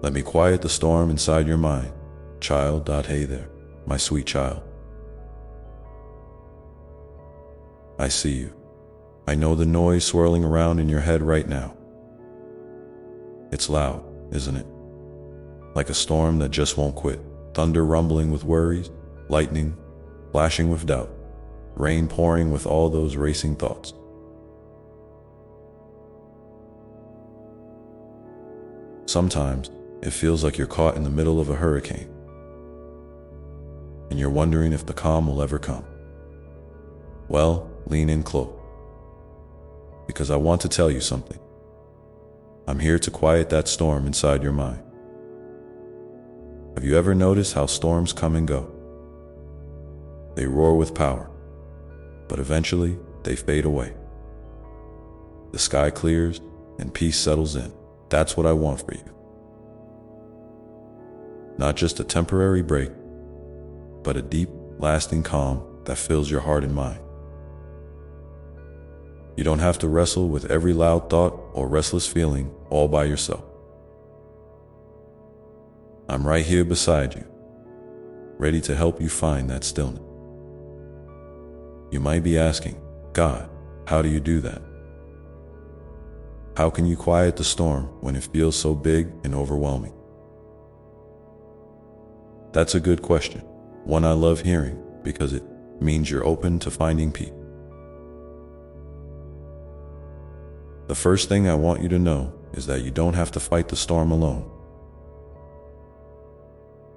Let me quiet the storm inside your mind. Child. Hey there, my sweet child. I see you. I know the noise swirling around in your head right now. It's loud, isn't it? Like a storm that just won't quit. Thunder rumbling with worries, lightning flashing with doubt, rain pouring with all those racing thoughts. Sometimes it feels like you're caught in the middle of a hurricane, and you're wondering if the calm will ever come. Well, lean in close, because I want to tell you something. I'm here to quiet that storm inside your mind. Have you ever noticed how storms come and go? They roar with power, but eventually they fade away. The sky clears and peace settles in. That's what I want for you. Not just a temporary break, but a deep, lasting calm that fills your heart and mind. You don't have to wrestle with every loud thought or restless feeling all by yourself. I'm right here beside you, ready to help you find that stillness. You might be asking, God, how do you do that? How can you quiet the storm when it feels so big and overwhelming? That's a good question, one I love hearing because it means you're open to finding peace. The first thing I want you to know is that you don't have to fight the storm alone.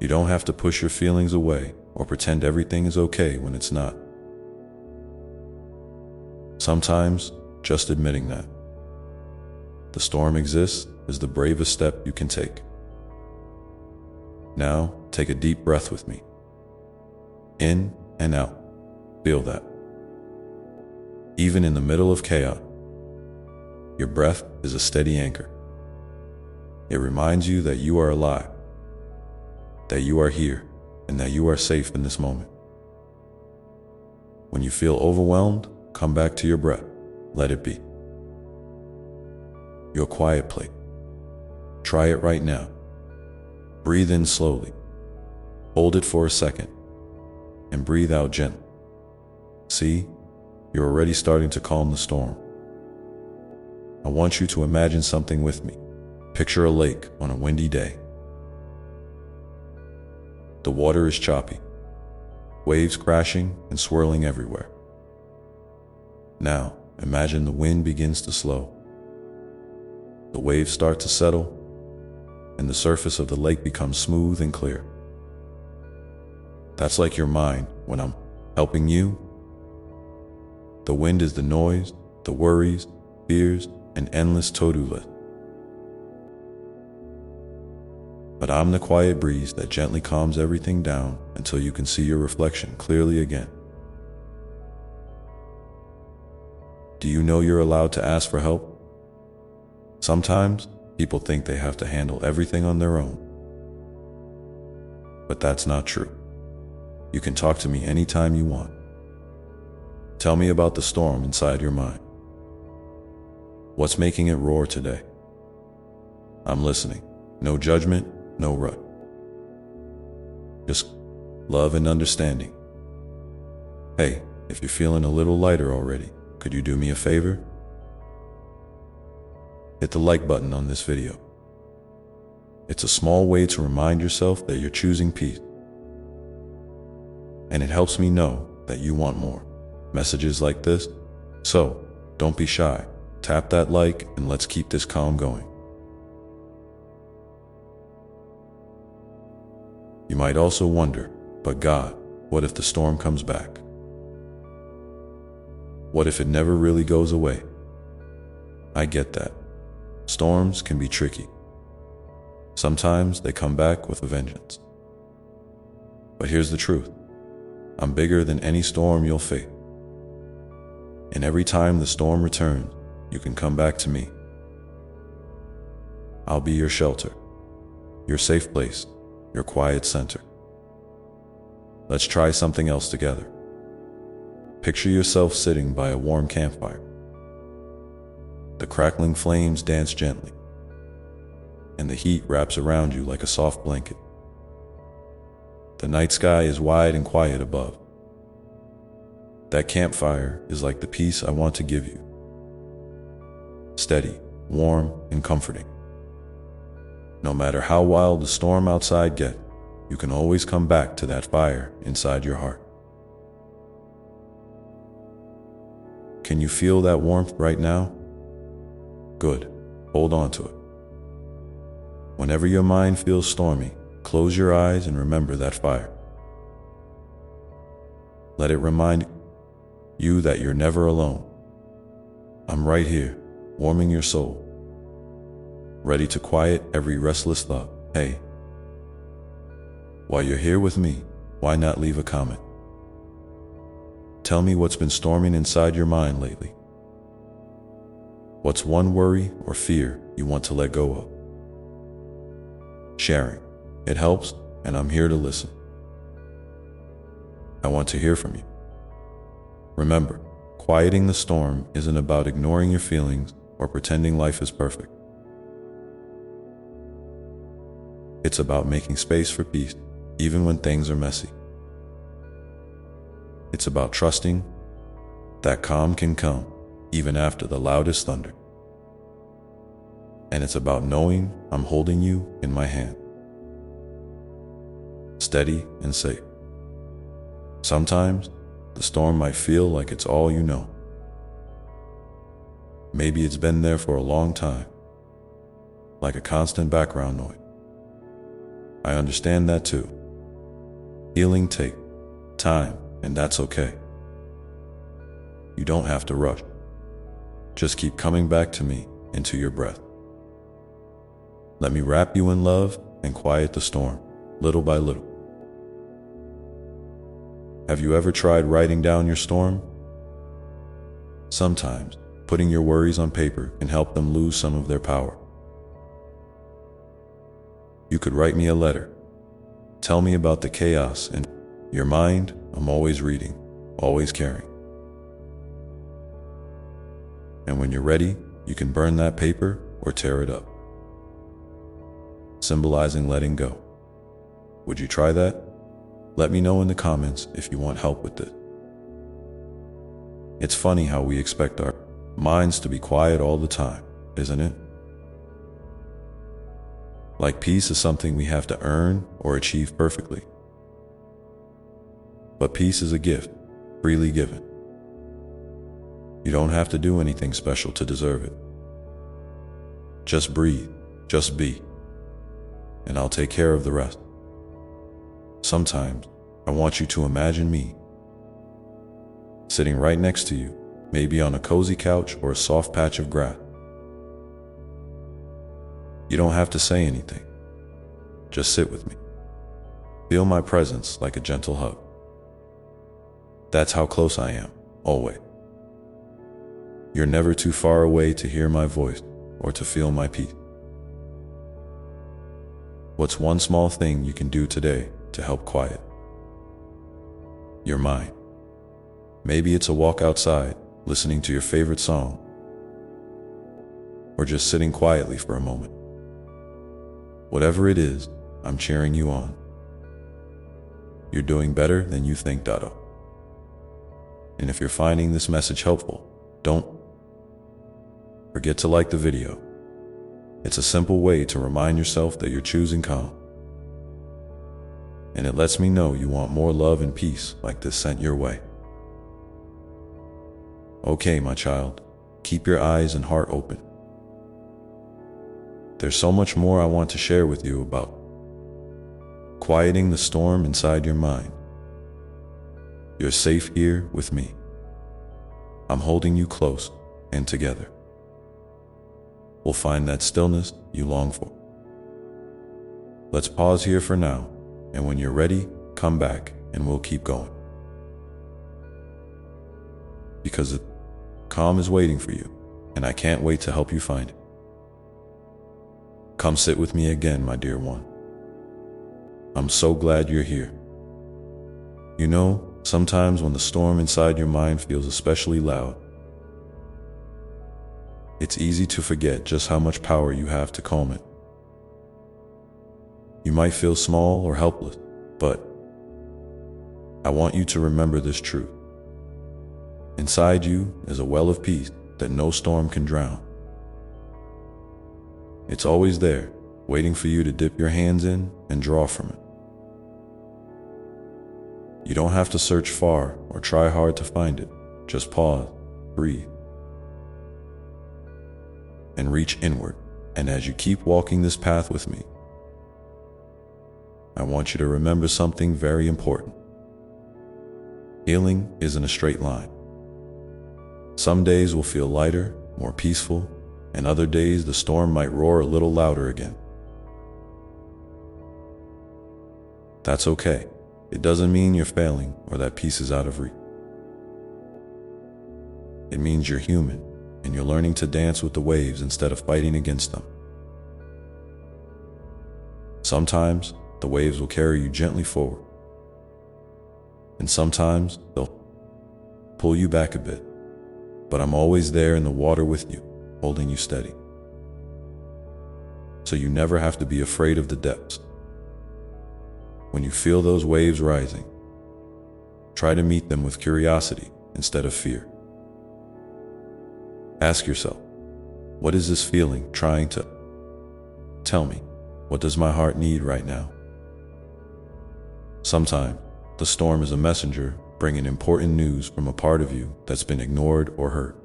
You don't have to push your feelings away or pretend everything is okay when it's not. Sometimes, just admitting that the storm exists is the bravest step you can take. Now, take a deep breath with me. In and out. Feel that. Even in the middle of chaos, your breath is a steady anchor. It reminds you that you are alive, that you are here, and that you are safe in this moment. When you feel overwhelmed, come back to your breath. Let it be. Your quiet place. Try it right now. Breathe in slowly. Hold it for a second, and breathe out gently. See, you're already starting to calm the storm. I want you to imagine something with me. Picture a lake on a windy day. The water is choppy, waves crashing and swirling everywhere. Now, imagine the wind begins to slow. The waves start to settle, and the surface of the lake becomes smooth and clear. That's like your mind when I'm helping you. The wind is the noise, the worries, fears, and endless to-do list. But I'm the quiet breeze that gently calms everything down until you can see your reflection clearly again. Do you know you're allowed to ask for help? Sometimes people think they have to handle everything on their own. But that's not true. You can talk to me anytime you want. Tell me about the storm inside your mind. What's making it roar today? I'm listening. No judgment, no rush. Just love and understanding. Hey, if you're feeling a little lighter already, could you do me a favor? Hit the like button on this video. It's a small way to remind yourself that you're choosing peace. And it helps me know that you want more messages like this. So, don't be shy. Tap that like and let's keep this calm going. You might also wonder, but God, what if the storm comes back? What if it never really goes away? I get that. Storms can be tricky. Sometimes they come back with a vengeance. But here's the truth. I'm bigger than any storm you'll face. And every time the storm returns, you can come back to me. I'll be your shelter, your safe place, your quiet center. Let's try something else together. Picture yourself sitting by a warm campfire. The crackling flames dance gently. and the heat wraps around you like a soft blanket. The night sky is wide and quiet above. That campfire is like the peace I want to give you. Steady, warm, and comforting. No matter how wild the storm outside gets, you can always come back to that fire inside your heart. Can you feel that warmth right now? Good. Hold on to it. Whenever your mind feels stormy, close your eyes and remember that fire. Let it remind you that you're never alone. I'm right here, warming your soul, ready to quiet every restless thought. Hey, while you're here with me, why not leave a comment? Tell me what's been storming inside your mind lately. What's one worry or fear you want to let go of? Sharing. It helps, and I'm here to listen. I want to hear from you. Remember, quieting the storm isn't about ignoring your feelings or pretending life is perfect. It's about making space for peace, even when things are messy. It's about trusting that calm can come even after the loudest thunder. And it's about knowing I'm holding you in my hand, steady and safe. Sometimes the storm might feel like it's all you know. Maybe it's been there for a long time, like a constant background noise. I understand that too. Healing takes time, and that's okay. You don't have to rush. Just keep coming back to me into your breath. Let me wrap you in love and quiet the storm, little by little. Have you ever tried writing down your storm? Sometimes, putting your worries on paper can help them lose some of their power. You could write me a letter. Tell me about the chaos in your mind. I'm always reading, always caring. And when you're ready, you can burn that paper or tear it up, symbolizing letting go. Would you try that? Let me know in the comments if you want help with this. It's funny how we expect our minds to be quiet all the time, isn't it? Like peace is something we have to earn or achieve perfectly. But peace is a gift, freely given. You don't have to do anything special to deserve it. Just breathe, just be, and I'll take care of the rest. Sometimes, I want you to imagine me sitting right next to you, maybe on a cozy couch or a soft patch of grass. You don't have to say anything. Just sit with me. Feel my presence like a gentle hug. That's how close I am, always. You're never too far away to hear my voice or to feel my peace. What's one small thing you can do today to help quiet your mind? Maybe it's a walk outside, listening to your favorite song, or just sitting quietly for a moment. Whatever it is, I'm cheering you on. You're doing better than you think, Dado. And if you're finding this message helpful, don't forget to like the video. It's a simple way to remind yourself that you're choosing calm. And it lets me know you want more love and peace like this sent your way. Okay, my child, keep your eyes and heart open. There's so much more I want to share with you about quieting the storm inside your mind. You're safe here with me. I'm holding you close and together. We'll find that stillness you long for. Let's pause here for now, and when you're ready, come back and we'll keep going. Because the calm is waiting for you, and I can't wait to help you find it. Come sit with me again, my dear one. I'm so glad you're here. You know, sometimes when the storm inside your mind feels especially loud, it's easy to forget just how much power you have to calm it. You might feel small or helpless, but I want you to remember this truth. Inside you is a well of peace that no storm can drown. It's always there, waiting for you to dip your hands in and draw from it. You don't have to search far or try hard to find it. Just pause, breathe, and reach inward. And as you keep walking this path with me, I want you to remember something very important. Healing isn't a straight line. Some days will feel lighter, more peaceful, and other days the storm might roar a little louder again. That's okay. It doesn't mean you're failing or that peace is out of reach. It means you're human and you're learning to dance with the waves instead of fighting against them. Sometimes the waves will carry you gently forward, and sometimes they'll pull you back a bit, but I'm always there in the water with you, holding you steady. So you never have to be afraid of the depths. When you feel those waves rising, try to meet them with curiosity instead of fear. Ask yourself, what is this feeling trying to tell me? What does my heart need right now? Sometimes the storm is a messenger bringing important news from a part of you that's been ignored or hurt.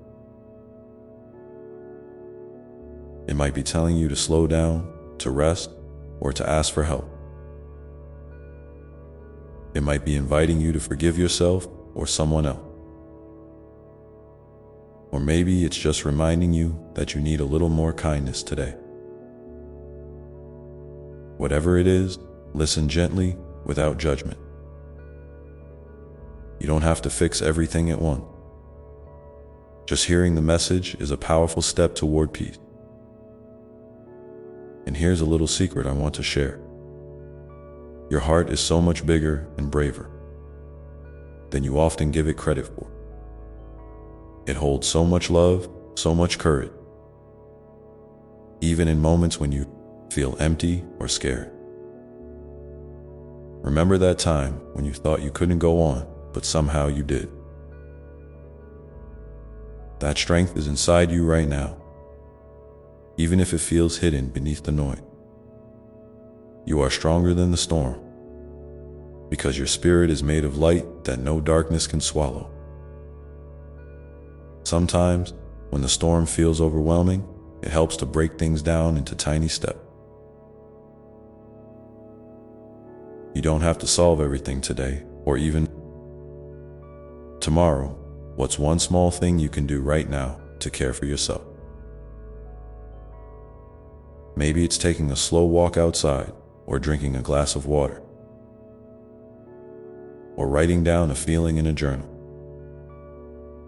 It might be telling you to slow down, to rest, or to ask for help. It might be inviting you to forgive yourself or someone else. Or maybe it's just reminding you that you need a little more kindness today. Whatever it is, listen gently without judgment. You don't have to fix everything at once. Just hearing the message is a powerful step toward peace. And here's a little secret I want to share. Your heart is so much bigger and braver than you often give it credit for. It holds so much love, so much courage, even in moments when you feel empty or scared. Remember that time when you thought you couldn't go on, but somehow you did. That strength is inside you right now, even if it feels hidden beneath the noise. You are stronger than the storm, because your spirit is made of light that no darkness can swallow. Sometimes, when the storm feels overwhelming, it helps to break things down into tiny steps. You don't have to solve everything today, or even tomorrow. What's one small thing you can do right now to care for yourself? Maybe it's taking a slow walk outside, or drinking a glass of water, or writing down a feeling in a journal.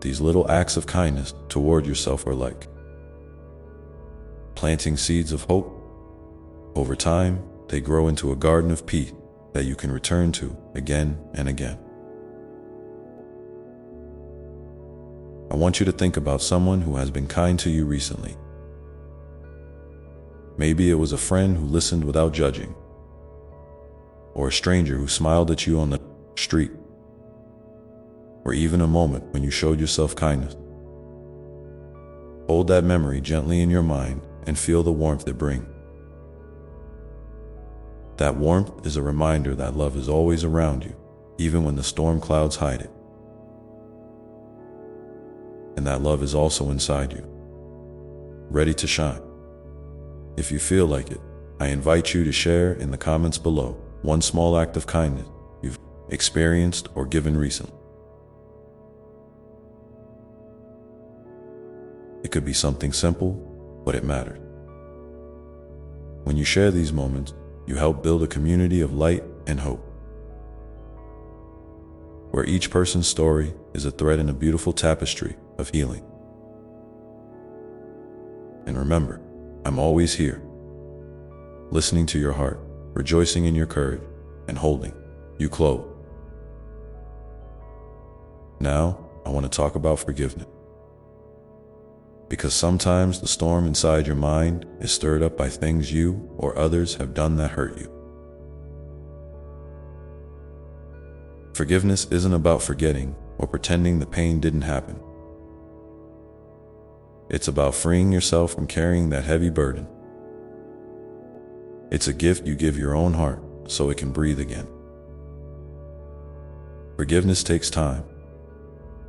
These little acts of kindness toward yourself are like planting seeds of hope. Over time, they grow into a garden of peace that you can return to again and again. I want you to think about someone who has been kind to you recently. Maybe it was a friend who listened without judging, or a stranger who smiled at you on the street, or even a moment when you showed yourself kindness. Hold that memory gently in your mind and feel the warmth it brings. That warmth is a reminder that love is always around you, even when the storm clouds hide it. And that love is also inside you, ready to shine. If you feel like it, I invite you to share in the comments below one small act of kindness you've experienced or given recently. It could be something simple, but it matters. When you share these moments, you help build a community of light and hope, where each person's story is a thread in a beautiful tapestry of healing. And remember, I'm always here, listening to your heart, rejoicing in your courage, and holding you close. Now, I want to talk about forgiveness. Because sometimes the storm inside your mind is stirred up by things you or others have done that hurt you. Forgiveness isn't about forgetting or pretending the pain didn't happen. It's about freeing yourself from carrying that heavy burden. It's a gift you give your own heart so it can breathe again. Forgiveness takes time,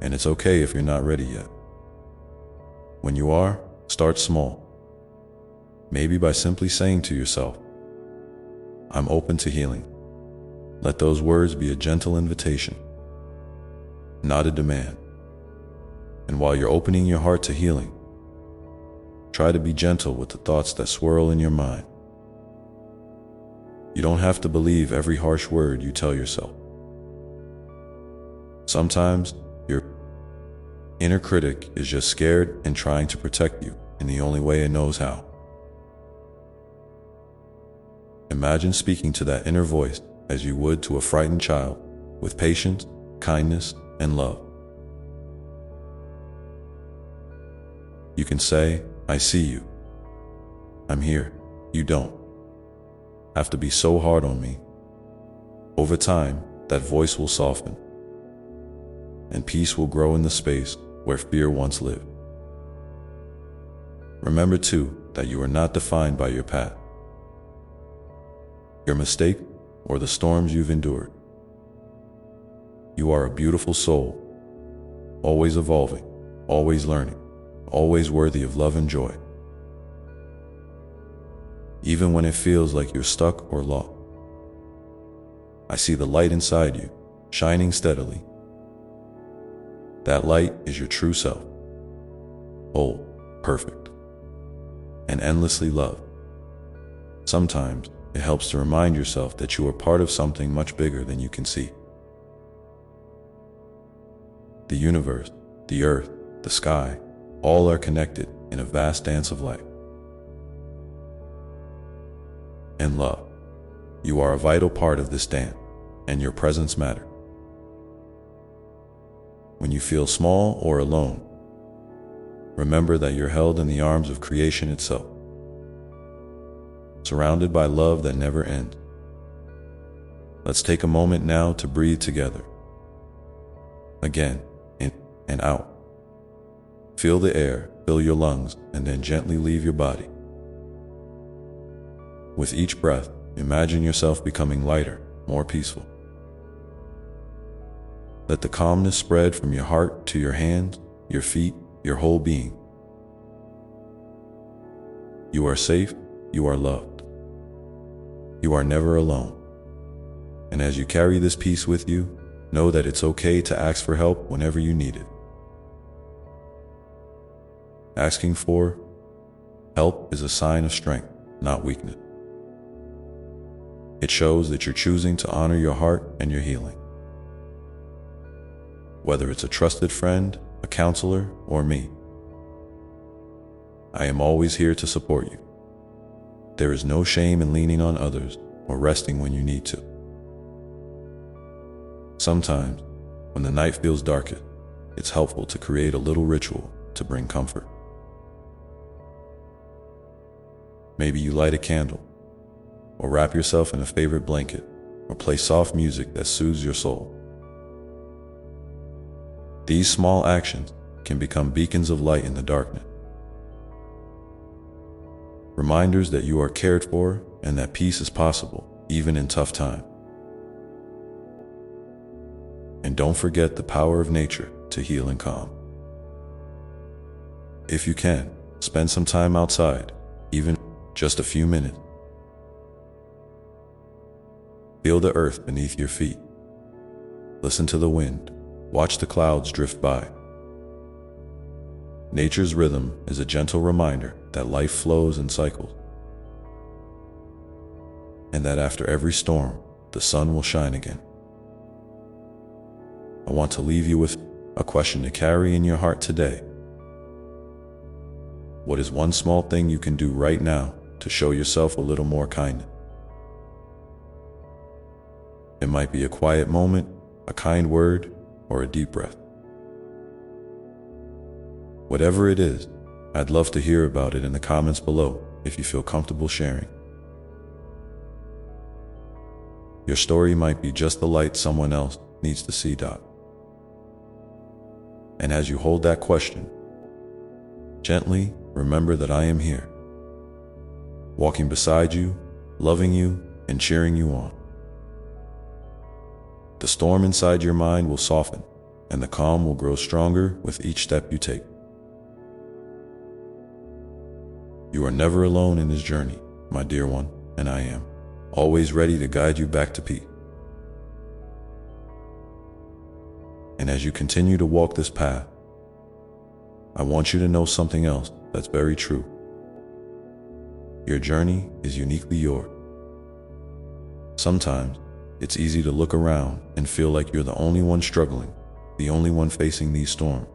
and it's okay if you're not ready yet. When you are, start small. Maybe by simply saying to yourself, "I'm open to healing." Let those words be a gentle invitation, not a demand. And while you're opening your heart to healing, try to be gentle with the thoughts that swirl in your mind. You don't have to believe every harsh word you tell yourself. Sometimes your inner critic is just scared and trying to protect you in the only way it knows how. Imagine speaking to that inner voice as you would to a frightened child, with patience, kindness, and love. You can say, "I see you. I'm here. You don't have to be so hard on me." Over time, that voice will soften, and peace will grow in the space where fear once lived. Remember too that you are not defined by your past, your mistake, or the storms you've endured. You are a beautiful soul, always evolving, always learning, always worthy of love and joy. Even when it feels like you're stuck or lost, I see the light inside you, shining steadily. That light is your true self, whole, perfect, and endlessly loved. Sometimes it helps to remind yourself that you are part of something much bigger than you can see. The universe, the earth, the sky, all are connected in a vast dance of life. And love, you are a vital part of this dance, and your presence matters. When you feel small or alone, remember that you're held in the arms of creation itself, surrounded by love that never ends. Let's take a moment now to breathe together. Again, in and out. Feel the air fill your lungs and then gently leave your body. With each breath, imagine yourself becoming lighter, more peaceful. Let the calmness spread from your heart to your hands, your feet, your whole being. You are safe, you are loved. You are never alone. And as you carry this peace with you, know that it's okay to ask for help whenever you need it. Asking for help is a sign of strength, not weakness. It shows that you're choosing to honor your heart and your healing. Whether it's a trusted friend, a counselor, or me, I am always here to support you. There is no shame in leaning on others or resting when you need to. Sometimes, when the night feels darkest, it's helpful to create a little ritual to bring comfort. Maybe you light a candle, or wrap yourself in a favorite blanket, or play soft music that soothes your soul. These small actions can become beacons of light in the darkness. Reminders that you are cared for and that peace is possible, even in tough times. And don't forget the power of nature to heal and calm. If you can, spend some time outside, even just a few minutes. Feel the earth beneath your feet. Listen to the wind. Watch the clouds drift by. Nature's rhythm is a gentle reminder that life flows in cycles, and that after every storm, the sun will shine again. I want to leave you with a question to carry in your heart today. What is one small thing you can do right now to show yourself a little more kindness? It might be a quiet moment, a kind word, or a deep breath. Whatever it is, I'd love to hear about it in the comments below if you feel comfortable sharing. Your story might be just the light someone else needs to see. And as you hold that question, gently remember that I am here, walking beside you, loving you, and cheering you on. The storm inside your mind will soften, and the calm will grow stronger with each step you take. You are never alone in this journey, my dear one, and I am always ready to guide you back to peace. And as you continue to walk this path, I want you to know something else that's very true. Your journey is uniquely yours. Sometimes it's easy to look around and feel like you're the only one struggling, the only one facing these storms.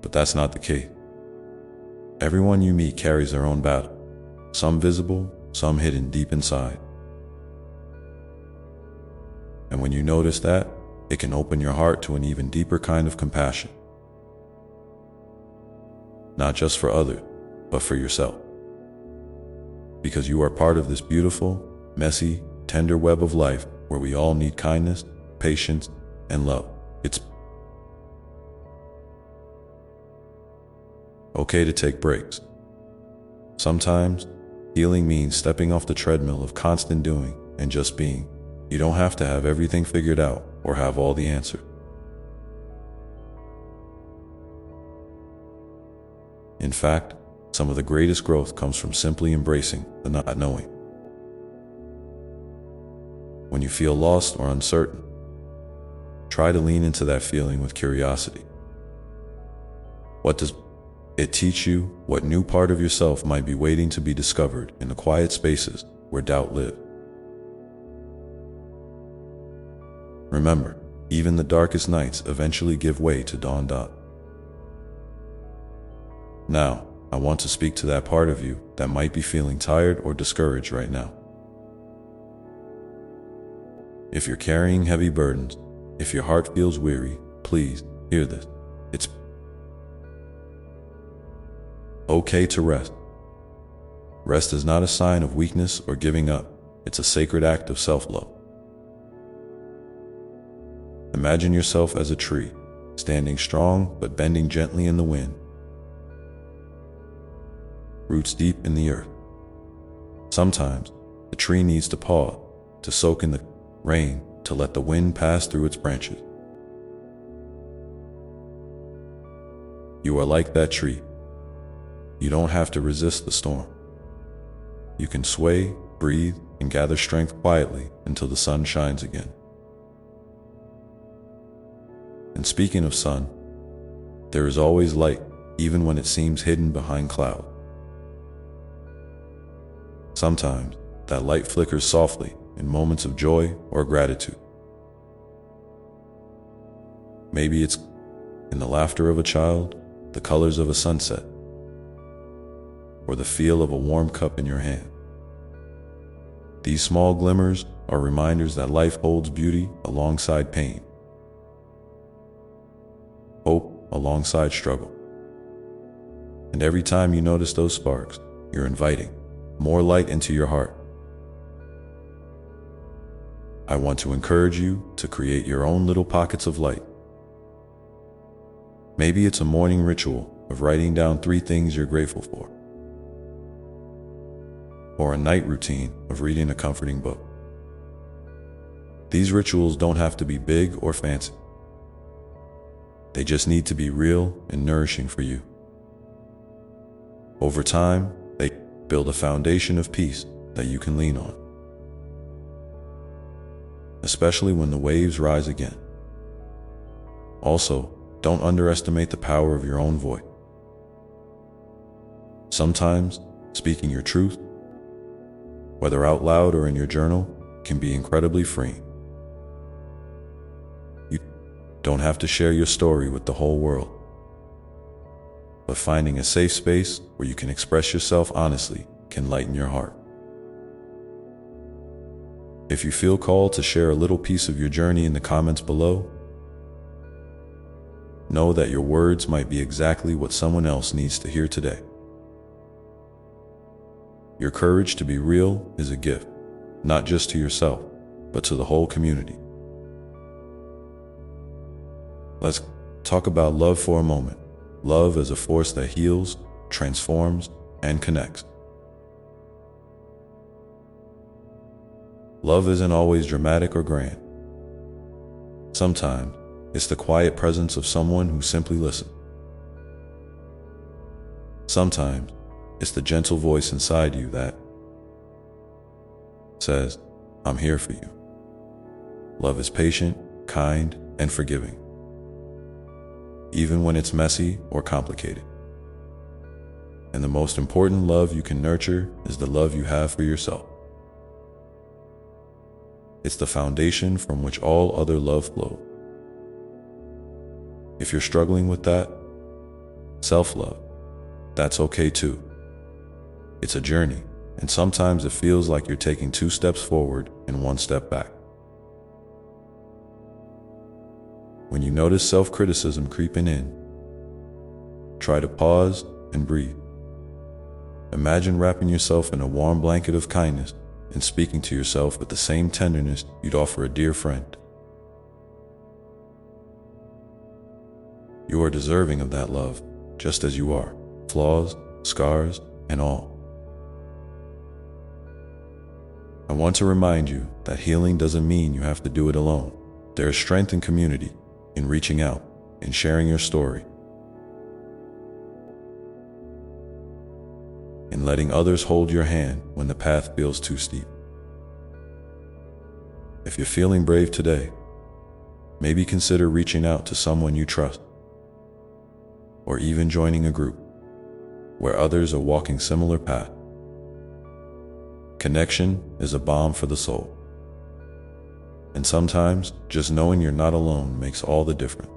But that's not the case. Everyone you meet carries their own battle, some visible, some hidden deep inside. And when you notice that, it can open your heart to an even deeper kind of compassion. Not just for others, but for yourself. Because you are part of this beautiful, messy, tender web of life where we all need kindness, patience, and love. It's okay to take breaks. Sometimes, healing means stepping off the treadmill of constant doing and just being. You don't have to have everything figured out or have all the answers. In fact, some of the greatest growth comes from simply embracing the not knowing. When you feel lost or uncertain, try to lean into that feeling with curiosity. What does it teach you? What new part of yourself might be waiting to be discovered in the quiet spaces where doubt lives? Remember, even the darkest nights eventually give way to dawn. Now, I want to speak to that part of you that might be feeling tired or discouraged right now. If you're carrying heavy burdens, if your heart feels weary, please hear this. It's okay to rest. Rest is not a sign of weakness or giving up. It's a sacred act of self-love. Imagine yourself as a tree, standing strong but bending gently in the wind. Roots deep in the earth. Sometimes, the tree needs to pause, to soak in the rain, to let the wind pass through its branches. You are like that tree. You don't have to resist the storm. You can sway, breathe, and gather strength quietly until the sun shines again. And speaking of sun, there is always light, even when it seems hidden behind clouds. Sometimes, that light flickers softly in moments of joy or gratitude. Maybe it's in the laughter of a child, the colors of a sunset, or the feel of a warm cup in your hand. These small glimmers are reminders that life holds beauty alongside pain, hope alongside struggle. And every time you notice those sparks, you're inviting more light into your heart. I want to encourage you to create your own little pockets of light. Maybe it's a morning ritual of writing down 3 things you're grateful for, or a night routine of reading a comforting book. These rituals don't have to be big or fancy. They just need to be real and nourishing for you. Over time, they build a foundation of peace that you can lean on, especially when the waves rise again. Also, don't underestimate the power of your own voice. Sometimes, speaking your truth, whether out loud or in your journal, can be incredibly freeing. You don't have to share your story with the whole world, but finding a safe space where you can express yourself honestly can lighten your heart. If you feel called to share a little piece of your journey in the comments below, know that your words might be exactly what someone else needs to hear today. Your courage to be real is a gift, not just to yourself, but to the whole community. Let's talk about love for a moment. Love as a force that heals, transforms, and connects. Love isn't always dramatic or grand. Sometimes, it's the quiet presence of someone who simply listens. Sometimes, it's the gentle voice inside you that says, "I'm here for you." Love is patient, kind, and forgiving, even when it's messy or complicated. And the most important love you can nurture is the love you have for yourself. It's the foundation from which all other love flows. If you're struggling with that, self-love, that's okay too. It's a journey, and sometimes it feels like you're taking 2 steps forward and 1 step back. When you notice self-criticism creeping in, try to pause and breathe. Imagine wrapping yourself in a warm blanket of kindness and speaking to yourself with the same tenderness you'd offer a dear friend. You are deserving of that love, just as you are, flaws, scars, and all. I want to remind you that healing doesn't mean you have to do it alone. There is strength in community, in reaching out, in sharing your story, in letting others hold your hand when the path feels too steep. If you're feeling brave today, maybe consider reaching out to someone you trust, or even joining a group where others are walking similar paths. Connection is a balm for the soul. And sometimes, just knowing you're not alone makes all the difference.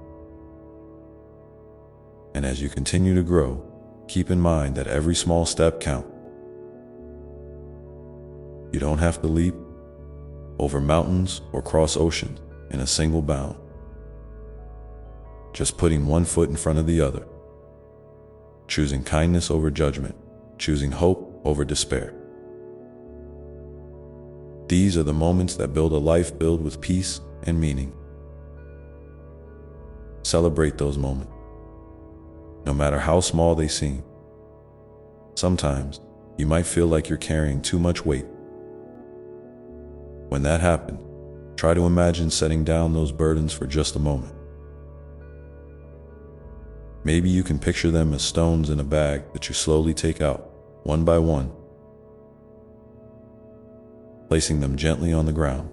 And as you continue to grow, keep in mind that every small step counts. You don't have to leap over mountains or cross oceans in a single bound. Just putting 1 foot in front of the other. Choosing kindness over judgment. Choosing hope over despair. These are the moments that build a life filled with peace and meaning. Celebrate those moments, no matter how small they seem. Sometimes, you might feel like you're carrying too much weight. When that happens, try to imagine setting down those burdens for just a moment. Maybe you can picture them as stones in a bag that you slowly take out, one by one, placing them gently on the ground.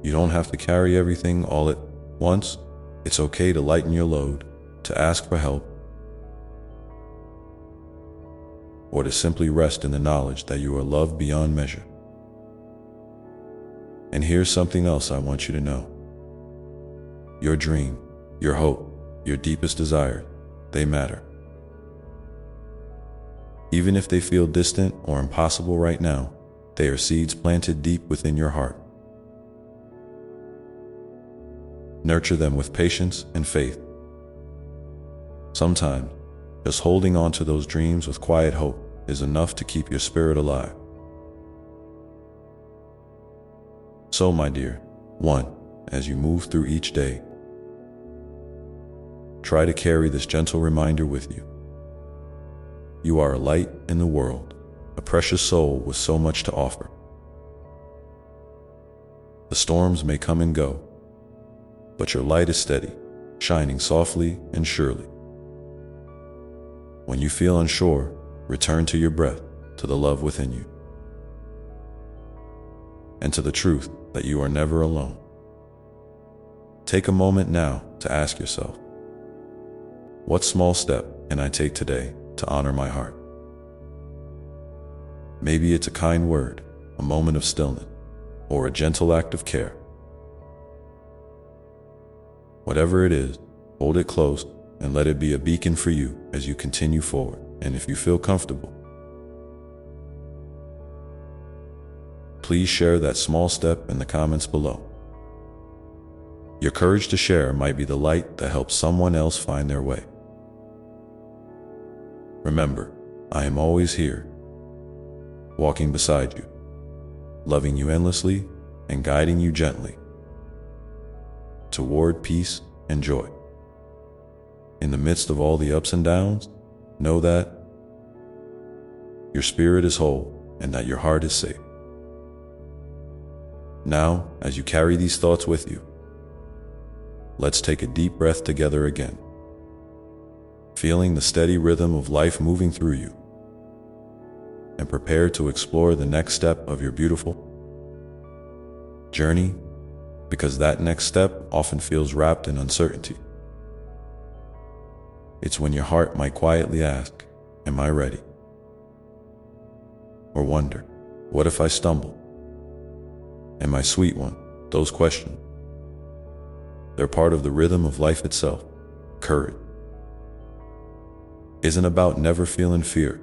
You don't have to carry everything all at once. It's okay to lighten your load, to ask for help, or to simply rest in the knowledge that you are loved beyond measure. And here's something else I want you to know. Your dream, your hope, your deepest desire, they matter. Even if they feel distant or impossible right now, they are seeds planted deep within your heart. Nurture them with patience and faith. Sometimes, just holding on to those dreams with quiet hope is enough to keep your spirit alive. So, my dear, 1, as you move through each day, try to carry this gentle reminder with you. You are a light in the world, a precious soul with so much to offer. The storms may come and go, but your light is steady, shining softly and surely. When you feel unsure, return to your breath, to the love within you, and to the truth that you are never alone. Take a moment now to ask yourself, what small step can I take today to honor my heart? Maybe it's a kind word, a moment of stillness, or a gentle act of care. Whatever it is, hold it close and let it be a beacon for you as you continue forward. And if you feel comfortable, please share that small step in the comments below. Your courage to share might be the light that helps someone else find their way. Remember, I am always here, walking beside you, loving you endlessly, and guiding you gently toward peace and joy. In the midst of all the ups and downs, know that your spirit is whole and that your heart is safe. Now, as you carry these thoughts with you, let's take a deep breath together again, feeling the steady rhythm of life moving through you, and prepare to explore the next step of your beautiful journey, because that next step often feels wrapped in uncertainty. It's when your heart might quietly ask, "Am I ready?" Or wonder, "What if I stumble?" And my sweet one, those questions, they're part of the rhythm of life itself. Courage isn't about never feeling fear.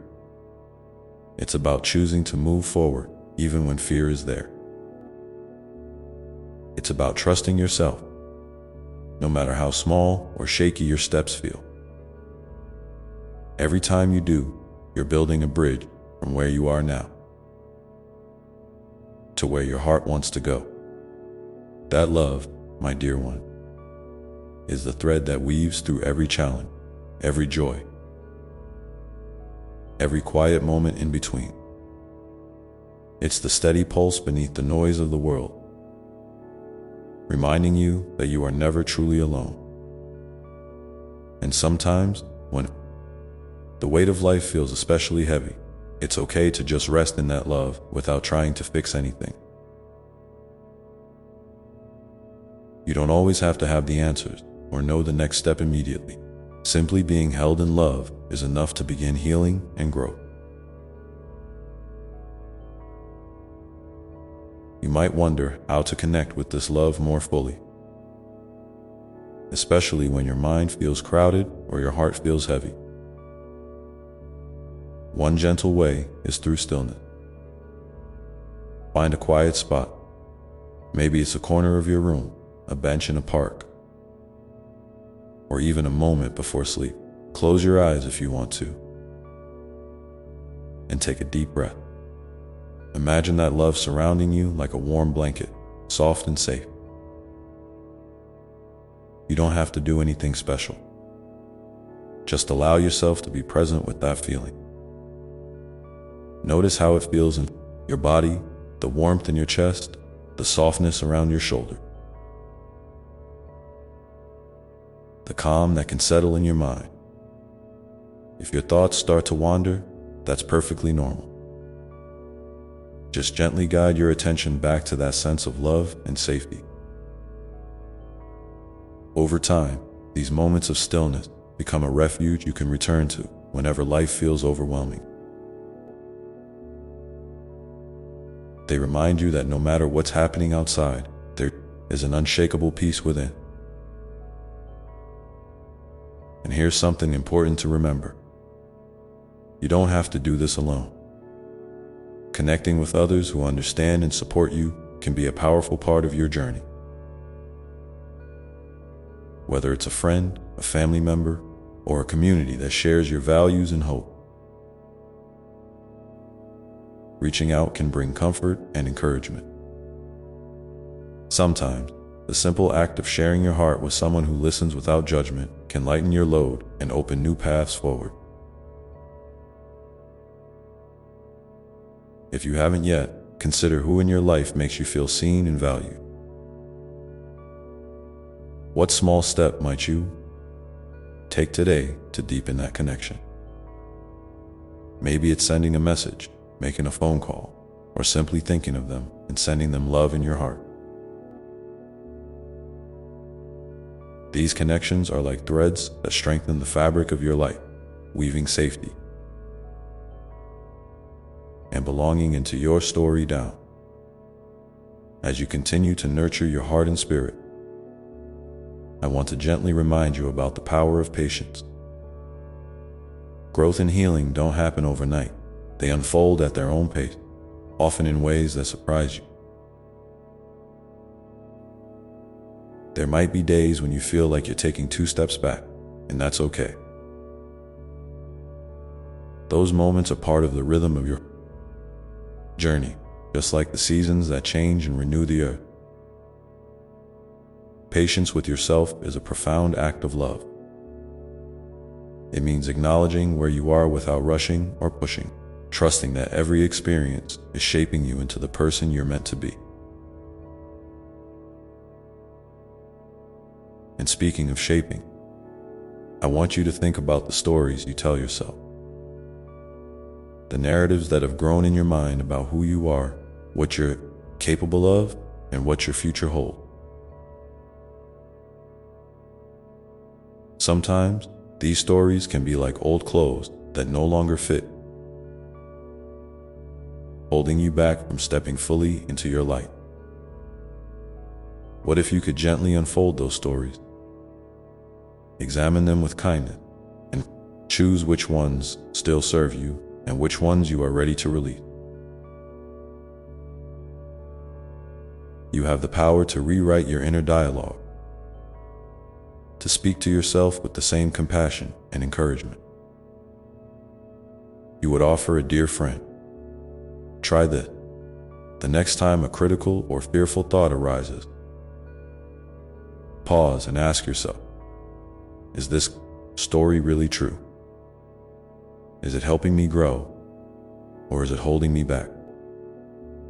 It's about choosing to move forward even when fear is there. It's about trusting yourself, no matter how small or shaky your steps feel. Every time you do, you're building a bridge from where you are now to where your heart wants to go. That love, my dear one, is the thread that weaves through every challenge, every joy, every quiet moment in between. It's the steady pulse beneath the noise of the world, reminding you that you are never truly alone. And sometimes, when the weight of life feels especially heavy, it's okay to just rest in that love without trying to fix anything. You don't always have to have the answers or know the next step immediately. Simply being held in love is enough to begin healing and growth. You might wonder how to connect with this love more fully, especially when your mind feels crowded or your heart feels heavy. One gentle way is through stillness. Find a quiet spot. Maybe it's a corner of your room, a bench in a park, or even a moment before sleep. Close your eyes if you want to, and take a deep breath. Imagine that love surrounding you like a warm blanket, soft and safe. You don't have to do anything special. Just allow yourself to be present with that feeling. Notice how it feels in your body, the warmth in your chest, the softness around your shoulder, the calm that can settle in your mind. If your thoughts start to wander, that's perfectly normal. Just gently guide your attention back to that sense of love and safety. Over time, these moments of stillness become a refuge you can return to whenever life feels overwhelming. They remind you that no matter what's happening outside, there is an unshakable peace within. And here's something important to remember. You don't have to do this alone. Connecting with others who understand and support you can be a powerful part of your journey. Whether it's a friend, a family member, or a community that shares your values and hope, reaching out can bring comfort and encouragement. Sometimes, the simple act of sharing your heart with someone who listens without judgment can lighten your load and open new paths forward. If you haven't yet, consider who in your life makes you feel seen and valued. What small step might you take today to deepen that connection? Maybe it's sending a message, making a phone call, or simply thinking of them and sending them love in your heart. These connections are like threads that strengthen the fabric of your life, weaving safety and belonging into your story down. As you continue to nurture your heart and spirit, I want to gently remind you about the power of patience. Growth and healing don't happen overnight. They unfold at their own pace, often in ways that surprise you. There might be days when you feel like you're taking 2 steps back, and that's okay. Those moments are part of the rhythm of your journey, just like the seasons that change and renew the earth. Patience with yourself is a profound act of love. It means acknowledging where you are without rushing or pushing, trusting that every experience is shaping you into the person you're meant to be. And speaking of shaping, I want you to think about the stories you tell yourself. The narratives that have grown in your mind about who you are, what you're capable of, and what your future holds. Sometimes, these stories can be like old clothes that no longer fit, holding you back from stepping fully into your light. What if you could gently unfold those stories? Examine them with kindness and choose which ones still serve you and which ones you are ready to release. You have the power to rewrite your inner dialogue, to speak to yourself with the same compassion and encouragement you would offer a dear friend. Try this. The next time a critical or fearful thought arises, pause and ask yourself, is this story really true? Is it helping me grow, or is it holding me back?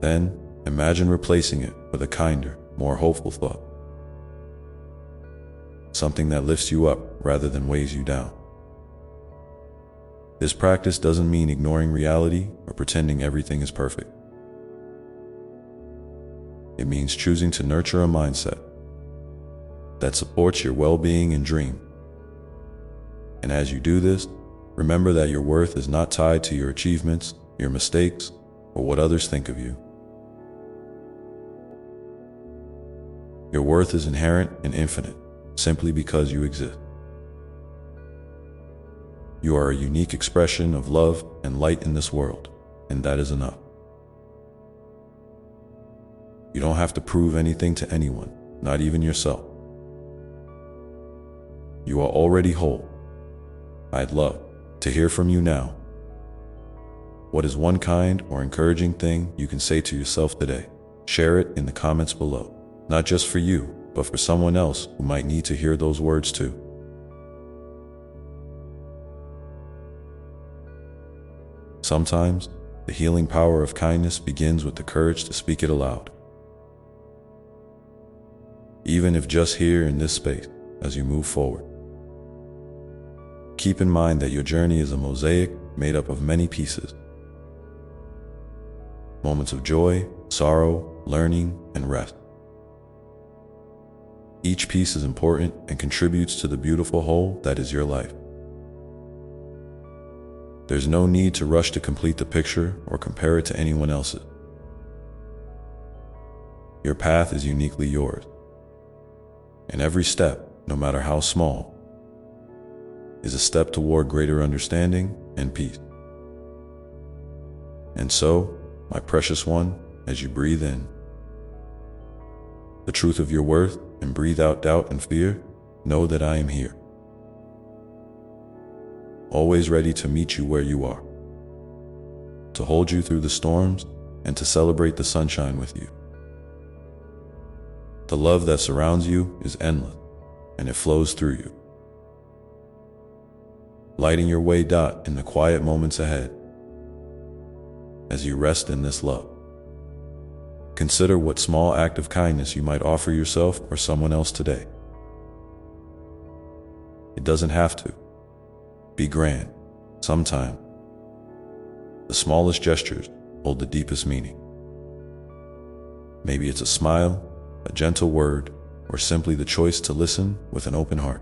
Then, imagine replacing it with a kinder, more hopeful thought. Something that lifts you up rather than weighs you down. This practice doesn't mean ignoring reality or pretending everything is perfect. It means choosing to nurture a mindset that supports your well-being and dream. And as you do this, remember that your worth is not tied to your achievements, your mistakes, or what others think of you. Your worth is inherent and infinite, simply because you exist. You are a unique expression of love and light in this world, and that is enough. You don't have to prove anything to anyone, not even yourself. You are already whole. I'd love to hear from you now. What is one kind or encouraging thing you can say to yourself today? Share it in the comments below, not just for you, but for someone else who might need to hear those words too. Sometimes, the healing power of kindness begins with the courage to speak it aloud. Even if just here in this space, as you move forward. Keep in mind that your journey is a mosaic made up of many pieces. Moments of joy, sorrow, learning, and rest. Each piece is important and contributes to the beautiful whole that is your life. There's no need to rush to complete the picture or compare it to anyone else's. Your path is uniquely yours. And every step, no matter how small, is a step toward greater understanding and peace. And so, my precious one, as you breathe in the truth of your worth and breathe out doubt and fear, know that I am here. Always ready to meet you where you are, to hold you through the storms and to celebrate the sunshine with you. The love that surrounds you is endless, and it flows through you, lighting your way in the quiet moments ahead. As you rest in this love, consider what small act of kindness you might offer yourself or someone else today. It doesn't have to be grand. Sometimes, the smallest gestures hold the deepest meaning. Maybe it's a smile, a gentle word, or simply the choice to listen with an open heart.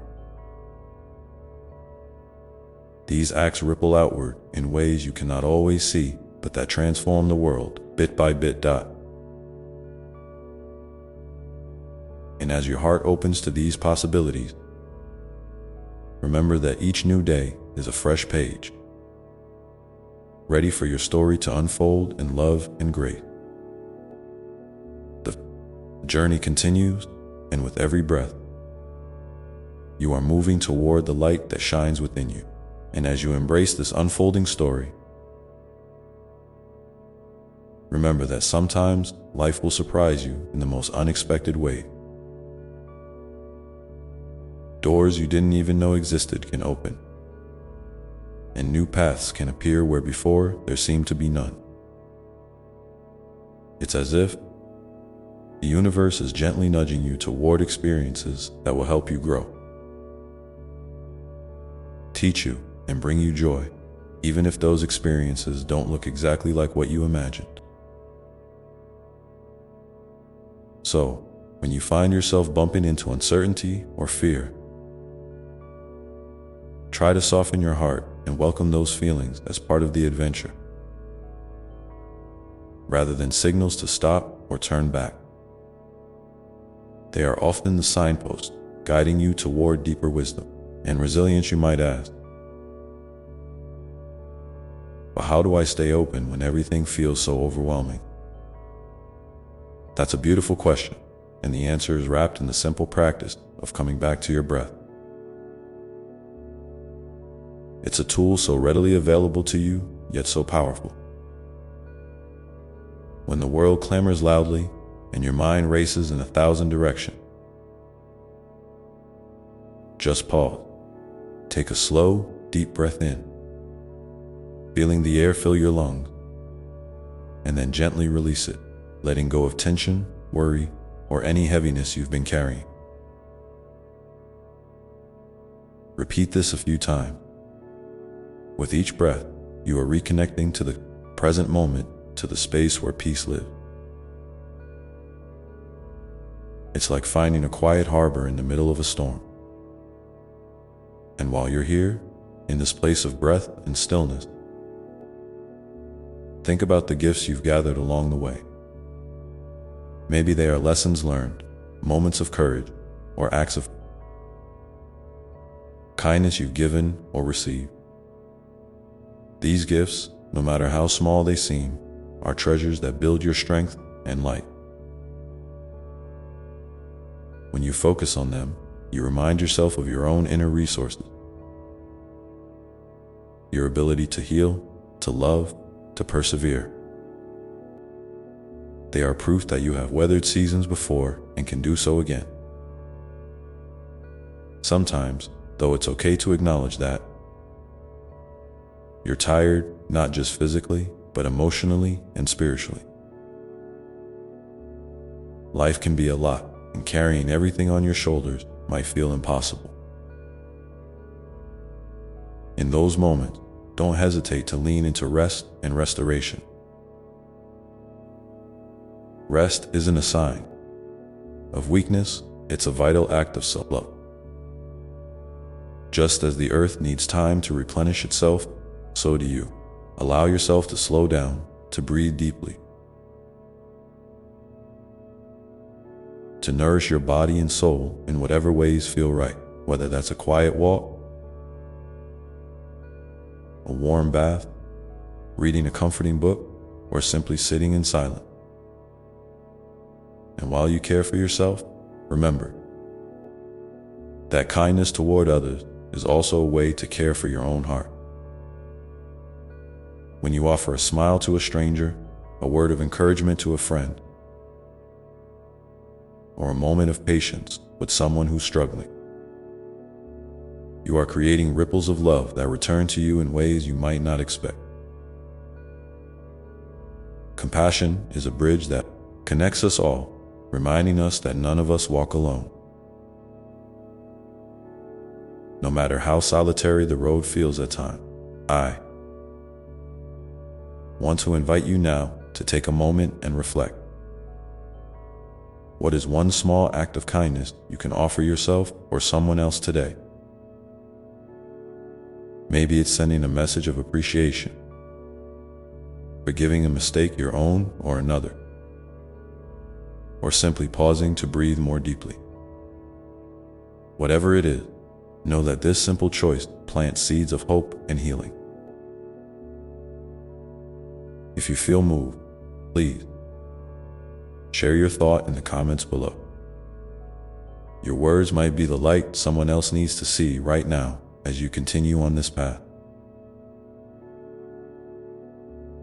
These acts ripple outward in ways you cannot always see, but that transform the world bit by bit. And as your heart opens to these possibilities, remember that each new day is a fresh page, ready for your story to unfold in love and grace. The journey continues, and with every breath, you are moving toward the light that shines within you. And as you embrace this unfolding story, remember that sometimes life will surprise you in the most unexpected way. Doors you didn't even know existed can open, and new paths can appear where before there seemed to be none. It's as if the universe is gently nudging you toward experiences that will help you grow, teach you, and bring you joy, even if those experiences don't look exactly like what you imagined. So, when you find yourself bumping into uncertainty or fear, try to soften your heart and welcome those feelings as part of the adventure, rather than signals to stop or turn back. They are often the signpost guiding you toward deeper wisdom and resilience. You might ask, but how do I stay open when everything feels so overwhelming? That's a beautiful question, and the answer is wrapped in the simple practice of coming back to your breath. It's a tool so readily available to you, yet so powerful. When the world clamors loudly and your mind races in 1,000 directions, just pause. Take a slow, deep breath in, feeling the air fill your lungs, and then gently release it, letting go of tension, worry, or any heaviness you've been carrying. Repeat this a few times. With each breath, you are reconnecting to the present moment, to the space where peace lives. It's like finding a quiet harbor in the middle of a storm. And while you're here, in this place of breath and stillness, think about the gifts you've gathered along the way. Maybe they are lessons learned, moments of courage, or acts of kindness you've given or received. These gifts, no matter how small they seem, are treasures that build your strength and light. When you focus on them, you remind yourself of your own inner resources, your ability to heal, to love, to persevere. They are proof that you have weathered seasons before and can do so again. Sometimes, though, it's okay to acknowledge that you're tired, not just physically, but emotionally and spiritually. Life can be a lot, and carrying everything on your shoulders might feel impossible. In those moments, don't hesitate to lean into rest and restoration. Rest isn't a sign of weakness, it's a vital act of self-love. Just as the earth needs time to replenish itself, so do you. Allow yourself to slow down, to breathe deeply, to nourish your body and soul in whatever ways feel right, whether that's a quiet walk, a warm bath, reading a comforting book, or simply sitting in silence. And while you care for yourself, remember that kindness toward others is also a way to care for your own heart. When you offer a smile to a stranger, a word of encouragement to a friend, or a moment of patience with someone who's struggling, you are creating ripples of love that return to you in ways you might not expect. Compassion is a bridge that connects us all, reminding us that none of us walk alone. No matter how solitary the road feels at times, I want to invite you now to take a moment and reflect. What is one small act of kindness you can offer yourself or someone else today? Maybe it's sending a message of appreciation, forgiving a mistake, your own or another, or simply pausing to breathe more deeply. Whatever it is, know that this simple choice plants seeds of hope and healing. If you feel moved, please share your thought in the comments below. Your words might be the light someone else needs to see right now as you continue on this path.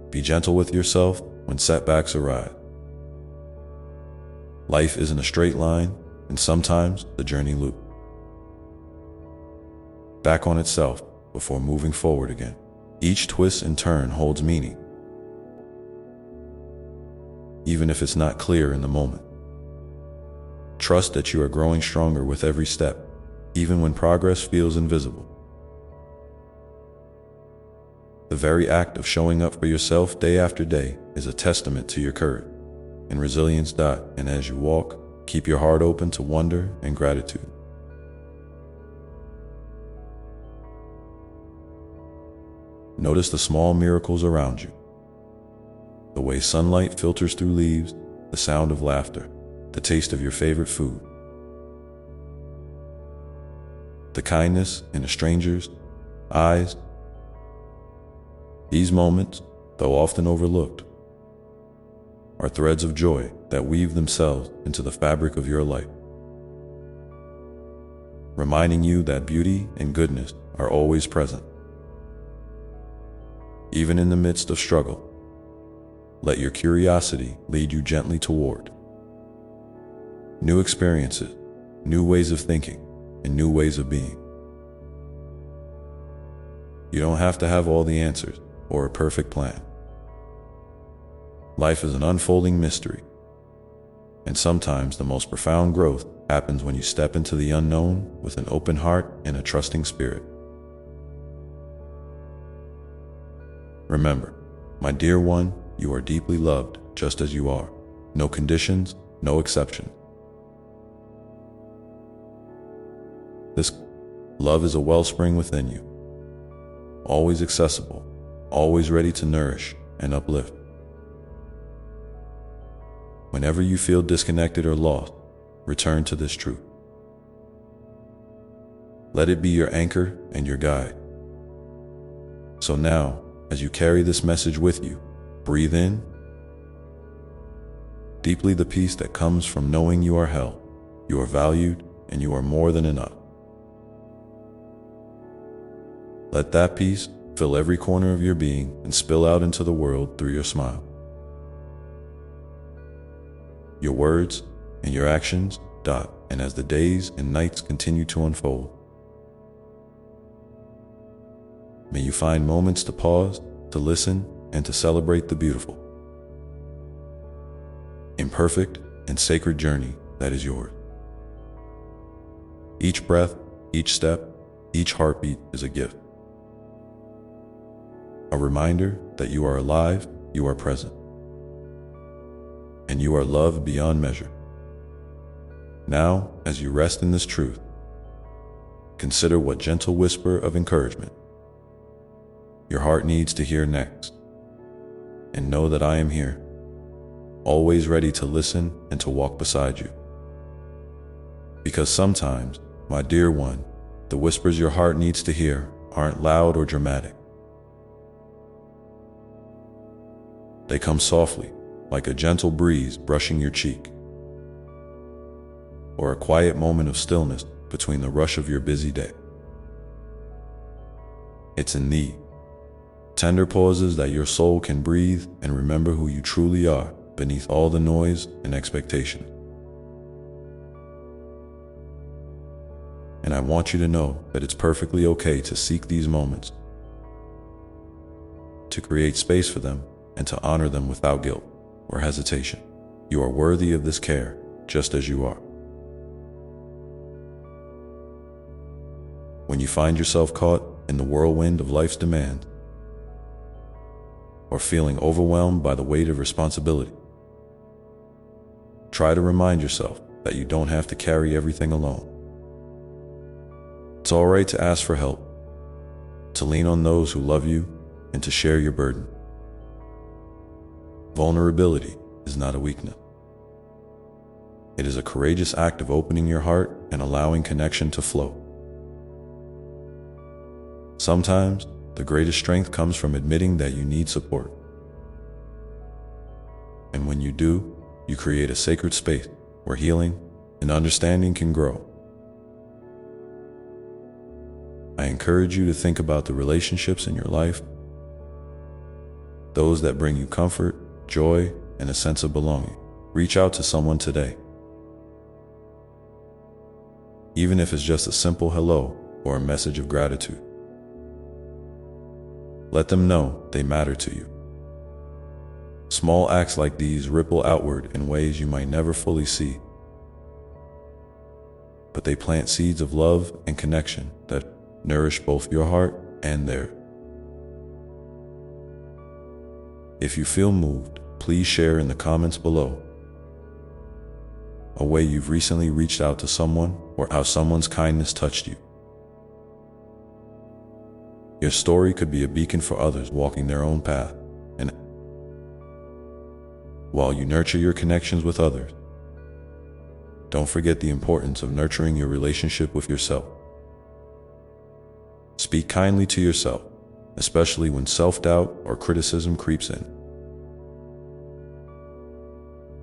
Be gentle with yourself when setbacks arise. Life isn't a straight line, and sometimes the journey loops back on itself before moving forward again. Each twist and turn holds meaning, even if it's not clear in the moment. Trust that you are growing stronger with every step, even when progress feels invisible. The very act of showing up for yourself day after day is a testament to your courage and resilience. And as you walk, keep your heart open to wonder and gratitude. Notice the small miracles around you. The way sunlight filters through leaves, the sound of laughter, the taste of your favorite food, the kindness in a stranger's eyes. These moments, though often overlooked, are threads of joy that weave themselves into the fabric of your life, reminding you that beauty and goodness are always present. Even in the midst of struggle, let your curiosity lead you gently toward new experiences, new ways of thinking, and new ways of being. You don't have to have all the answers or a perfect plan. Life is an unfolding mystery, and sometimes the most profound growth happens when you step into the unknown with an open heart and a trusting spirit. Remember, my dear one, you are deeply loved just as you are. No conditions, no exceptions. This love is a wellspring within you, always accessible, always ready to nourish and uplift. Whenever you feel disconnected or lost, return to this truth. Let it be your anchor and your guide. So now, as you carry this message with you, breathe in deeply the peace that comes from knowing you are held, you are valued, and you are more than enough. Let that peace fill every corner of your being and spill out into the world through your smile, your words, and your actions. And as the days and nights continue to unfold, may you find moments to pause, to listen, and to celebrate the beautiful, imperfect, and sacred journey that is yours. Each breath, each step, each heartbeat is a gift. A reminder that you are alive, you are present, and you are loved beyond measure. Now, as you rest in this truth, consider what gentle whisper of encouragement your heart needs to hear next. And know that I am here, always ready to listen and to walk beside you. Because sometimes, my dear one, the whispers your heart needs to hear aren't loud or dramatic. They come softly, like a gentle breeze brushing your cheek, or a quiet moment of stillness between the rush of your busy day. It's in thee tender pauses that your soul can breathe and remember who you truly are beneath all the noise and expectation. And I want you to know that it's perfectly okay to seek these moments, to create space for them, and to honor them without guilt or hesitation. You are worthy of this care, just as you are. When you find yourself caught in the whirlwind of life's demands, or feeling overwhelmed by the weight of responsibility, try to remind yourself that you don't have to carry everything alone. It's all right to ask for help, to lean on those who love you, and to share your burden. Vulnerability is not a weakness. It is a courageous act of opening your heart and allowing connection to flow. Sometimes, the greatest strength comes from admitting that you need support. And when you do, you create a sacred space where healing and understanding can grow. I encourage you to think about the relationships in your life, those that bring you comfort, joy, and a sense of belonging. Reach out to someone today. Even if it's just a simple hello or a message of gratitude. Let them know they matter to you. Small acts like these ripple outward in ways you might never fully see, but they plant seeds of love and connection that nourish both your heart and theirs. If you feel moved, please share in the comments below a way you've recently reached out to someone or how someone's kindness touched you. Your story could be a beacon for others walking their own path. And while you nurture your connections with others, don't forget the importance of nurturing your relationship with yourself. Speak kindly to yourself, especially when self-doubt or criticism creeps in.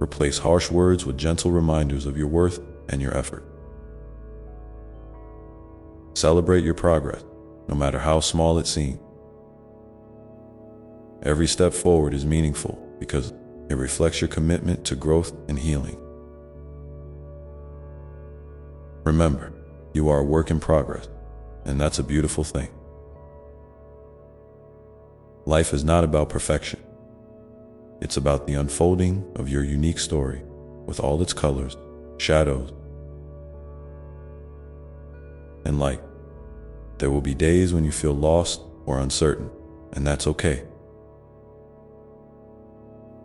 Replace harsh words with gentle reminders of your worth and your effort. Celebrate your progress, no matter how small it seems. Every step forward is meaningful because it reflects your commitment to growth and healing. Remember, you are a work in progress, and that's a beautiful thing. Life is not about perfection. It's about the unfolding of your unique story with all its colors, shadows, and light. There will be days when you feel lost or uncertain, and that's okay.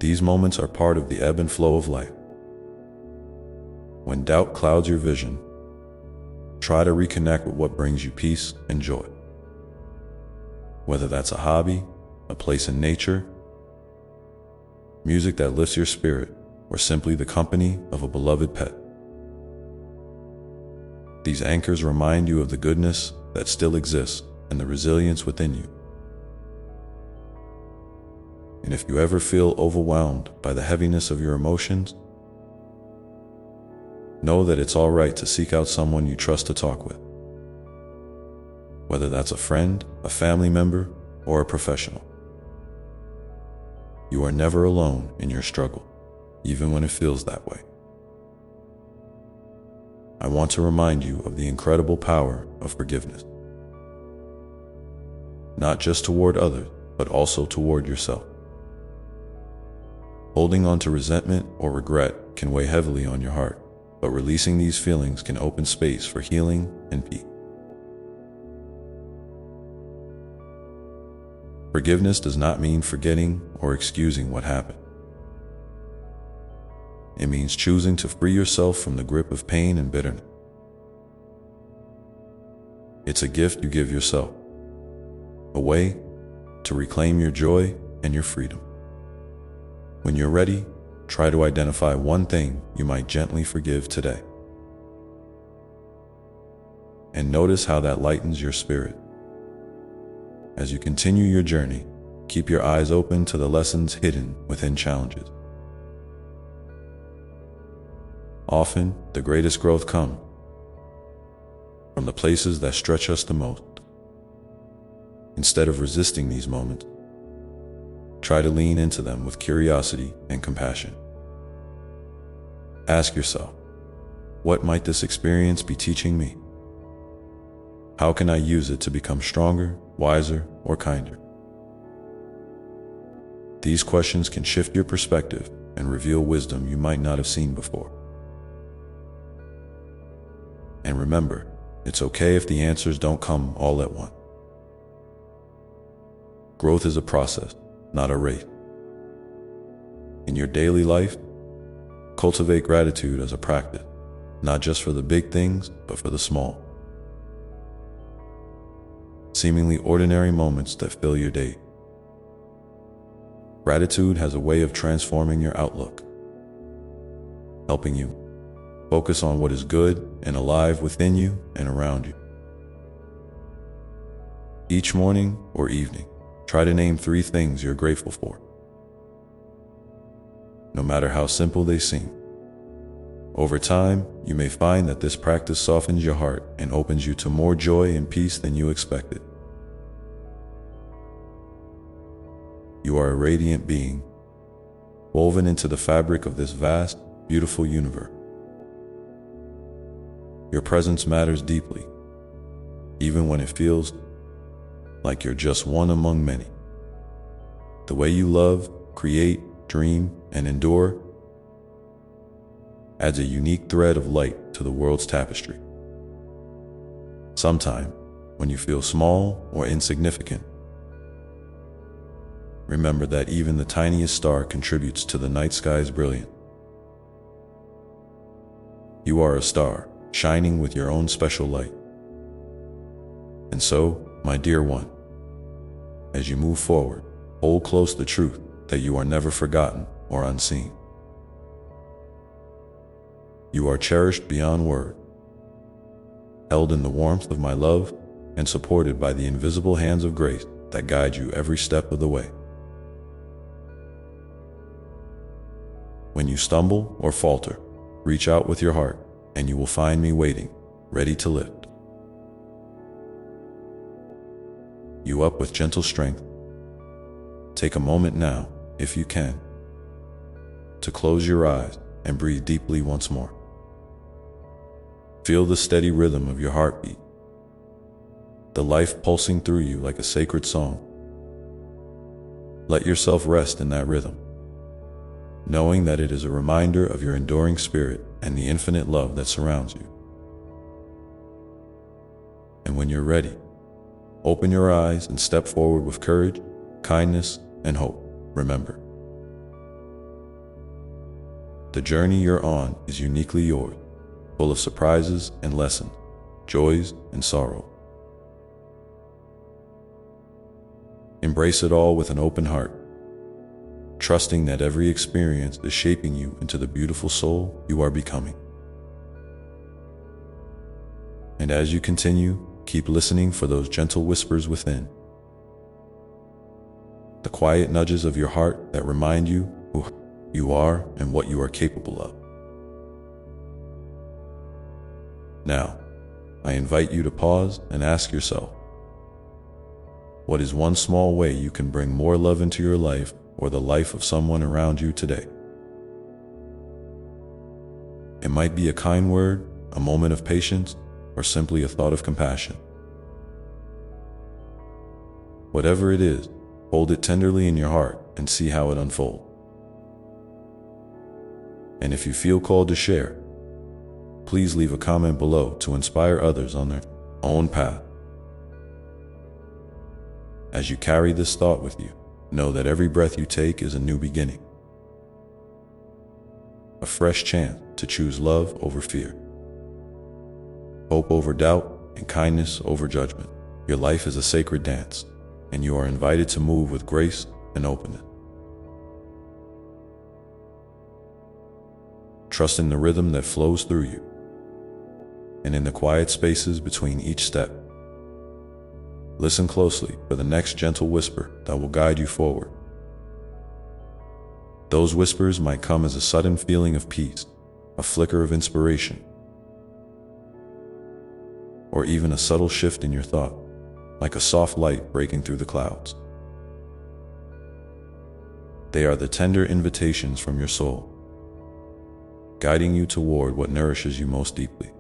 These moments are part of the ebb and flow of life. When doubt clouds your vision, try to reconnect with what brings you peace and joy. Whether that's a hobby, a place in nature, music that lifts your spirit, or simply the company of a beloved pet. These anchors remind you of the goodness that still exists and the resilience within you. And if you ever feel overwhelmed by the heaviness of your emotions, know that it's all right to seek out someone you trust to talk with. Whether that's a friend, a family member, or a professional. You are never alone in your struggle, even when it feels that way. I want to remind you of the incredible power of forgiveness. Not just toward others, but also toward yourself. Holding on to resentment or regret can weigh heavily on your heart, but releasing these feelings can open space for healing and peace. Forgiveness does not mean forgetting or excusing what happened. It means choosing to free yourself from the grip of pain and bitterness. It's a gift you give yourself, a way to reclaim your joy and your freedom. When you're ready, try to identify one thing you might gently forgive today. And notice how that lightens your spirit. As you continue your journey, keep your eyes open to the lessons hidden within challenges. Often, the greatest growth comes from the places that stretch us the most. Instead of resisting these moments, try to lean into them with curiosity and compassion. Ask yourself, what might this experience be teaching me? How can I use it to become stronger, wiser, or kinder? These questions can shift your perspective and reveal wisdom you might not have seen before. And remember, it's okay if the answers don't come all at once. Growth is a process, not a race. In your daily life, cultivate gratitude as a practice, not just for the big things, but for the small, seemingly ordinary moments that fill your day. Gratitude has a way of transforming your outlook, helping you focus on what is good and alive within you and around you. Each morning or evening, try to name 3 things you're grateful for. No matter how simple they seem. Over time, you may find that this practice softens your heart and opens you to more joy and peace than you expected. You are a radiant being, woven into the fabric of this vast, beautiful universe. Your presence matters deeply, even when it feels like you're just one among many. The way you love, create, dream, and endure adds a unique thread of light to the world's tapestry. Sometime, when you feel small or insignificant, remember that even the tiniest star contributes to the night sky's brilliance. You are a star, shining with your own special light. And so, my dear one, as you move forward, hold close the truth that you are never forgotten or unseen. You are cherished beyond word, held in the warmth of my love, and supported by the invisible hands of grace that guide you every step of the way. When you stumble or falter, reach out with your heart, and you will find me waiting, ready to lift you up with gentle strength. Take a moment now, if you can, to close your eyes and breathe deeply once more. Feel the steady rhythm of your heartbeat, the life pulsing through you like a sacred song. Let yourself rest in that rhythm, knowing that it is a reminder of your enduring spirit and the infinite love that surrounds you. And when you're ready, open your eyes and step forward with courage, kindness, and hope. Remember, the journey you're on is uniquely yours, full of surprises and lessons, joys and sorrow. Embrace it all with an open heart, trusting that every experience is shaping you into the beautiful soul you are becoming. And as you continue, keep listening for those gentle whispers within, the quiet nudges of your heart that remind you who you are and what you are capable of. Now, I invite you to pause and ask yourself, what is one small way you can bring more love into your life or the life of someone around you today? It might be a kind word, a moment of patience, or simply a thought of compassion. Whatever it is, hold it tenderly in your heart and see how it unfolds. And if you feel called to share, please leave a comment below to inspire others on their own path. As you carry this thought with you, know that every breath you take is a new beginning, a fresh chance to choose love over fear, hope over doubt, and kindness over judgment. Your life is a sacred dance, and you are invited to move with grace and openness. Trust in the rhythm that flows through you, and in the quiet spaces between each step. Listen closely for the next gentle whisper that will guide you forward. Those whispers might come as a sudden feeling of peace, a flicker of inspiration, or even a subtle shift in your thought, like a soft light breaking through the clouds. They are the tender invitations from your soul, guiding you toward what nourishes you most deeply.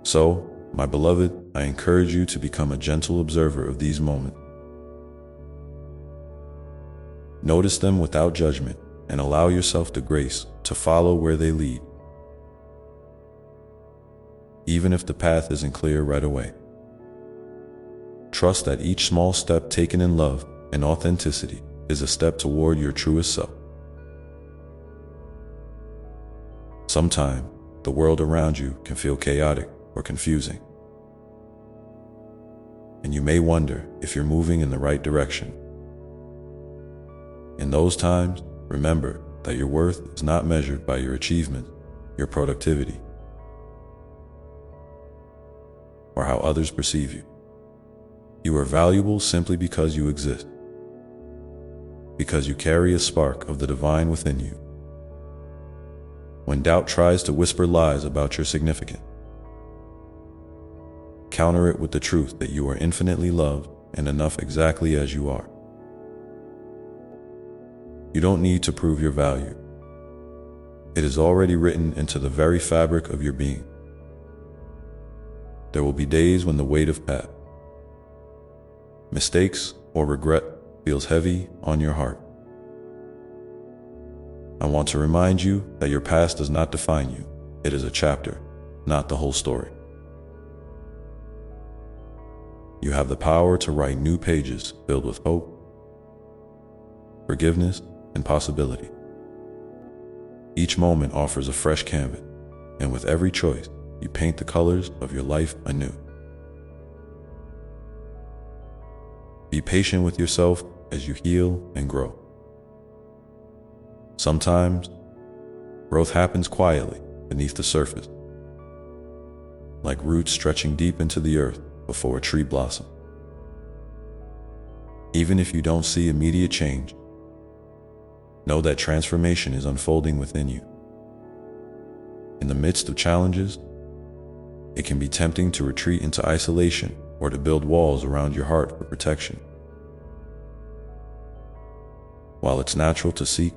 So, my beloved, I encourage you to become a gentle observer of these moments. Notice them without judgment and allow yourself the grace to follow where they lead, even if the path isn't clear right away. Trust that each small step taken in love and authenticity is a step toward your truest self. Sometimes, the world around you can feel chaotic or confusing, and you may wonder if you're moving in the right direction. In those times, remember that your worth is not measured by your achievements, your productivity, or how others perceive you. You are valuable simply because you exist, because you carry a spark of the divine within you. When doubt tries to whisper lies about your significance, counter it with the truth that you are infinitely loved and enough exactly as you are. You don't need to prove your value. It is already written into the very fabric of your being. There will be days when the weight of past mistakes or regret feels heavy on your heart. I want to remind you that your past does not define you. It is a chapter, not the whole story. You have the power to write new pages filled with hope, forgiveness, and possibility. Each moment offers a fresh canvas, and with every choice, you paint the colors of your life anew. Be patient with yourself as you heal and grow. Sometimes, growth happens quietly beneath the surface, like roots stretching deep into the earth before a tree blossoms. Even if you don't see immediate change, know that transformation is unfolding within you. In the midst of challenges, it can be tempting to retreat into isolation or to build walls around your heart for protection. While it's natural to seek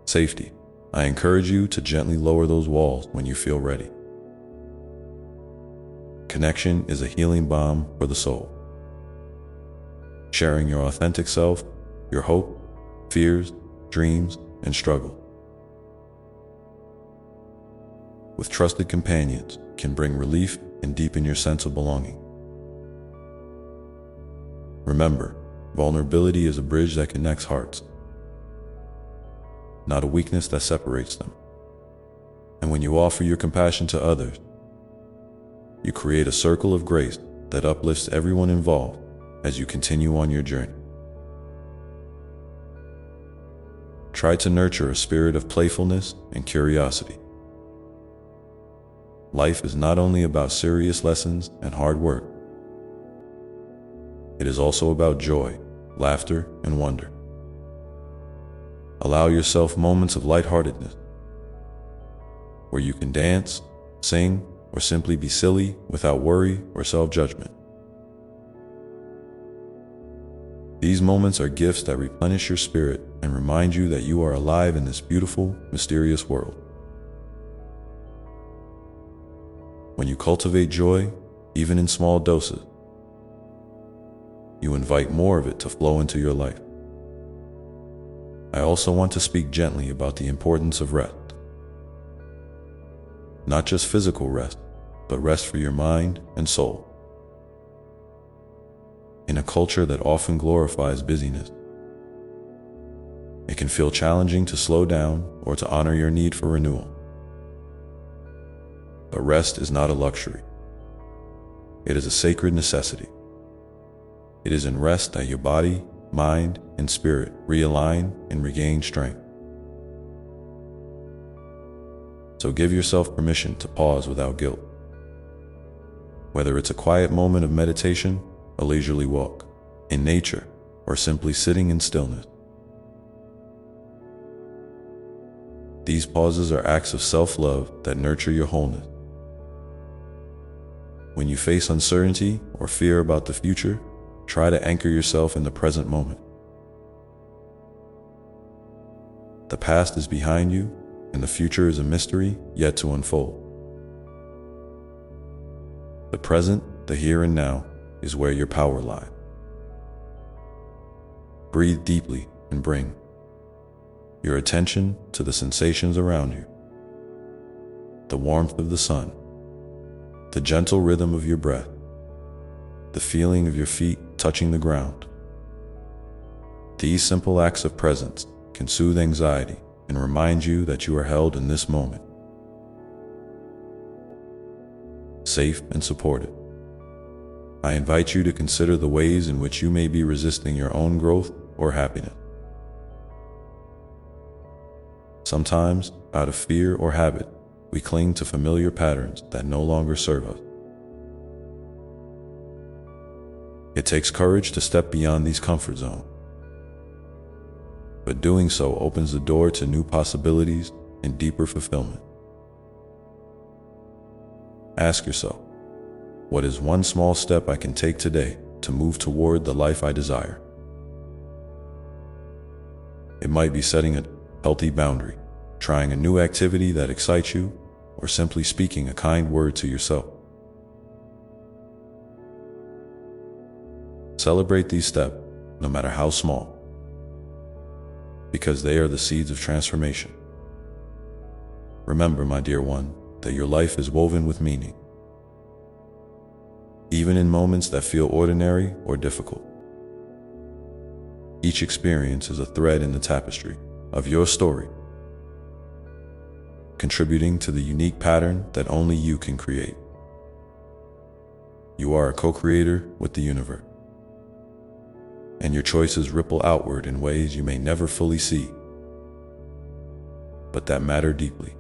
safety, I encourage you to gently lower those walls when you feel ready. Connection is a healing balm for the soul. Sharing your authentic self, your hope, fears, dreams, and struggle with trusted companions can bring relief and deepen your sense of belonging. Remember, vulnerability is a bridge that connects hearts, not a weakness that separates them. And when you offer your compassion to others, you create a circle of grace that uplifts everyone involved as you continue on your journey. Try to nurture a spirit of playfulness and curiosity. Life is not only about serious lessons and hard work. It is also about joy, laughter, and wonder. Allow yourself moments of lightheartedness, where you can dance, sing, or simply be silly without worry or self-judgment. These moments are gifts that replenish your spirit and remind you that you are alive in this beautiful, mysterious world. When you cultivate joy, even in small doses, you invite more of it to flow into your life. I also want to speak gently about the importance of rest. Not just physical rest, but rest for your mind and soul. In a culture that often glorifies busyness, it can feel challenging to slow down or to honor your need for renewal. But rest is not a luxury. It is a sacred necessity. It is in rest that your body, mind, and spirit realign and regain strength. So give yourself permission to pause without guilt. Whether it's a quiet moment of meditation, a leisurely walk in nature, or simply sitting in stillness. These pauses are acts of self-love that nurture your wholeness. When you face uncertainty or fear about the future, try to anchor yourself in the present moment. The past is behind you, and the future is a mystery yet to unfold. The present, the here and now, is where your power lies. Breathe deeply and bring your attention to the sensations around you. The warmth of the sun, the gentle rhythm of your breath, the feeling of your feet touching the ground. These simple acts of presence can soothe anxiety and remind you that you are held in this moment, safe and supported. I invite you to consider the ways in which you may be resisting your own growth or happiness. Sometimes, out of fear or habit, we cling to familiar patterns that no longer serve us. It takes courage to step beyond these comfort zones, but doing so opens the door to new possibilities and deeper fulfillment. Ask yourself, what is one small step I can take today to move toward the life I desire? It might be setting a healthy boundary, trying a new activity that excites you, or simply speaking a kind word to yourself. Celebrate these steps, no matter how small, because they are the seeds of transformation. Remember, my dear one, that your life is woven with meaning, even in moments that feel ordinary or difficult. Each experience is a thread in the tapestry of your story, contributing to the unique pattern that only you can create. You are a co-creator with the universe, and your choices ripple outward in ways you may never fully see, but that matter deeply.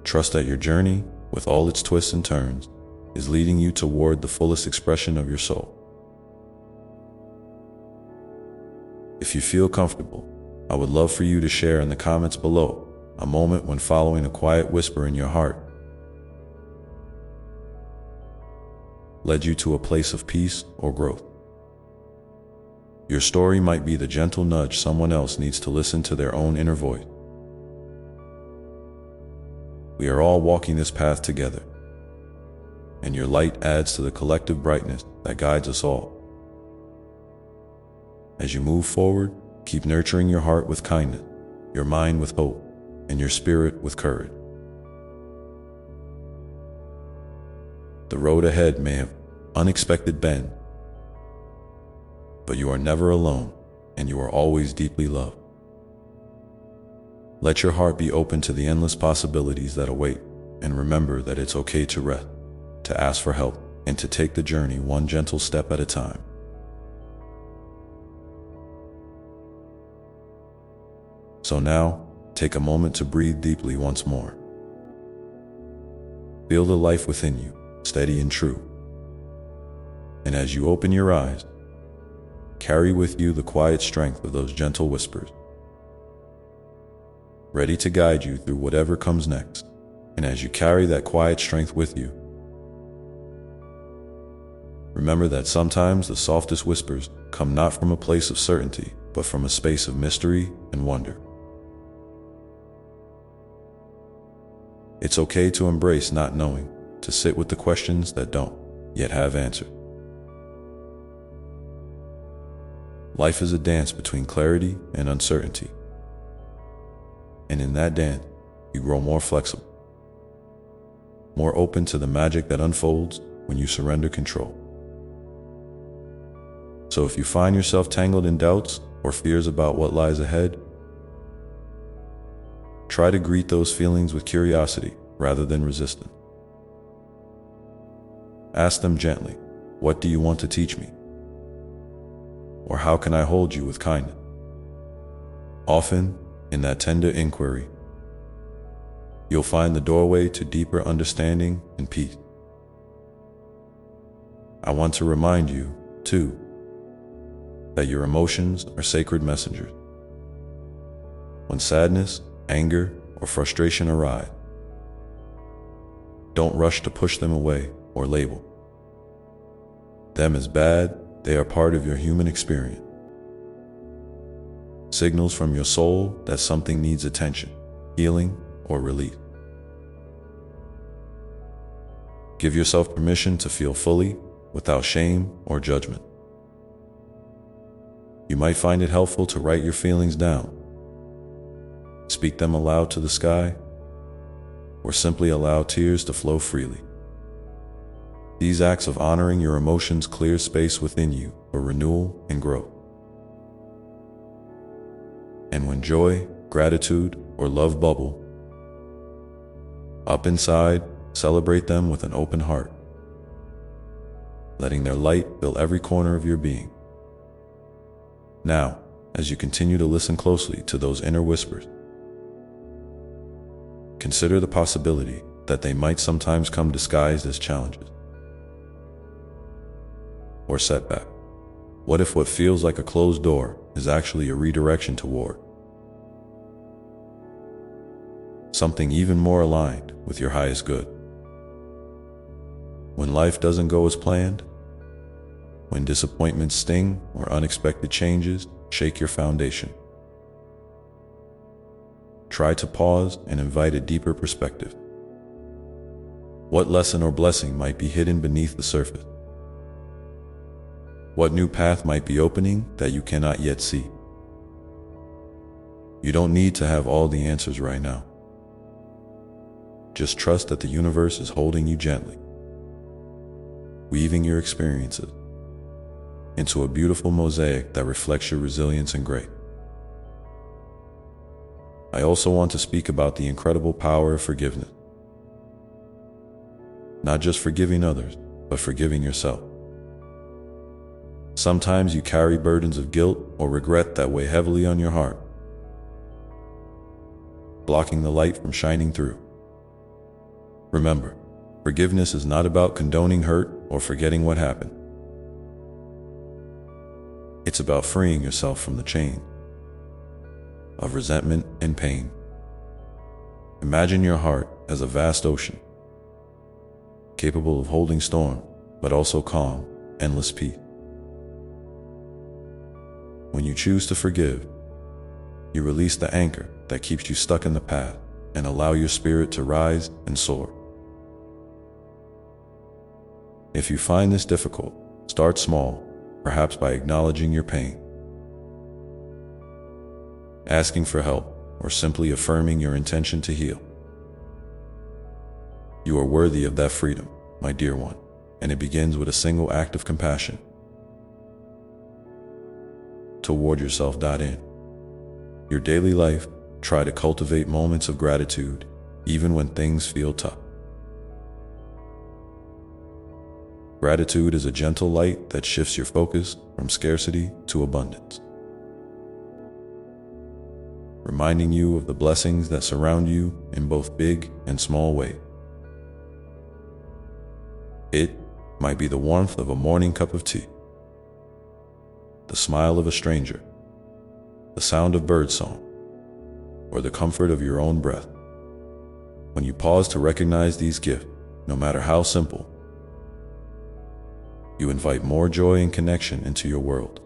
Trust that your journey, with all its twists and turns, is leading you toward the fullest expression of your soul. If you feel comfortable, I would love for you to share in the comments below a moment when following a quiet whisper in your heart led you to a place of peace or growth. Your story might be the gentle nudge someone else needs to listen to their own inner voice. We are all walking this path together, and your light adds to the collective brightness that guides us all. As you move forward, keep nurturing your heart with kindness, your mind with hope, and your spirit with courage. The road ahead may have unexpected bends, but you are never alone, and you are always deeply loved. Let your heart be open to the endless possibilities that await, and remember that it's okay to rest, to ask for help, and to take the journey one gentle step at a time. So now, take a moment to breathe deeply once more. Feel the life within you, steady and true. And as you open your eyes, carry with you the quiet strength of those gentle whispers, ready to guide you through whatever comes next. And as you carry that quiet strength with you, remember that sometimes the softest whispers come not from a place of certainty, but from a space of mystery and wonder. It's okay to embrace not knowing, to sit with the questions that don't yet have answers. Life is a dance between clarity and uncertainty. And in that dance, you grow more flexible, more open to the magic that unfolds when you surrender control. So if you find yourself tangled in doubts or fears about what lies ahead, try to greet those feelings with curiosity rather than resistance. Ask them gently, "What do you want to teach me?" Or "How can I hold you with kindness?" Often, in that tender inquiry, you'll find the doorway to deeper understanding and peace. I want to remind you, too, that your emotions are sacred messengers. When sadness, anger, or frustration arise, don't rush to push them away or label them as bad. They are part of your human experience, signals from your soul that something needs attention, healing, or relief. Give yourself permission to feel fully, without shame or judgment. You might find it helpful to write your feelings down, speak them aloud to the sky, or simply allow tears to flow freely. These acts of honoring your emotions clear space within you for renewal and growth. And when joy, gratitude, or love bubble up inside, celebrate them with an open heart, letting their light fill every corner of your being. Now, as you continue to listen closely to those inner whispers, consider the possibility that they might sometimes come disguised as challenges or setback. What if what feels like a closed door is actually a redirection toward something even more aligned with your highest good? When life doesn't go as planned, when disappointments sting or unexpected changes shake your foundation, try to pause and invite a deeper perspective. What lesson or blessing might be hidden beneath the surface? What new path might be opening that you cannot yet see? You don't need to have all the answers right now. Just trust that the universe is holding you gently, weaving your experiences into a beautiful mosaic that reflects your resilience and grace. I also want to speak about the incredible power of forgiveness. Not just forgiving others, but forgiving yourself. Sometimes you carry burdens of guilt or regret that weigh heavily on your heart, blocking the light from shining through. Remember, forgiveness is not about condoning hurt or forgetting what happened. It's about freeing yourself from the chain of resentment and pain. Imagine your heart as a vast ocean, capable of holding storm, but also calm, endless peace. When you choose to forgive, you release the anchor that keeps you stuck in the past and allow your spirit to rise and soar. If you find this difficult, start small, perhaps by acknowledging your pain, asking for help, or simply affirming your intention to heal. You are worthy of that freedom, my dear one, and it begins with a single act of compassion toward yourself. In your daily life, try to cultivate moments of gratitude, even when things feel tough. Gratitude is a gentle light that shifts your focus from scarcity to abundance, reminding you of the blessings that surround you in both big and small ways. It might be the warmth of a morning cup of tea, the smile of a stranger, the sound of birdsong, or the comfort of your own breath. When you pause to recognize these gifts, no matter how simple, you invite more joy and connection into your world.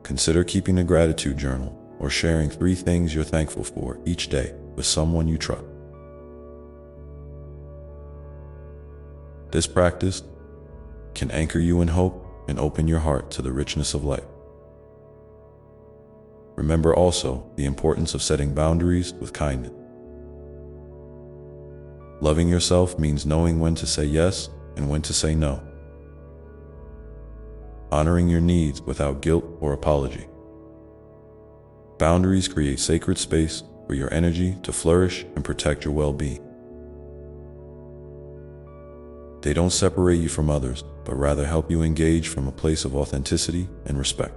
Consider keeping a gratitude journal or sharing 3 things you're thankful for each day with someone you trust. This practice can anchor you in hope and open your heart to the richness of life. Remember also the importance of setting boundaries with kindness. Loving yourself means knowing when to say yes and when to say no, honoring your needs without guilt or apology. Boundaries create sacred space for your energy to flourish and protect your well-being. They don't separate you from others, but rather help you engage from a place of authenticity and respect.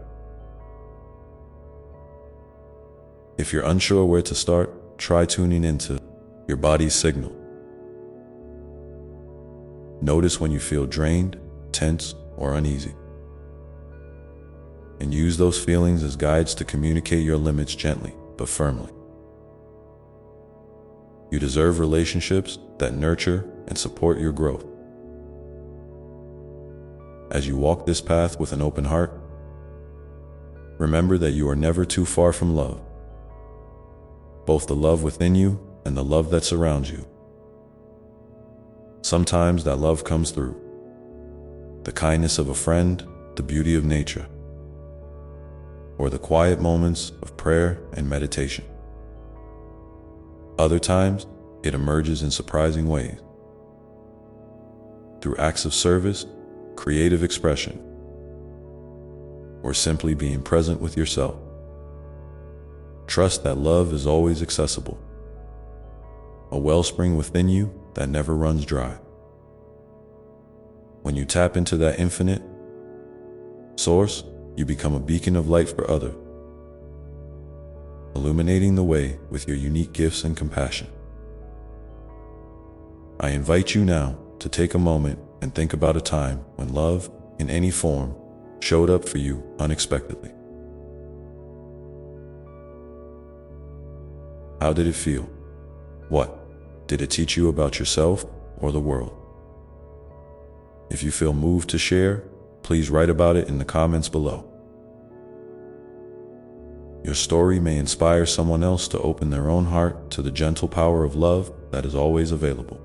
If you're unsure where to start, try tuning into your body's signal. Notice when you feel drained, tense, or uneasy, and use those feelings as guides to communicate your limits gently but firmly. You deserve relationships that nurture and support your growth. As you walk this path with an open heart, remember that you are never too far from love, both the love within you and the love that surrounds you. Sometimes that love comes through the kindness of a friend, the beauty of nature, or the quiet moments of prayer and meditation. Other times, it emerges in surprising ways, through acts of service, creative expression, or simply being present with yourself. Trust that love is always accessible, a wellspring within you that never runs dry. When you tap into that infinite source, you become a beacon of light for others, illuminating the way with your unique gifts and compassion. I invite you now to take a moment and think about a time when love, in any form, showed up for you unexpectedly. How did it feel? What did it teach you about yourself or the world? If you feel moved to share, please write about it in the comments below. Your story may inspire someone else to open their own heart to the gentle power of love that is always available.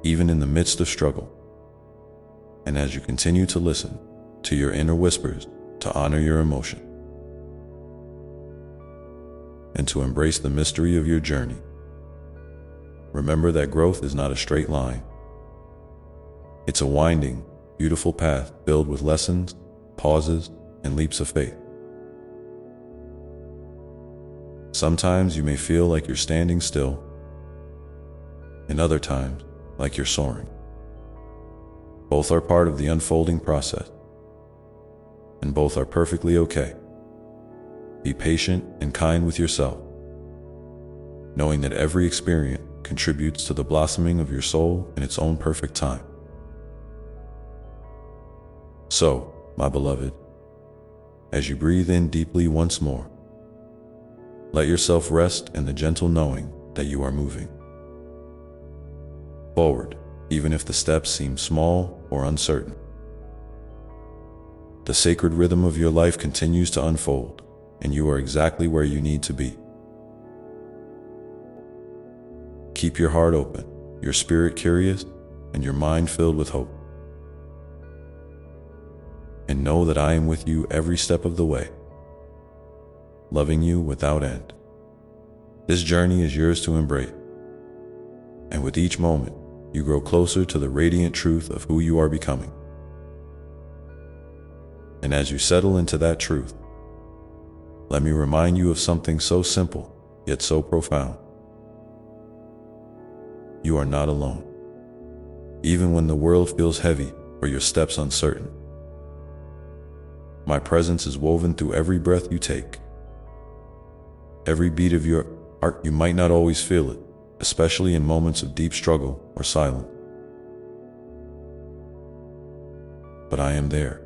Even in the midst of struggle, and as you continue to listen to your inner whispers, to honor your emotion, and to embrace the mystery of your journey, remember that growth is not a straight line. It's a winding, beautiful path filled with lessons, pauses, and leaps of faith. Sometimes you may feel like you're standing still, and other times like you're soaring. Both are part of the unfolding process, and both are perfectly okay. Be patient and kind with yourself, knowing that every experience contributes to the blossoming of your soul in its own perfect time. So, my beloved, as you breathe in deeply once more, let yourself rest in the gentle knowing that you are moving forward, even if the steps seem small or uncertain. The sacred rhythm of your life continues to unfold, and you are exactly where you need to be. Keep your heart open, your spirit curious, and your mind filled with hope. And know that I am with you every step of the way, loving you without end. This journey is yours to embrace, and with each moment, you grow closer to the radiant truth of who you are becoming. And as you settle into that truth, let me remind you of something so simple, yet so profound. You are not alone. Even when the world feels heavy or your steps uncertain, my presence is woven through every breath you take, every beat of your heart. You might not always feel it, especially in moments of deep struggle or silence. But I am there,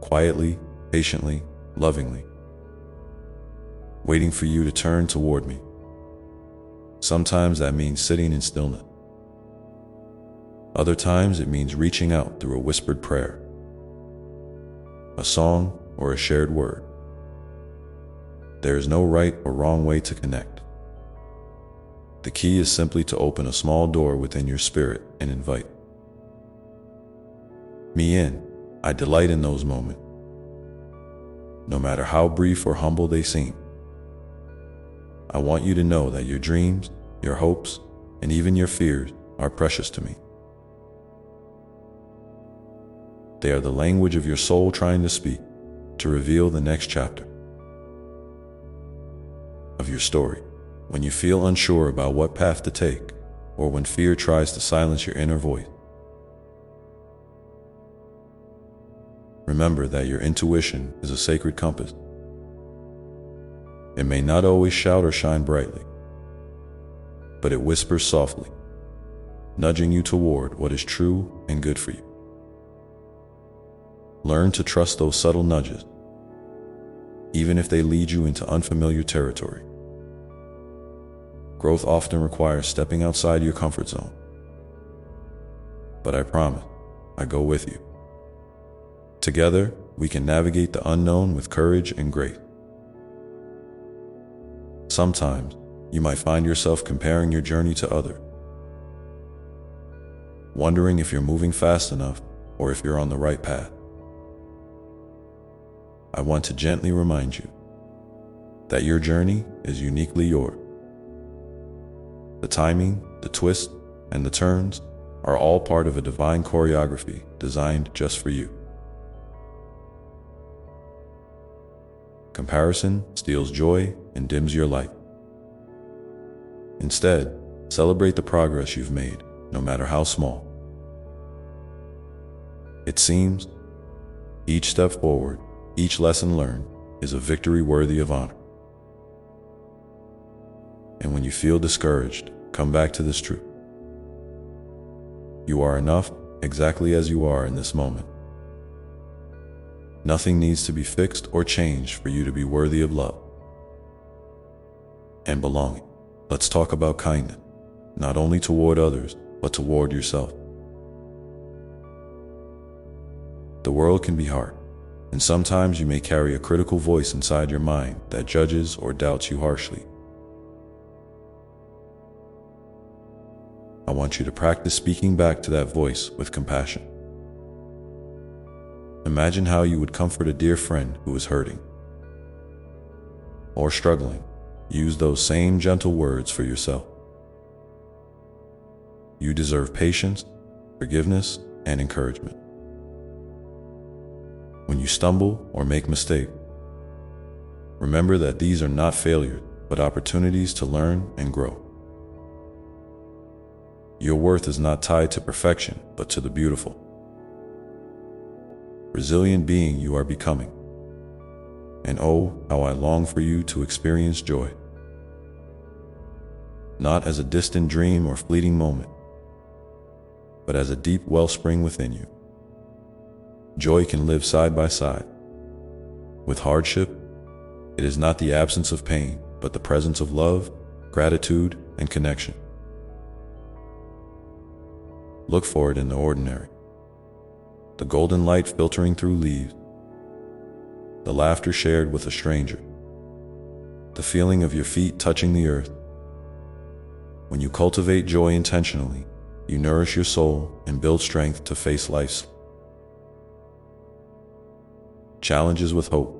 quietly, patiently, lovingly, waiting for you to turn toward me. Sometimes that means sitting in stillness. Other times it means reaching out through a whispered prayer, a song, or a shared word. There is no right or wrong way to connect. The key is simply to open a small door within your spirit and invite me in. I delight in those moments, no matter how brief or humble they seem. I want you to know that your dreams, your hopes, and even your fears are precious to me. They are the language of your soul trying to speak, to reveal the next chapter of your story. When you feel unsure about what path to take, or when fear tries to silence your inner voice, remember that your intuition is a sacred compass. It may not always shout or shine brightly, but it whispers softly, nudging you toward what is true and good for you. Learn to trust those subtle nudges, even if they lead you into unfamiliar territory. Growth often requires stepping outside your comfort zone, but I promise, I go with you. Together, we can navigate the unknown with courage and grace. Sometimes, you might find yourself comparing your journey to others, wondering if you're moving fast enough or if you're on the right path. I want to gently remind you that your journey is uniquely yours. The timing, the twists, and the turns are all part of a divine choreography designed just for you. Comparison steals joy and dims your light. Instead, celebrate the progress you've made, no matter how small. It seems each step forward, each lesson learned, is a victory worthy of honor. And when you feel discouraged, come back to this truth. You are enough exactly as you are in this moment. Nothing needs to be fixed or changed for you to be worthy of love and belonging. Let's talk about kindness, not only toward others, but toward yourself. The world can be hard, And sometimes you may carry a critical voice inside your mind that judges or doubts you harshly. I want you to practice speaking back to that voice with compassion. Imagine how you would comfort a dear friend who is hurting or struggling. Use those same gentle words for yourself. You deserve patience, forgiveness, and encouragement. When you stumble or make mistakes, remember that these are not failures, but opportunities to learn and grow. Your worth is not tied to perfection, but to the beautiful, resilient being you are becoming. And oh, how I long for you to experience joy. Not as a distant dream or fleeting moment, but as a deep wellspring within you. Joy can live side by side with hardship. It is not the absence of pain, but the presence of love, gratitude, and connection. Look for it in the ordinary. The golden light filtering through leaves, the laughter shared with a stranger, the feeling of your feet touching the earth. When you cultivate joy intentionally, you nourish your soul and build strength to face life's challenges with hope.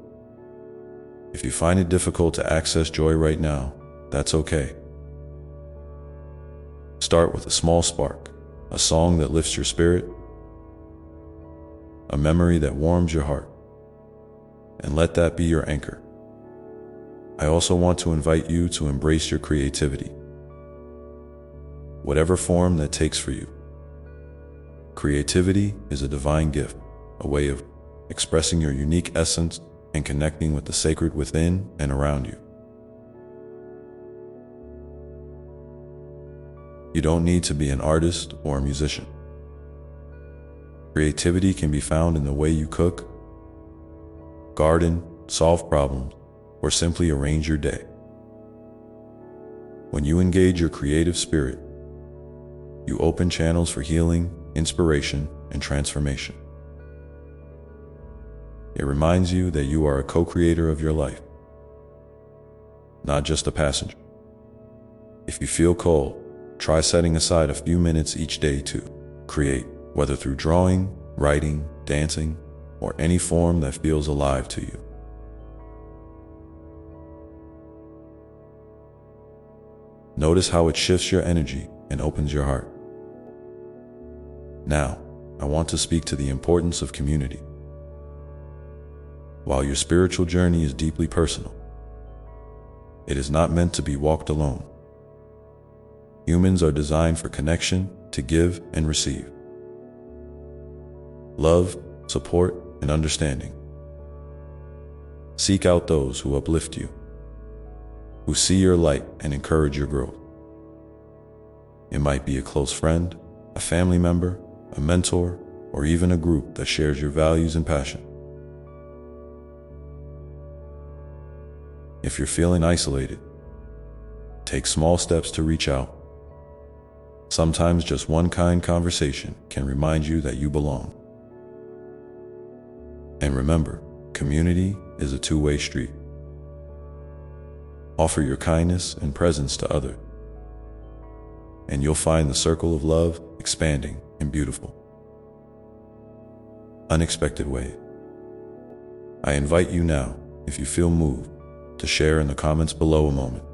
If you find it difficult to access joy right now, that's okay. Start with a small spark, a song that lifts your spirit, a memory that warms your heart, and let that be your anchor. I also want to invite you to embrace your creativity, whatever form that takes for you. Creativity is a divine gift, a way of expressing your unique essence and connecting with the sacred within and around you. You don't need to be an artist or a musician. Creativity can be found in the way you cook, garden, solve problems, or simply arrange your day. When you engage your creative spirit, you open channels for healing, inspiration, and transformation. It reminds you that you are a co-creator of your life, not just a passenger. If you feel called, try setting aside a few minutes each day to create, whether through drawing, writing, dancing, or any form that feels alive to you. Notice how it shifts your energy and opens your heart. Now, I want to speak to the importance of community. While your spiritual journey is deeply personal, it is not meant to be walked alone. Humans are designed for connection, to give and receive love, support, and understanding. Seek out those who uplift you, who see your light and encourage your growth. It might be a close friend, a family member, a mentor, or even a group that shares your values and passion. If you're feeling isolated, take small steps to reach out. Sometimes just one kind conversation can remind you that you belong. And remember, community is a two-way street. Offer your kindness and presence to others, and you'll find the circle of love expanding in beautiful, unexpected ways. I invite you now, if you feel moved, to share in the comments below a moment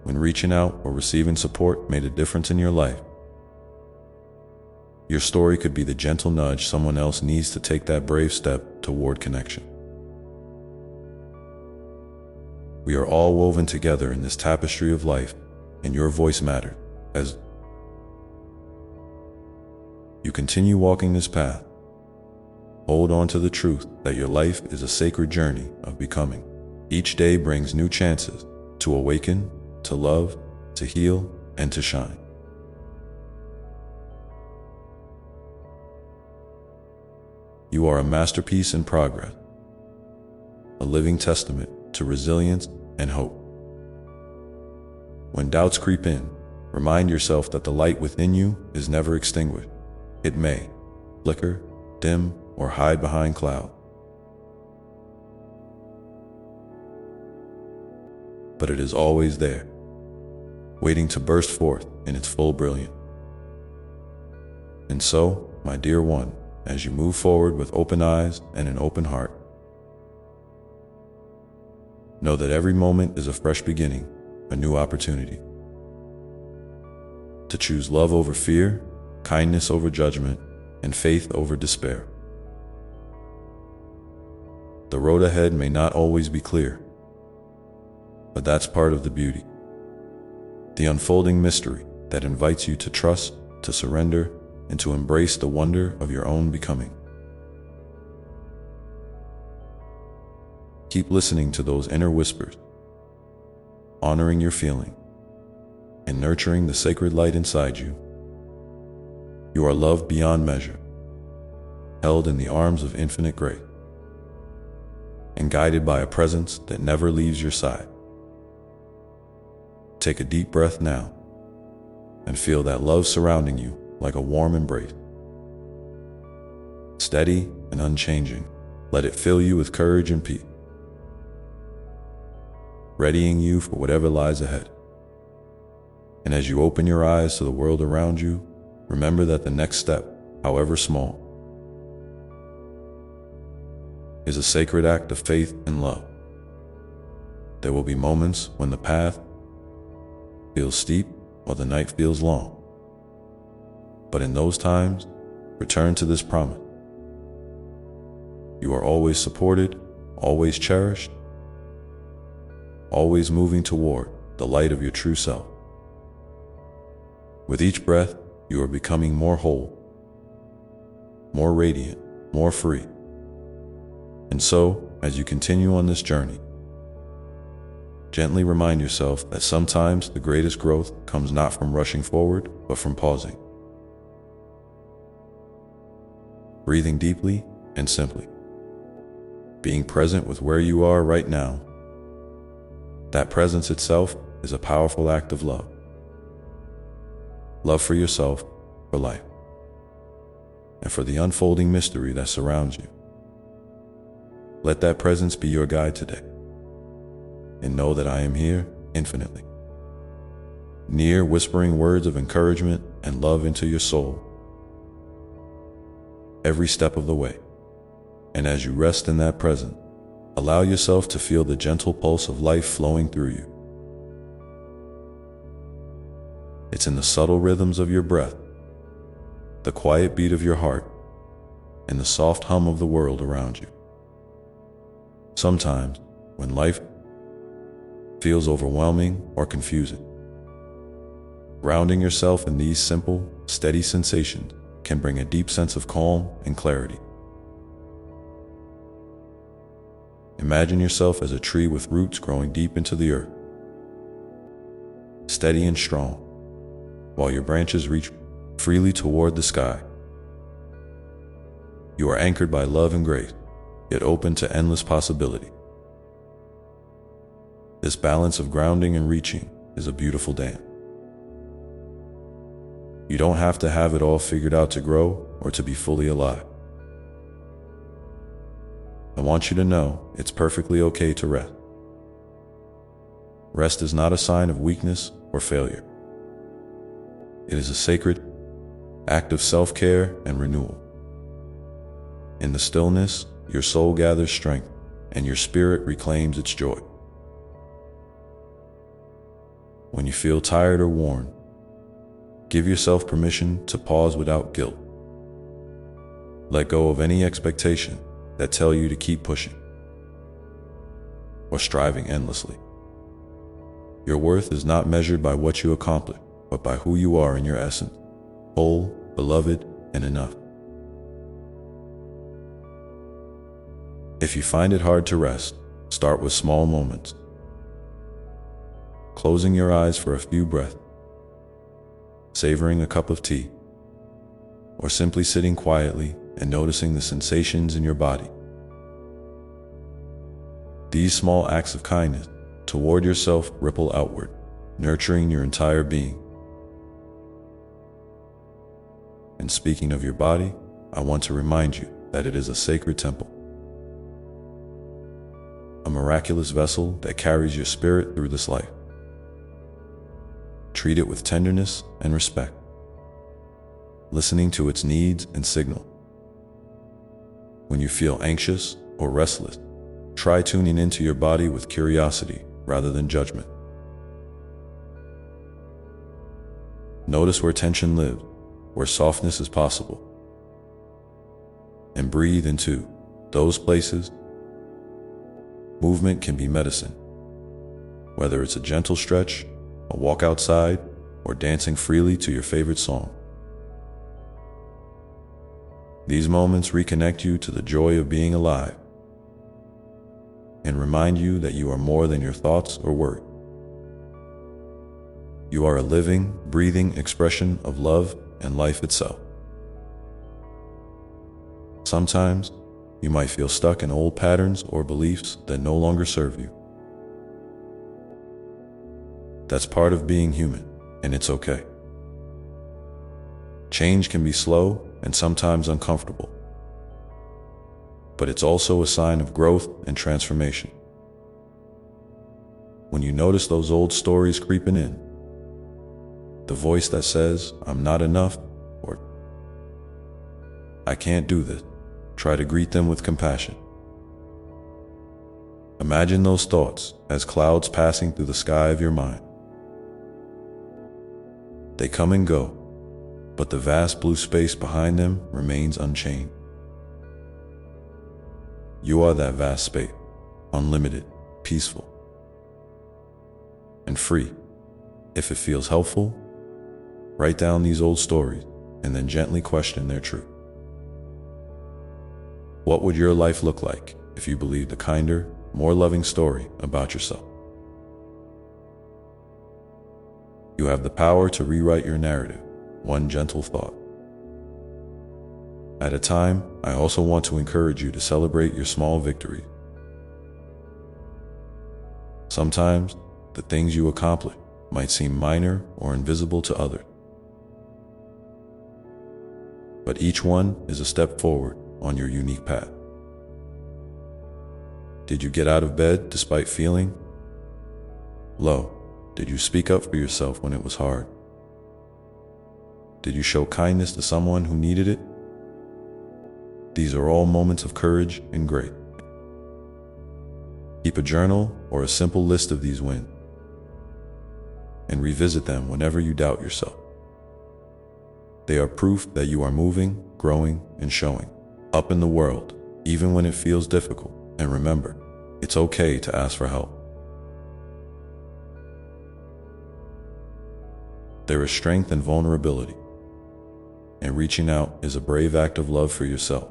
when reaching out or receiving support made a difference in your life. Your story could be the gentle nudge someone else needs to take that brave step toward connection. We are all woven together in this tapestry of life, and your voice matters. As you continue walking this path, hold on to the truth that your life is a sacred journey of becoming. Each day brings new chances to awaken, to love, to heal, and to shine. You are a masterpiece in progress, a living testament to resilience and hope. When doubts creep in, remind yourself that the light within you is never extinguished. It may flicker, dim, or hide behind clouds. But it is always there, waiting to burst forth in its full brilliance. And so, my dear one, as you move forward with open eyes and an open heart, know that every moment is a fresh beginning, a new opportunity. To choose love over fear, kindness over judgment, and faith over despair. The road ahead may not always be clear, but that's part of the beauty. The unfolding mystery that invites you to trust, to surrender, and to embrace the wonder of your own becoming. Keep listening to those inner whispers, honoring your feeling, and nurturing the sacred light inside you. You are loved beyond measure, held in the arms of infinite grace, and guided by a presence that never leaves your side. Take a deep breath now, and feel that love surrounding you like a warm embrace. Steady and unchanging, let it fill you with courage and peace, readying you for whatever lies ahead. And as you open your eyes to the world around you, remember that the next step, however small, is a sacred act of faith and love. There will be moments when the path feels steep or the night feels long. But in those times, return to this promise. You are always supported, always cherished, always moving toward the light of your true self. With each breath, you are becoming more whole, more radiant, more free. And so, as you continue on this journey, gently remind yourself that sometimes the greatest growth comes not from rushing forward, but from pausing. Breathing deeply and simply. Being present with where you are right now. That presence itself is a powerful act of love. Love for yourself, for life, and for the unfolding mystery that surrounds you. Let that presence be your guide today. And know that I am here infinitely, near, whispering words of encouragement and love into your soul, every step of the way. And as you rest in that presence, allow yourself to feel the gentle pulse of life flowing through you. It's in the subtle rhythms of your breath, the quiet beat of your heart, and the soft hum of the world around you. Sometimes, when life feels overwhelming or confusing, grounding yourself in these simple, steady sensations can bring a deep sense of calm and clarity. Imagine yourself as a tree with roots growing deep into the earth, steady and strong, while your branches reach freely toward the sky. You are anchored by love and grace, yet open to endless possibility. This balance of grounding and reaching is a beautiful dance. You don't have to have it all figured out to grow or to be fully alive. I want you to know it's perfectly okay to rest. Rest is not a sign of weakness or failure. It is a sacred act of self-care and renewal. In the stillness, your soul gathers strength and your spirit reclaims its joy. When you feel tired or worn, give yourself permission to pause without guilt. Let go of any expectation that tell you to keep pushing or striving endlessly. Your worth is not measured by what you accomplish, but by who you are in your essence, whole, beloved, and enough. If you find it hard to rest, start with small moments. Closing your eyes for a few breaths, savoring a cup of tea, or simply sitting quietly and noticing the sensations in your body. These small acts of kindness toward yourself ripple outward, nurturing your entire being. And speaking of your body, I want to remind you that it is a sacred temple, a miraculous vessel that carries your spirit through this life. Treat it with tenderness and respect, listening to its needs and signal. When you feel anxious or restless, try tuning into your body with curiosity rather than judgment. Notice where tension lives, where softness is possible, and breathe into those places. Movement can be medicine, whether it's a gentle stretch, a walk outside, or dancing freely to your favorite song. These moments reconnect you to the joy of being alive and remind you that you are more than your thoughts or worries. You are a living, breathing expression of love and life itself. Sometimes, you might feel stuck in old patterns or beliefs that no longer serve you. That's part of being human, and it's okay. Change can be slow and sometimes uncomfortable, but it's also a sign of growth and transformation. When you notice those old stories creeping in, the voice that says, "I'm not enough," or "I can't do this," try to greet them with compassion. Imagine those thoughts as clouds passing through the sky of your mind. They come and go, but the vast blue space behind them remains unchanged. You are that vast space, unlimited, peaceful, and free. If it feels helpful, write down these old stories and then gently question their truth. What would your life look like if you believed a kinder, more loving story about yourself? You have the power to rewrite your narrative, one gentle thought at a time. I also want to encourage you to celebrate your small victories. Sometimes, the things you accomplish might seem minor or invisible to others, but each one is a step forward on your unique path. Did you get out of bed despite feeling low? Did you speak up for yourself when it was hard? Did you show kindness to someone who needed it? These are all moments of courage and grace. Keep a journal or a simple list of these wins and revisit them whenever you doubt yourself. They are proof that you are moving, growing, and showing up in the world, even when it feels difficult. And remember, it's okay to ask for help. There is strength in vulnerability, and reaching out is a brave act of love for yourself.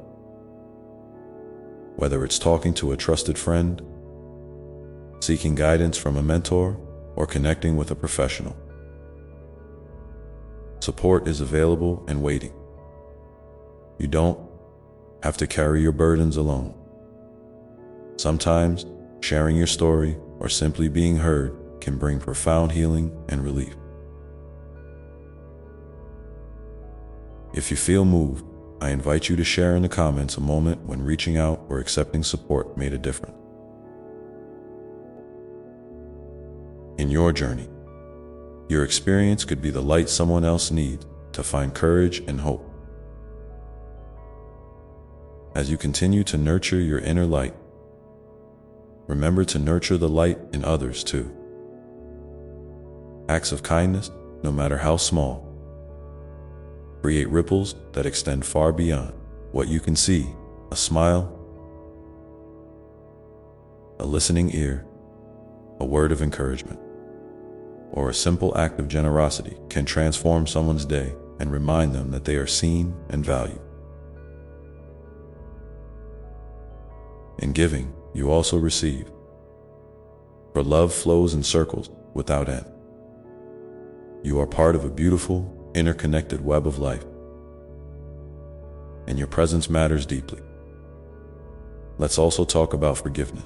Whether it's talking to a trusted friend, seeking guidance from a mentor, or connecting with a professional, support is available and waiting. You don't have to carry your burdens alone. Sometimes, sharing your story or simply being heard can bring profound healing and relief. If you feel moved, I invite you to share in the comments a moment when reaching out or accepting support made a difference in your journey. Your experience could be the light someone else needs to find courage and hope. As you continue to nurture your inner light, remember to nurture the light in others too. Acts of kindness, no matter how small, create ripples that extend far beyond what you can see. A smile, a listening ear, a word of encouragement, or a simple act of generosity can transform someone's day and remind them that they are seen and valued. In giving, you also receive, for love flows in circles without end. You are part of a beautiful, interconnected web of life, and your presence matters deeply. Let's also talk about forgiveness,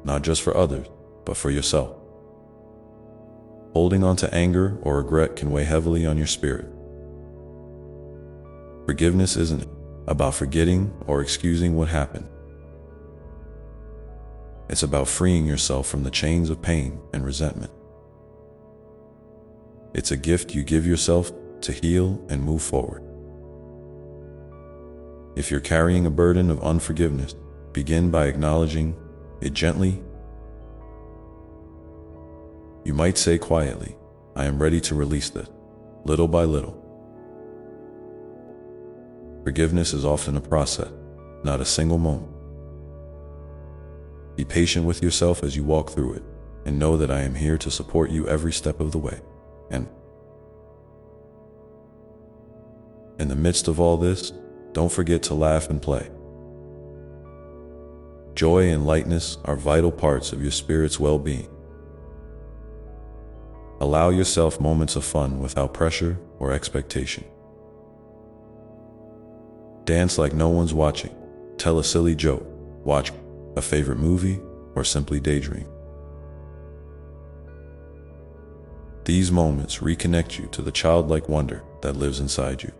not just for others, but for yourself. Holding on to anger or regret can weigh heavily on your spirit. Forgiveness isn't about forgetting or excusing what happened. It's about freeing yourself from the chains of pain and resentment. It's a gift you give yourself to heal and move forward. If you're carrying a burden of unforgiveness, begin by acknowledging it gently. You might say quietly, "I am ready to release this," little by little. Forgiveness is often a process, not a single moment. Be patient with yourself as you walk through it, and know that I am here to support you every step of the way. And in the midst of all this, don't forget to laugh and play. Joy and lightness are vital parts of your spirit's well-being. Allow yourself moments of fun without pressure or expectation. Dance like no one's watching, tell a silly joke, watch a favorite movie, or simply daydream. These moments reconnect you to the childlike wonder that lives inside you.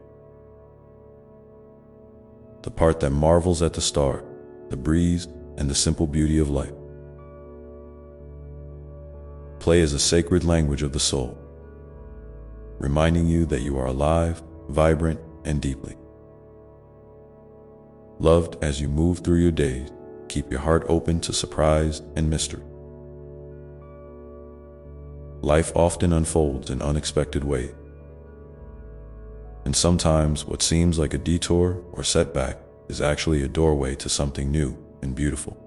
The part that marvels at the stars, the breeze, and the simple beauty of life. Play is a sacred language of the soul, reminding you that you are alive, vibrant, and deeply loved. As you move through your days, keep your heart open to surprise and mystery. Life often unfolds in unexpected ways, and sometimes what seems like a detour or setback is actually a doorway to something new and beautiful.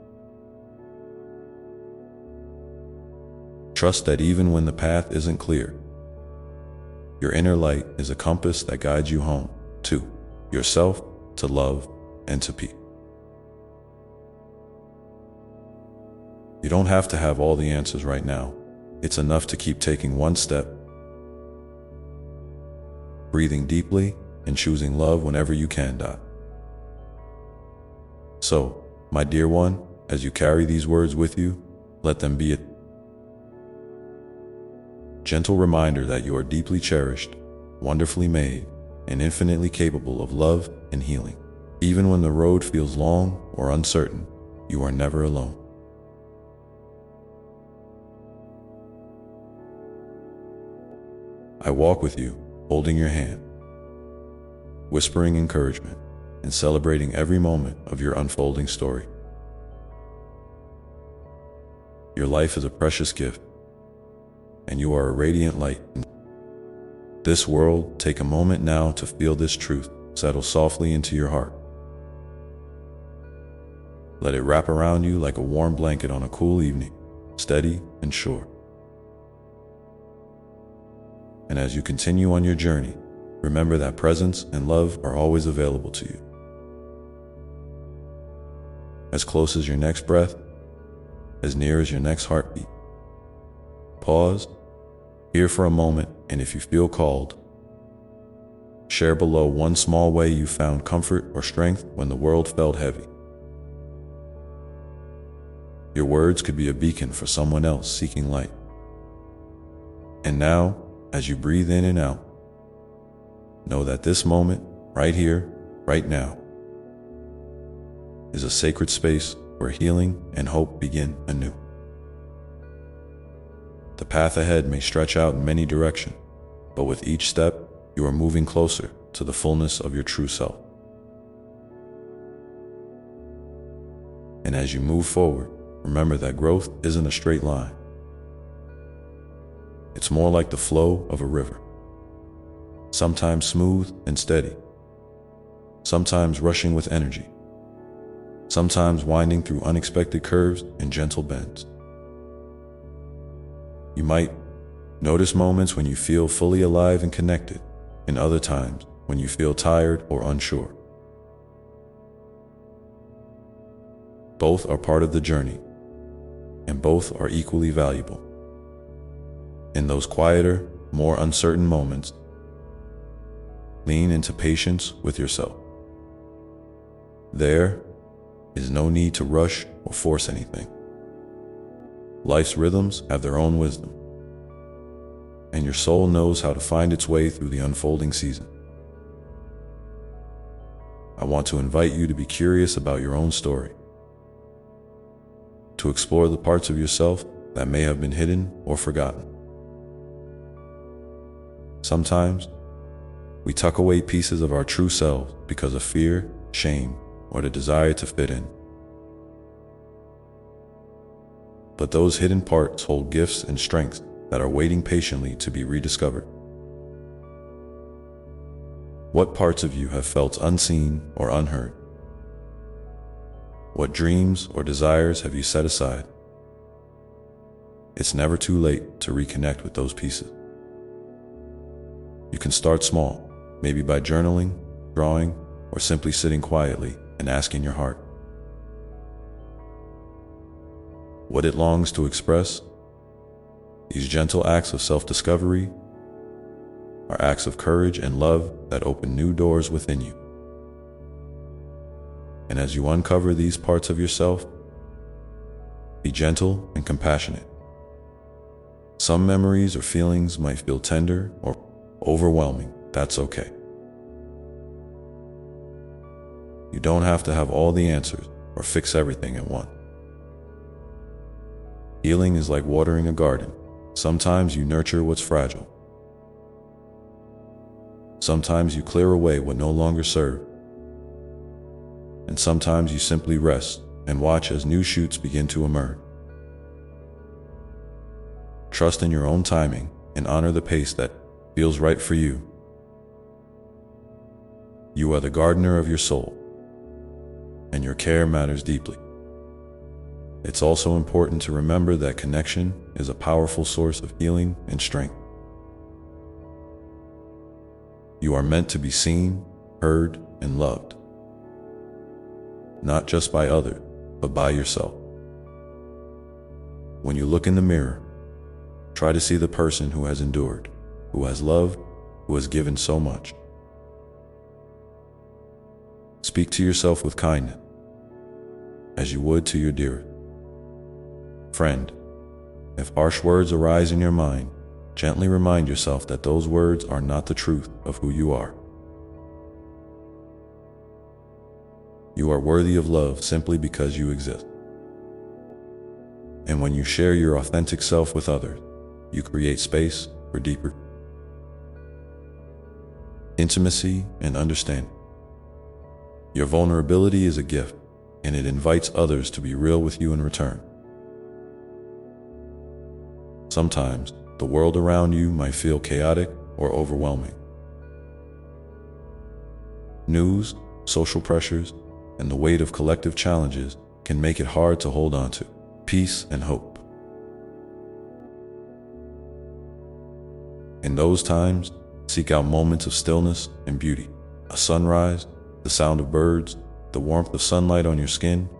Trust that even when the path isn't clear, your inner light is a compass that guides you home to yourself, to love, and to peace. You don't have to have all the answers right now. It's enough to keep taking one step, breathing deeply, and choosing love whenever you can. So, my dear one, as you carry these words with you, let them be a gentle reminder that you are deeply cherished, wonderfully made, and infinitely capable of love and healing. Even when the road feels long or uncertain, you are never alone. I walk with you, holding your hand, whispering encouragement, and celebrating every moment of your unfolding story. Your life is a precious gift, and you are a radiant light in this world. Take a moment now to feel this truth settle softly into your heart. Let it wrap around you like a warm blanket on a cool evening, steady and sure. And as you continue on your journey, remember that presence and love are always available to you. As close as your next breath, as near as your next heartbeat. Pause, here for a moment, and if you feel called, share below one small way you found comfort or strength when the world felt heavy. Your words could be a beacon for someone else seeking light. And now, as you breathe in and out, know that this moment, right here, right now, is a sacred space where healing and hope begin anew. The path ahead may stretch out in many directions, but with each step, you are moving closer to the fullness of your true self. And as you move forward, remember that growth isn't a straight line. It's more like the flow of a river, sometimes smooth and steady, sometimes rushing with energy, sometimes winding through unexpected curves and gentle bends. You might notice moments when you feel fully alive and connected, and other times when you feel tired or unsure. Both are part of the journey, and both are equally valuable. In those quieter, more uncertain moments, lean into patience with yourself. There is no need to rush or force anything. Life's rhythms have their own wisdom, and your soul knows how to find its way through the unfolding season. I want to invite you to be curious about your own story, to explore the parts of yourself that may have been hidden or forgotten. Sometimes, we tuck away pieces of our true selves because of fear, shame, or the desire to fit in. But those hidden parts hold gifts and strengths that are waiting patiently to be rediscovered. What parts of you have felt unseen or unheard? What dreams or desires have you set aside? It's never too late to reconnect with those pieces. You can start small, maybe by journaling, drawing, or simply sitting quietly and asking your heart what it longs to express. These gentle acts of self-discovery are acts of courage and love that open new doors within you. And as you uncover these parts of yourself, be gentle and compassionate. Some memories or feelings might feel tender or overwhelming. That's okay. You don't have to have all the answers or fix everything at once. Healing is like watering a garden. Sometimes you nurture what's fragile. Sometimes you clear away what no longer serves. And sometimes you simply rest and watch as new shoots begin to emerge. Trust in your own timing and honor the pace that feels right for you. You are the gardener of your soul, and your care matters deeply. It's also important to remember that connection is a powerful source of healing and strength. You are meant to be seen, heard, and loved, not just by others, but by yourself. When you look in the mirror, try to see the person who has endured, who has loved, who has given so much. Speak to yourself with kindness, as you would to your dearest friend. If harsh words arise in your mind, gently remind yourself that those words are not the truth of who you are. You are worthy of love simply because you exist. And when you share your authentic self with others, you create space for deeper intimacy and understanding. Your vulnerability is a gift, and it invites others to be real with you in return. Sometimes, the world around you might feel chaotic or overwhelming. News, social pressures, and the weight of collective challenges can make it hard to hold on to peace and hope. In those times, seek out moments of stillness and beauty. A sunrise, the sound of birds, the warmth of sunlight on your skin,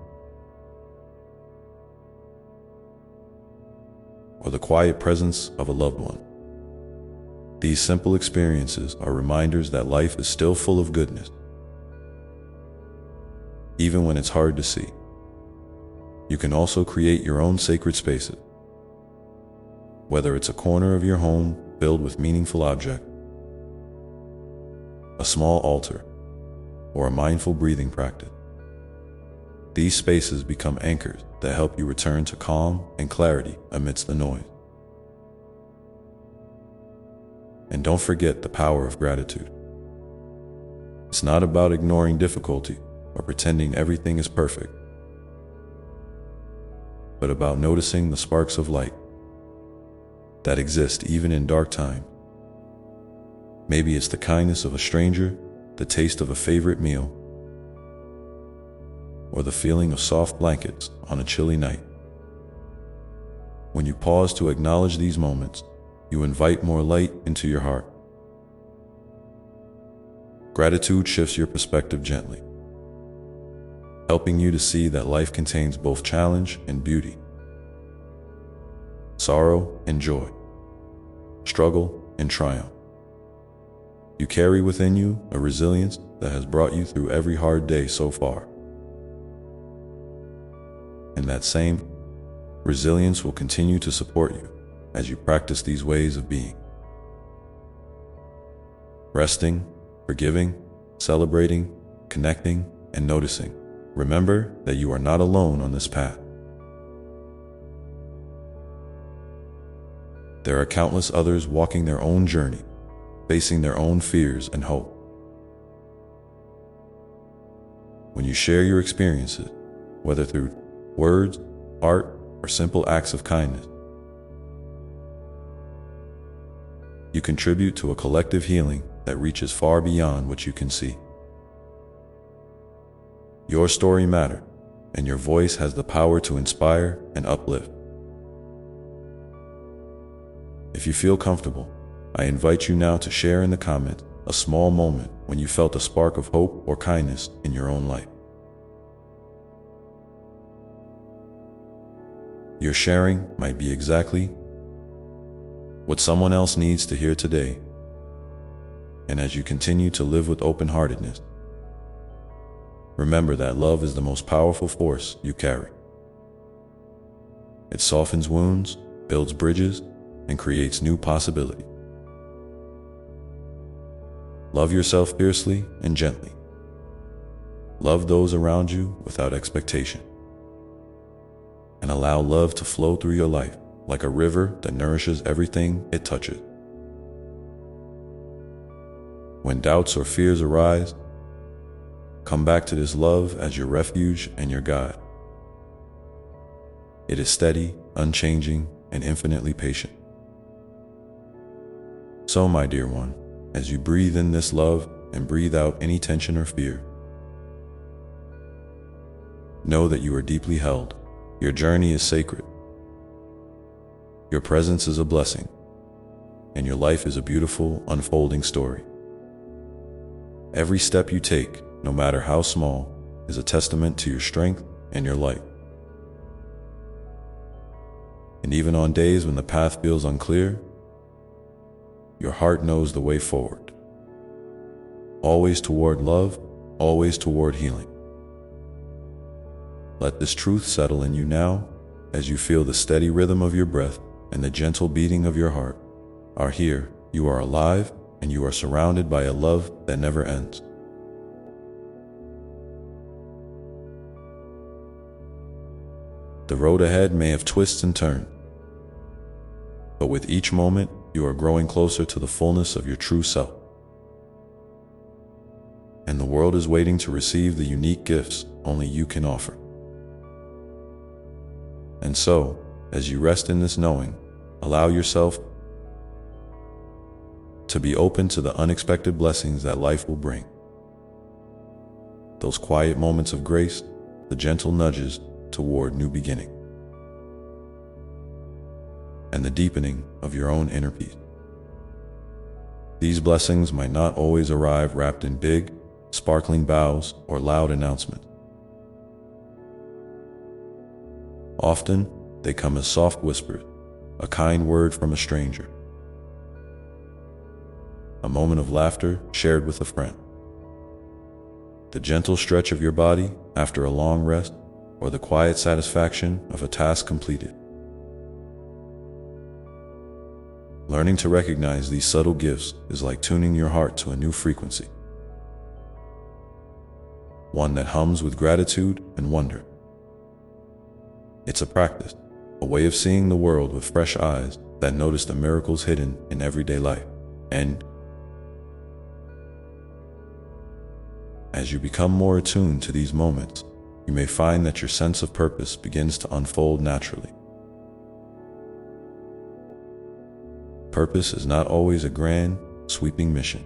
or the quiet presence of a loved one. These simple experiences are reminders that life is still full of goodness, even when it's hard to see. You can also create your own sacred spaces, whether it's a corner of your home filled with meaningful objects, a small altar, or a mindful breathing practice. These spaces become anchors that help you return to calm and clarity amidst the noise. And don't forget the power of gratitude. It's not about ignoring difficulty or pretending everything is perfect, but about noticing the sparks of light that exist even in dark times. Maybe it's the kindness of a stranger, the taste of a favorite meal, or the feeling of soft blankets on a chilly night. When you pause to acknowledge these moments, you invite more light into your heart. Gratitude shifts your perspective gently, helping you to see that life contains both challenge and beauty, sorrow and joy, struggle and triumph. You carry within you a resilience that has brought you through every hard day so far. And that same resilience will continue to support you as you practice these ways of being. Resting, forgiving, celebrating, connecting, and noticing. Remember that you are not alone on this path. There are countless others walking their own journey, facing their own fears and hope. When you share your experiences, whether through words, art, or simple acts of kindness, you contribute to a collective healing that reaches far beyond what you can see. Your story matters, and your voice has the power to inspire and uplift. If you feel comfortable, I invite you now to share in the comments a small moment when you felt a spark of hope or kindness in your own life. Your sharing might be exactly what someone else needs to hear today. And as you continue to live with open-heartedness, remember that love is the most powerful force you carry. It softens wounds, builds bridges, and creates new possibilities. Love yourself fiercely and gently. Love those around you without expectation. And allow love to flow through your life like a river that nourishes everything it touches. When doubts or fears arise, come back to this love as your refuge and your guide. It is steady, unchanging, and infinitely patient. So, my dear one, as you breathe in this love and breathe out any tension or fear, know that you are deeply held. Your journey is sacred. Your presence is a blessing, and your life is a beautiful, unfolding story. Every step you take, no matter how small, is a testament to your strength and your light. And even on days when the path feels unclear, your heart knows the way forward. Always toward love, always toward healing. Let this truth settle in you now as you feel the steady rhythm of your breath and the gentle beating of your heart. Are here, you are alive, and you are surrounded by a love that never ends. The road ahead may have twists and turns, but with each moment, you are growing closer to the fullness of your true self. And the world is waiting to receive the unique gifts only you can offer. And so, as you rest in this knowing, allow yourself to be open to the unexpected blessings that life will bring. Those quiet moments of grace, the gentle nudges toward new beginning, and the deepening of your own inner peace. These blessings might not always arrive wrapped in big, sparkling bows or loud announcements. Often, they come as soft whispers, a kind word from a stranger, a moment of laughter shared with a friend, the gentle stretch of your body after a long rest, or the quiet satisfaction of a task completed. Learning to recognize these subtle gifts is like tuning your heart to a new frequency, one that hums with gratitude and wonder. It's a practice, a way of seeing the world with fresh eyes that notice the miracles hidden in everyday life. And as you become more attuned to these moments, you may find that your sense of purpose begins to unfold naturally. Purpose is not always a grand, sweeping mission.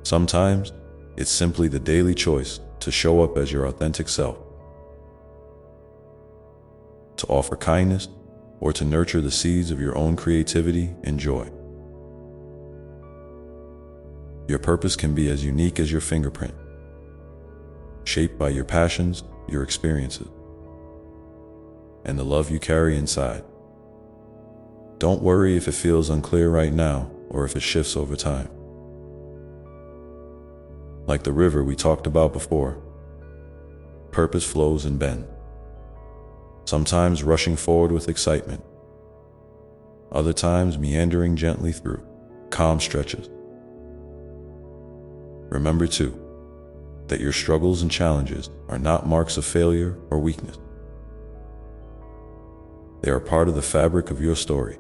Sometimes, it's simply the daily choice to show up as your authentic self, to offer kindness, or to nurture the seeds of your own creativity and joy. Your purpose can be as unique as your fingerprint, shaped by your passions, your experiences, and the love you carry inside. Don't worry if it feels unclear right now or if it shifts over time. Like the river we talked about before, purpose flows and bends, sometimes rushing forward with excitement, other times meandering gently through calm stretches. Remember too, that your struggles and challenges are not marks of failure or weakness. They are part of the fabric of your story,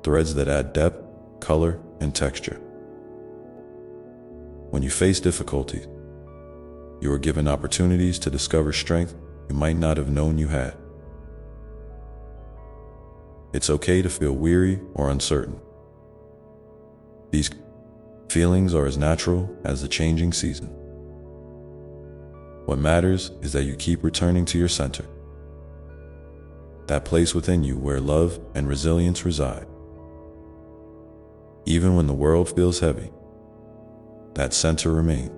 threads that add depth, color, and texture. When you face difficulties, you are given opportunities to discover strength you might not have known you had. It's okay to feel weary or uncertain. These feelings are as natural as the changing season. What matters is that you keep returning to your center, that place within you where love and resilience reside. Even when the world feels heavy, that center remains,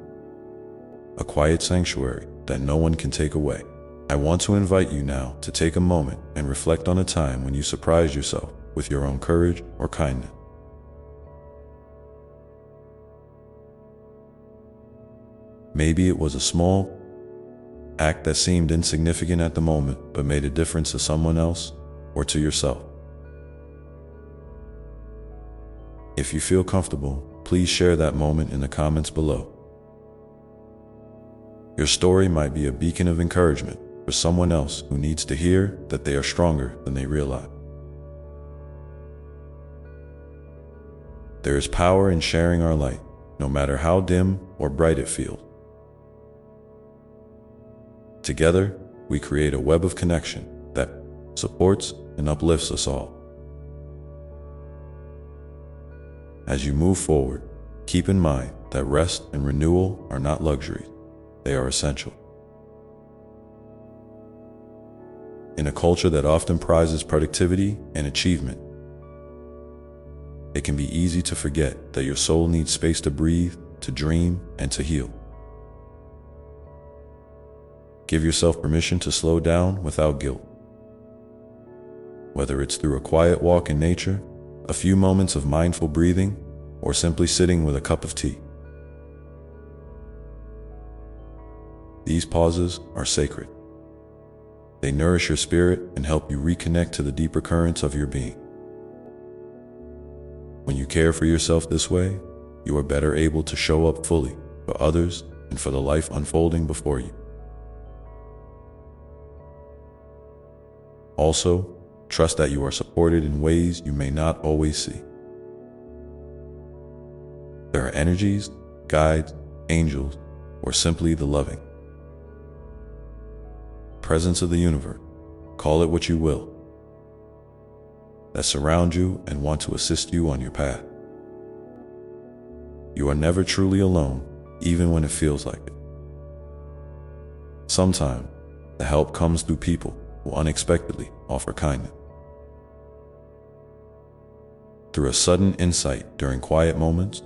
a quiet sanctuary that no one can take away. I want to invite you now to take a moment and reflect on a time when you surprised yourself with your own courage or kindness. Maybe it was a small act that seemed insignificant at the moment but made a difference to someone else or to yourself. If you feel comfortable, please share that moment in the comments below. Your story might be a beacon of encouragement for someone else who needs to hear that they are stronger than they realize. There is power in sharing our light, no matter how dim or bright it feels. Together, we create a web of connection that supports and uplifts us all. As you move forward, keep in mind that rest and renewal are not luxuries, they are essential. In a culture that often prizes productivity and achievement, it can be easy to forget that your soul needs space to breathe, to dream, and to heal. Give yourself permission to slow down without guilt. Whether it's through a quiet walk in nature, a few moments of mindful breathing, or simply sitting with a cup of tea. These pauses are sacred. They nourish your spirit and help you reconnect to the deeper currents of your being. When you care for yourself this way, you are better able to show up fully for others and for the life unfolding before you. Also, trust that you are supported in ways you may not always see. There are energies, guides, angels, or simply the loving presence of the universe, call it what you will, that surround you and want to assist you on your path. You are never truly alone, even when it feels like it. Sometimes, the help comes through people who unexpectedly offer kindness. Through a sudden insight during quiet moments,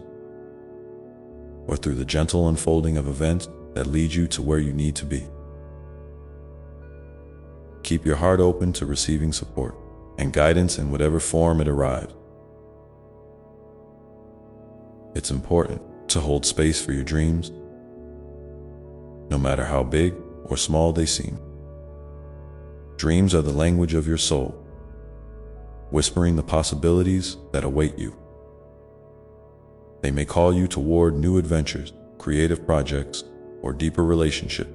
or through the gentle unfolding of events that lead you to where you need to be. Keep your heart open to receiving support and guidance in whatever form it arrives. It's important to hold space for your dreams, no matter how big or small they seem. Dreams are the language of your soul, whispering the possibilities that await you. They may call you toward new adventures, creative projects, or deeper relationships.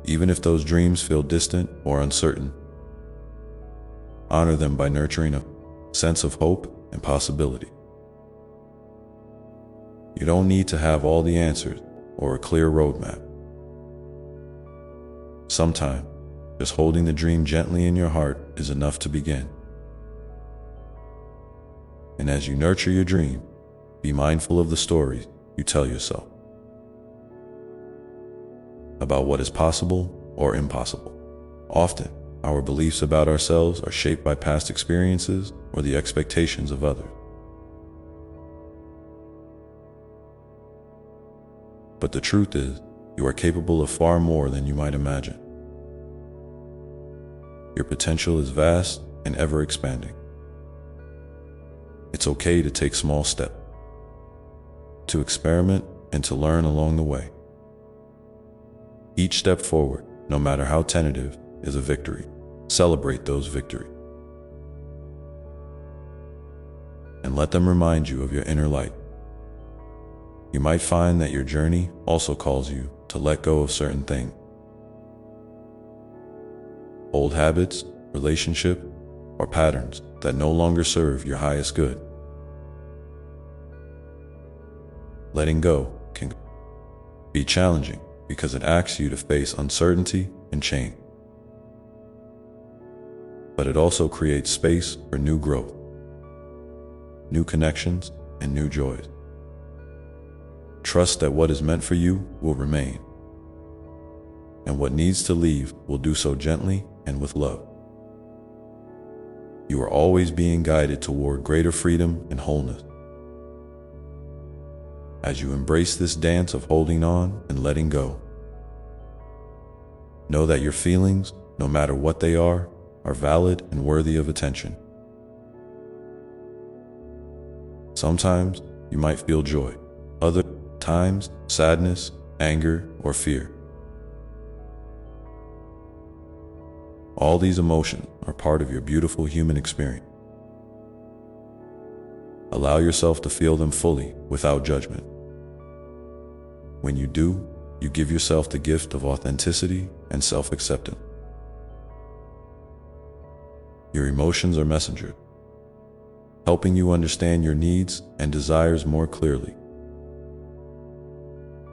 Even if those dreams feel distant or uncertain, honor them by nurturing a sense of hope and possibility. You don't need to have all the answers or a clear roadmap. Sometimes, just holding the dream gently in your heart is enough to begin. And as you nurture your dream, be mindful of the stories you tell yourself about what is possible or impossible. Often, our beliefs about ourselves are shaped by past experiences or the expectations of others. But the truth is, you are capable of far more than you might imagine. Your potential is vast and ever expanding. It's okay to take small steps, to experiment and to learn along the way. Each step forward, no matter how tentative, is a victory. Celebrate those victories. And let them remind you of your inner light, You might find that your journey also calls you to let go of certain things. Old habits, relationships, or patterns that no longer serve your highest good. Letting go can be challenging because it asks you to face uncertainty and change. But it also creates space for new growth, new connections, and new joys. Trust that what is meant for you will remain, and what needs to leave will do so gently and with love. You are always being guided toward greater freedom and wholeness. As you embrace this dance of holding on and letting go, know that your feelings, no matter what they are valid and worthy of attention. Sometimes you might feel joy, other times sadness, anger, or fear. All these emotions are part of your beautiful human experience. Allow yourself to feel them fully without judgment. When you do, you give yourself the gift of authenticity and self-acceptance. Your emotions are messengers, helping you understand your needs and desires more clearly.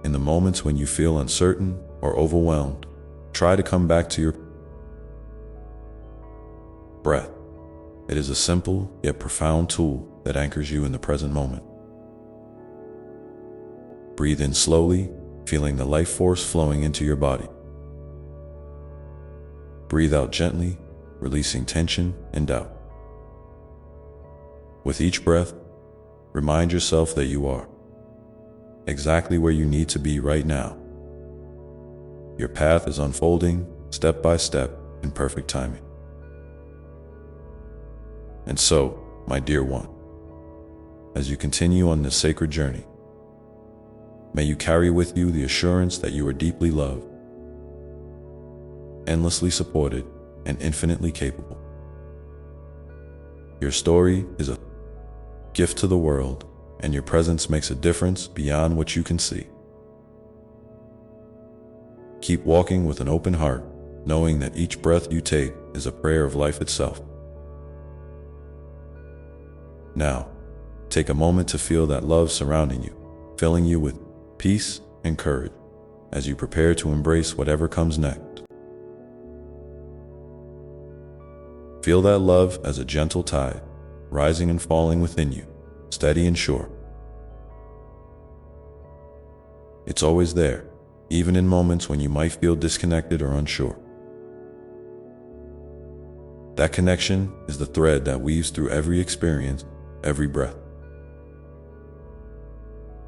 In the moments when you feel uncertain or overwhelmed, try to come back to your breath. It is a simple yet profound tool that anchors you in the present moment. Breathe in slowly, feeling the life force flowing into your body. Breathe out gently, releasing tension and doubt. With each breath, remind yourself that you are exactly where you need to be right now. Your path is unfolding step by step in perfect timing. And so, my dear one, as you continue on this sacred journey, may you carry with you the assurance that you are deeply loved, endlessly supported, and infinitely capable. Your story is a gift to the world, and your presence makes a difference beyond what you can see. Keep walking with an open heart, knowing that each breath you take is a prayer of life itself. Now, take a moment to feel that love surrounding you, filling you with peace and courage as you prepare to embrace whatever comes next. Feel that love as a gentle tide, rising and falling within you, steady and sure. It's always there, even in moments when you might feel disconnected or unsure. That connection is the thread that weaves through every experience, every breath.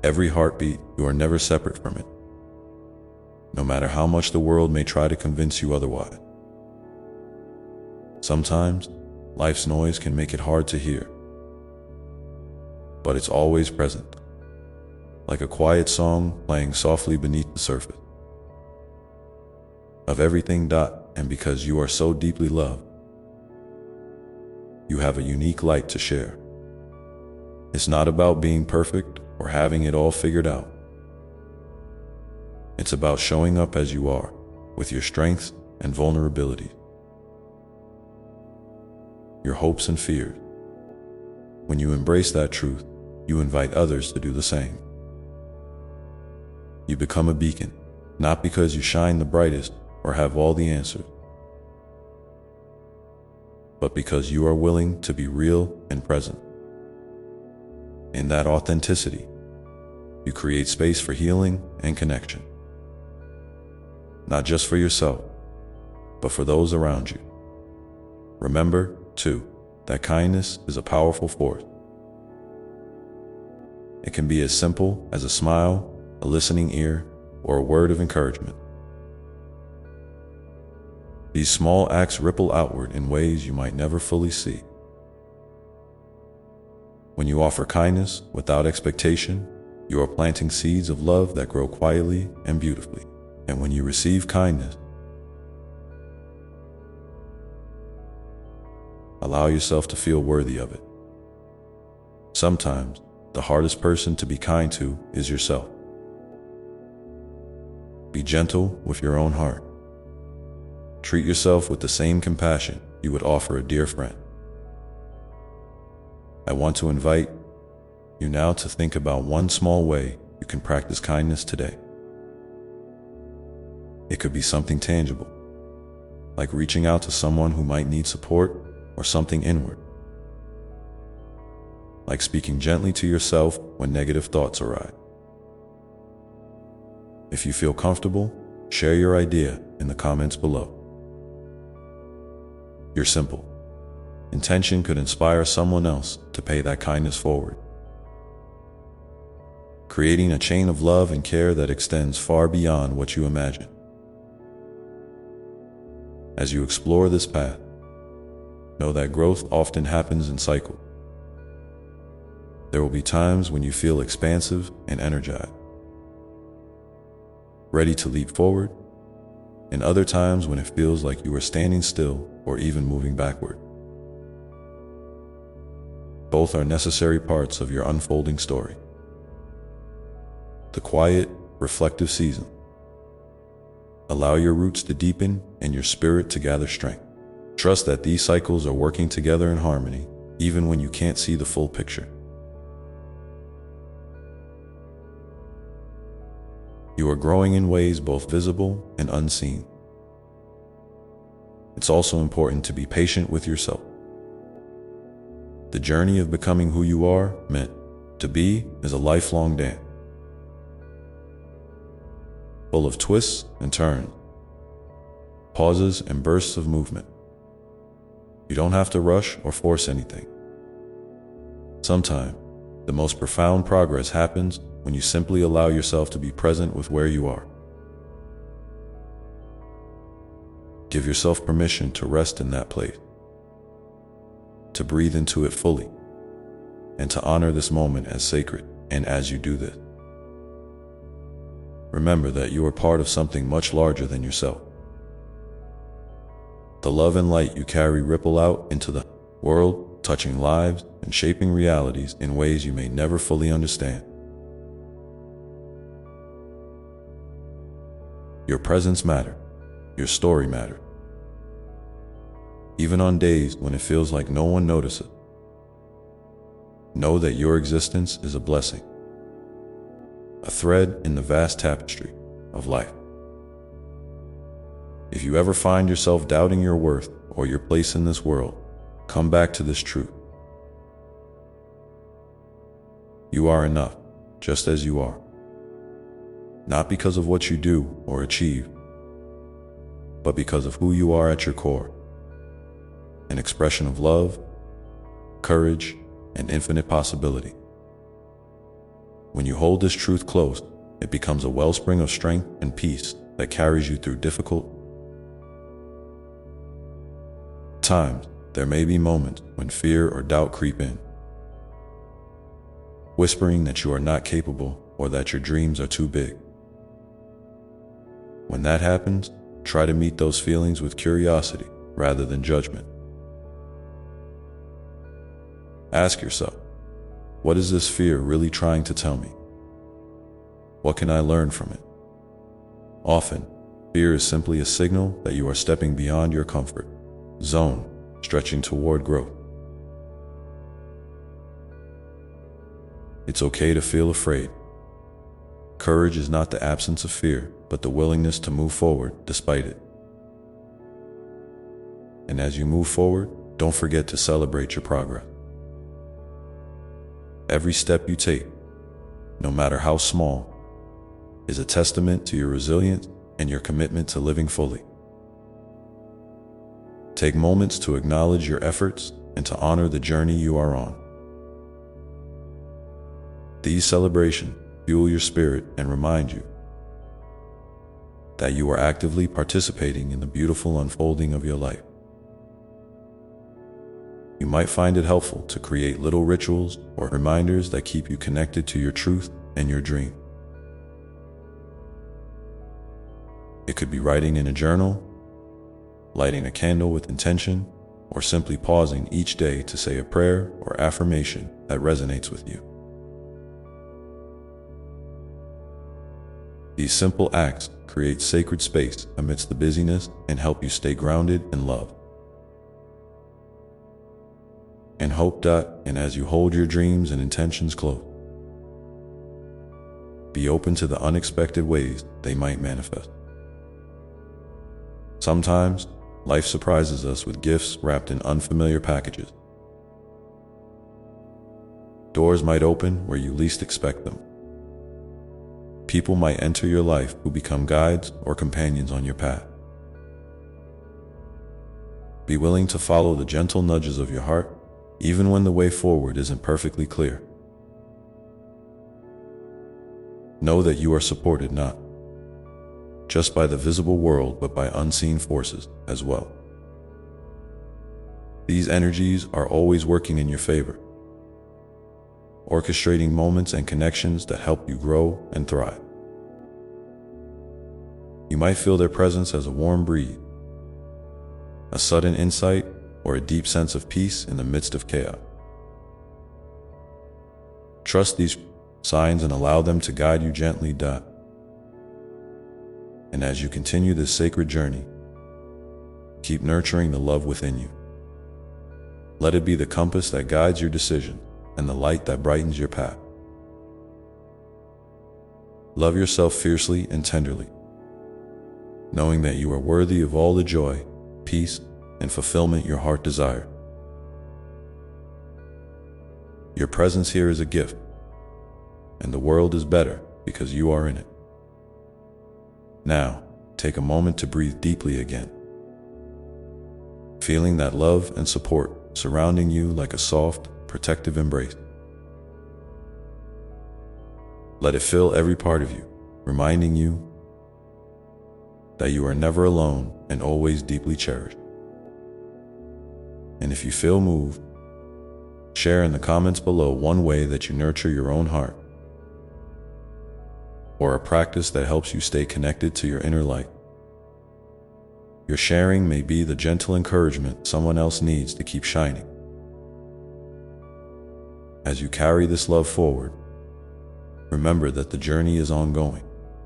Every heartbeat, you are never separate from it, no matter how much the world may try to convince you otherwise. Sometimes, life's noise can make it hard to hear, but it's always present, like a quiet song playing softly beneath the surface of everything. And because you are so deeply loved, you have a unique light to share. It's not about being perfect or having it all figured out. It's about showing up as you are, with your strengths and vulnerabilities, your hopes and fears. When you embrace that truth, you invite others to do the same. You become a beacon, not because you shine the brightest or have all the answers, but because you are willing to be real and present. In that authenticity, you create space for healing and connection, not just for yourself, but for those around you. Remember, too, that kindness is a powerful force. It can be as simple as a smile, a listening ear, or a word of encouragement. These small acts ripple outward in ways you might never fully see. When you offer kindness without expectation, you are planting seeds of love that grow quietly and beautifully. And when you receive kindness, allow yourself to feel worthy of it. Sometimes, the hardest person to be kind to is yourself. Be gentle with your own heart. Treat yourself with the same compassion you would offer a dear friend. I want to invite you now to think about one small way you can practice kindness today. It could be something tangible, like reaching out to someone who might need support, or something inward, like speaking gently to yourself when negative thoughts arise. If you feel comfortable, share your idea in the comments below. Your simple intention could inspire someone else to pay that kindness forward, creating a chain of love and care that extends far beyond what you imagine. As you explore this path, know that growth often happens in cycles. There will be times when you feel expansive and energized, ready to leap forward, and other times when it feels like you are standing still or even moving backward. Both are necessary parts of your unfolding story. The quiet, reflective season. Allow your roots to deepen and your spirit to gather strength. Trust that these cycles are working together in harmony, even when you can't see the full picture. You are growing in ways both visible and unseen. It's also important to be patient with yourself. The journey of becoming who you are meant to be is a lifelong dance, full of twists and turns, pauses and bursts of movement. You don't have to rush or force anything. Sometimes, the most profound progress happens when you simply allow yourself to be present with where you are. Give yourself permission to rest in that place, to breathe into it fully, and to honor this moment as sacred. And as you do this, remember that you are part of something much larger than yourself. The love and light you carry ripple out into the world, touching lives and shaping realities in ways you may never fully understand. Your presence matters. Your story matters. Even on days when it feels like no one notices, know that your existence is a blessing, a thread in the vast tapestry of life. If you ever find yourself doubting your worth or your place in this world, come back to this truth. You are enough, just as you are. Not because of what you do or achieve, but because of who you are at your core. An expression of love, courage, and infinite possibility. When you hold this truth close, it becomes a wellspring of strength and peace that carries you through difficult times. There may be moments when fear or doubt creep in, whispering that you are not capable or that your dreams are too big. When that happens, try to meet those feelings with curiosity rather than judgment. Ask yourself, what is this fear really trying to tell me? What can I learn from it? Often, fear is simply a signal that you are stepping beyond your comfort zone, stretching toward growth. It's okay to feel afraid. Courage is not the absence of fear, but the willingness to move forward despite it. And as you move forward, don't forget to celebrate your progress. Every step you take, no matter how small, is a testament to your resilience and your commitment to living fully. Take moments to acknowledge your efforts and to honor the journey you are on. These celebrations fuel your spirit and remind you that you are actively participating in the beautiful unfolding of your life. You might find it helpful to create little rituals or reminders that keep you connected to your truth and your dream. It could be writing in a journal, lighting a candle with intention, or simply pausing each day to say a prayer or affirmation that resonates with you. These simple acts create sacred space amidst the busyness and help you stay grounded in love and hope. And as you hold your dreams and intentions close, be open to the unexpected ways they might manifest. Sometimes, life surprises us with gifts wrapped in unfamiliar packages. Doors might open where you least expect them. People might enter your life who become guides or companions on your path. Be willing to follow the gentle nudges of your heart, even when the way forward isn't perfectly clear. Know that you are supported not just by the visible world, but by unseen forces as well. These energies are always working in your favor, orchestrating moments and connections that help you grow and thrive. You might feel their presence as a warm breeze, a sudden insight, or a deep sense of peace in the midst of chaos. Trust these signs and allow them to guide you gently. And as you continue this sacred journey, keep nurturing the love within you. Let it be the compass that guides your decisions and the light that brightens your path. Love yourself fiercely and tenderly, knowing that you are worthy of all the joy, peace, and fulfillment your heart desires. Your presence here is a gift, and the world is better because you are in it. Now, take a moment to breathe deeply again, feeling that love and support surrounding you like a soft, protective embrace. Let it fill every part of you, reminding you that you are never alone and always deeply cherished. And if you feel moved, share in the comments below one way that you nurture your own heart, or a practice that helps you stay connected to your inner light. Your sharing may be the gentle encouragement someone else needs to keep shining. As you carry this love forward, remember that the journey is ongoing,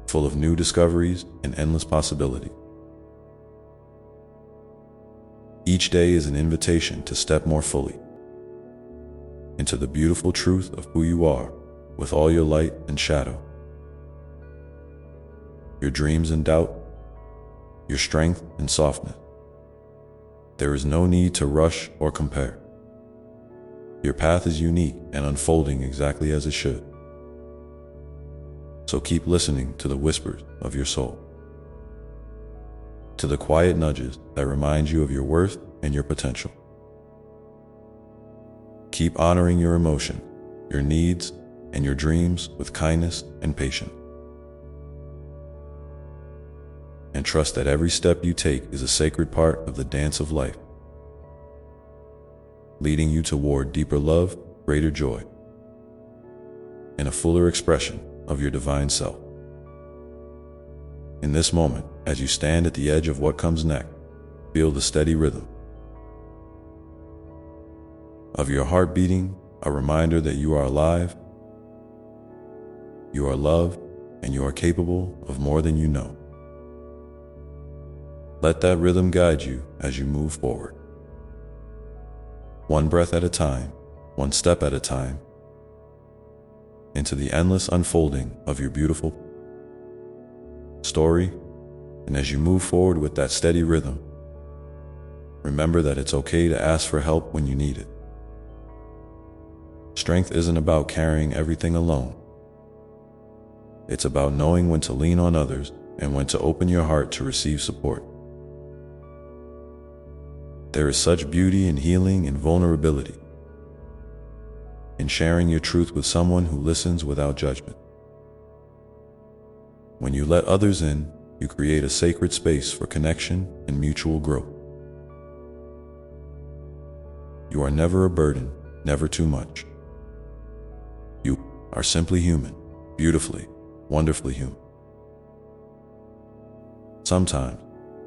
full of new discoveries and endless possibilities. Each day is an invitation to step more fully into the beautiful truth of who you are, with all your light and shadow, your dreams and doubt, your strength and softness. There is no need to rush or compare. Your path is unique and unfolding exactly as it should. So keep listening to the whispers of your soul, to the quiet nudges that remind you of your worth and your potential. Keep honoring your emotions, your needs, and your dreams with kindness and patience. And trust that every step you take is a sacred part of the dance of life, leading you toward deeper love, greater joy, and a fuller expression of your divine self. In this moment, as you stand at the edge of what comes next, feel the steady rhythm of your heart beating, a reminder that you are alive, you are loved, and you are capable of more than you know. Let that rhythm guide you as you move forward, one breath at a time, one step at a time, into the endless unfolding of your beautiful story. And as you move forward with that steady rhythm, remember that it's okay to ask for help when you need it. Strength isn't about carrying everything alone. It's about knowing when to lean on others and when to open your heart to receive support. There is such beauty and healing and vulnerability in sharing your truth with someone who listens without judgment. When you let others in, you create a sacred space for connection and mutual growth. You are never a burden, never too much. You are simply human, beautifully, wonderfully human. Sometimes,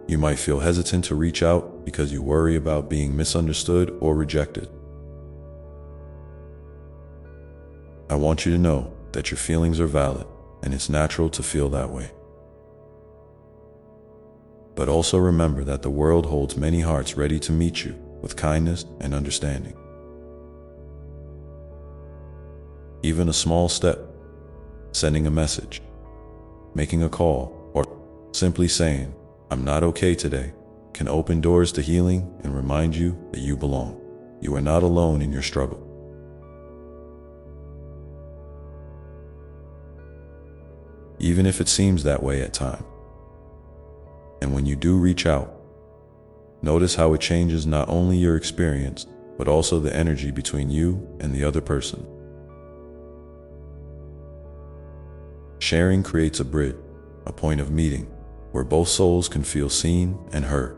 you might feel hesitant to reach out because you worry about being misunderstood or rejected. I want you to know that your feelings are valid and it's natural to feel that way. But also remember that the world holds many hearts ready to meet you with kindness and understanding. Even a small step, sending a message, making a call, or simply saying, "I'm not okay today," can open doors to healing and remind you that you belong. You are not alone in your struggle. Even if it seems that way at times. And when you do reach out, notice how it changes not only your experience, but also the energy between you and the other person. Sharing creates a bridge, a point of meeting, where both souls can feel seen and heard.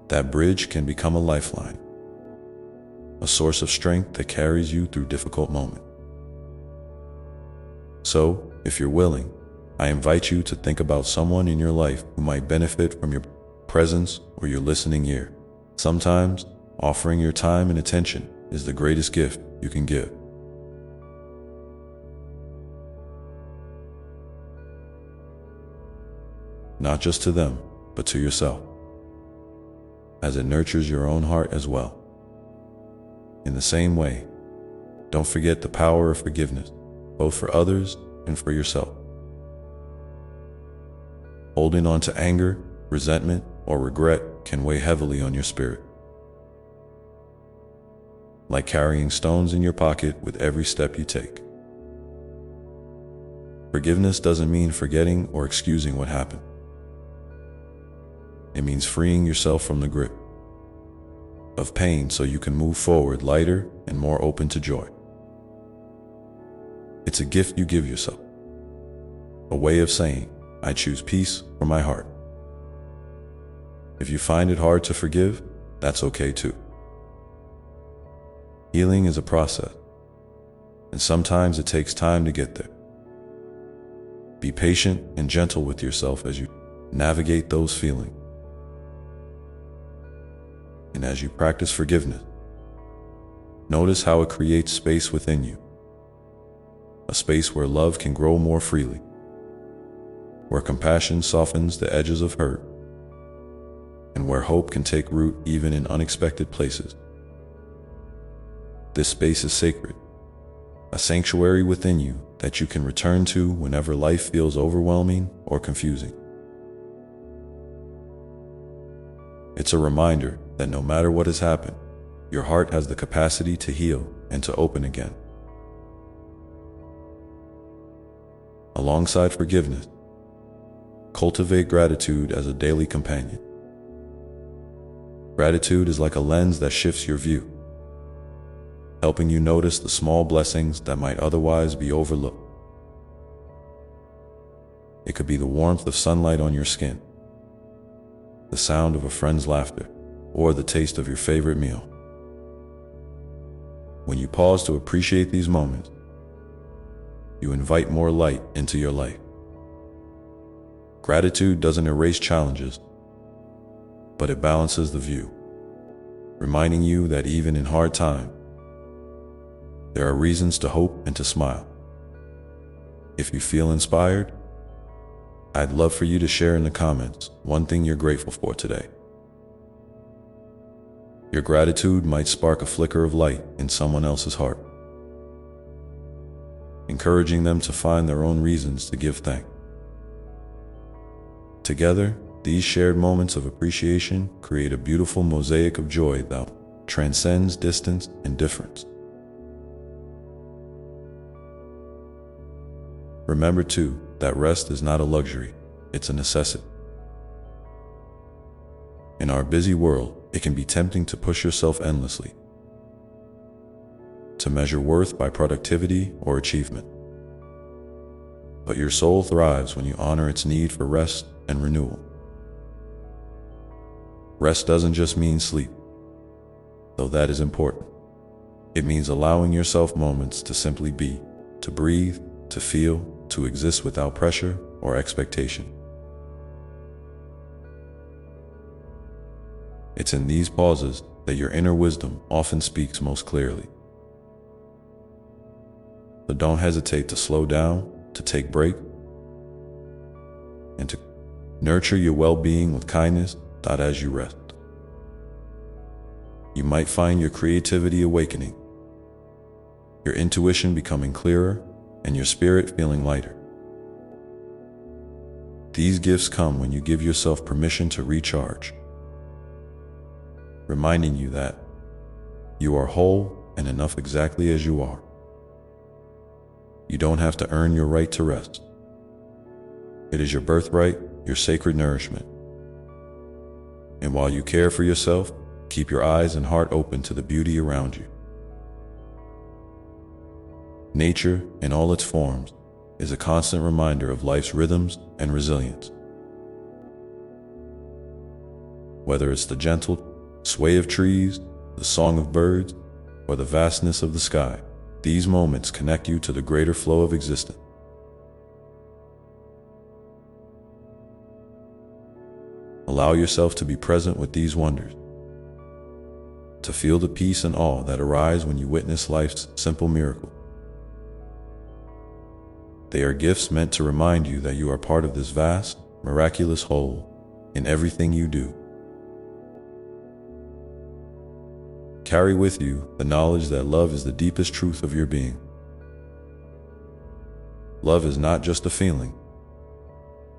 That bridge can become a lifeline, a source of strength that carries you through difficult moments. So, if you're willing, I invite you to think about someone in your life who might benefit from your presence or your listening ear. Sometimes, offering your time and attention is the greatest gift you can give. Not just to them, but to yourself, as it nurtures your own heart as well. In the same way, don't forget the power of forgiveness, both for others and for yourself. Holding on to anger, resentment, or regret can weigh heavily on your spirit, like carrying stones in your pocket with every step you take. Forgiveness doesn't mean forgetting or excusing what happened. It means freeing yourself from the grip of pain so you can move forward lighter and more open to joy. It's a gift you give yourself, a way of saying, "I choose peace for my heart." If you find it hard to forgive, that's okay too. Healing is a process, and sometimes it takes time to get there. Be patient and gentle with yourself as you navigate those feelings. And as you practice forgiveness, notice how it creates space within you, a space where love can grow more freely, where compassion softens the edges of hurt, and where hope can take root even in unexpected places. This space is sacred, a sanctuary within you that you can return to whenever life feels overwhelming or confusing. It's a reminder that no matter what has happened, your heart has the capacity to heal and to open again. Alongside forgiveness, cultivate gratitude as a daily companion. Gratitude is like a lens that shifts your view, helping you notice the small blessings that might otherwise be overlooked. It could be the warmth of sunlight on your skin, the sound of a friend's laughter, or the taste of your favorite meal. When you pause to appreciate these moments, you invite more light into your life. Gratitude doesn't erase challenges, but it balances the view, reminding you that even in hard times, there are reasons to hope and to smile. If you feel inspired, I'd love for you to share in the comments one thing you're grateful for today. Your gratitude might spark a flicker of light in someone else's heart, encouraging them to find their own reasons to give thanks. Together, these shared moments of appreciation create a beautiful mosaic of joy that transcends distance and difference. Remember too, that rest is not a luxury, it's a necessity. In our busy world, it can be tempting to push yourself endlessly, to measure worth by productivity or achievement. But your soul thrives when you honor its need for rest and renewal. Rest doesn't just mean sleep, though that is important. It means allowing yourself moments to simply be, to breathe, to feel, to exist without pressure or expectation. It's in these pauses that your inner wisdom often speaks most clearly. So don't hesitate to slow down, to take breaks, and to nurture your well-being with kindness, as you rest. You might find your creativity awakening, your intuition becoming clearer, and your spirit feeling lighter. These gifts come when you give yourself permission to recharge, reminding you that you are whole and enough exactly as you are. You don't have to earn your right to rest. It is your birthright, your sacred nourishment. And while you care for yourself, keep your eyes and heart open to the beauty around you. Nature, in all its forms, is a constant reminder of life's rhythms and resilience. Whether it's the gentle sway of trees, the song of birds, or the vastness of the sky, these moments connect you to the greater flow of existence. Allow yourself to be present with these wonders, to feel the peace and awe that arise when you witness life's simple miracle. They are gifts meant to remind you that you are part of this vast, miraculous whole in everything you do. Carry with you the knowledge that love is the deepest truth of your being. Love is not just a feeling.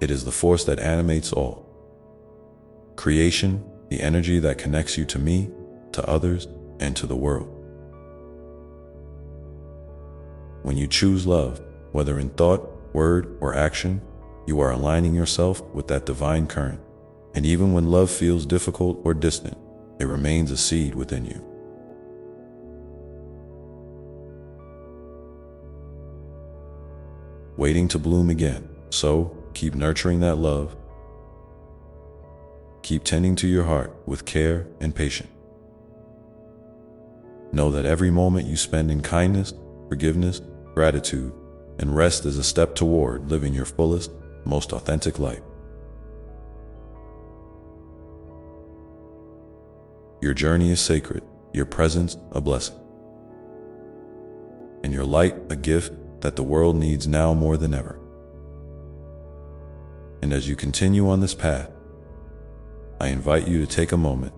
It is the force that animates all. Creation, the energy that connects you to me, to others, and to the world. When you choose love, whether in thought, word, or action, you are aligning yourself with that divine current. And even when love feels difficult or distant, it remains a seed within you. Waiting to bloom again. So, keep nurturing that love. Keep tending to your heart with care and patience. Know that every moment you spend in kindness, forgiveness, gratitude, and rest is a step toward living your fullest, most authentic life. Your journey is sacred, your presence a blessing, and your light a gift that the world needs now more than ever. And as you continue on this path, I invite you to take a moment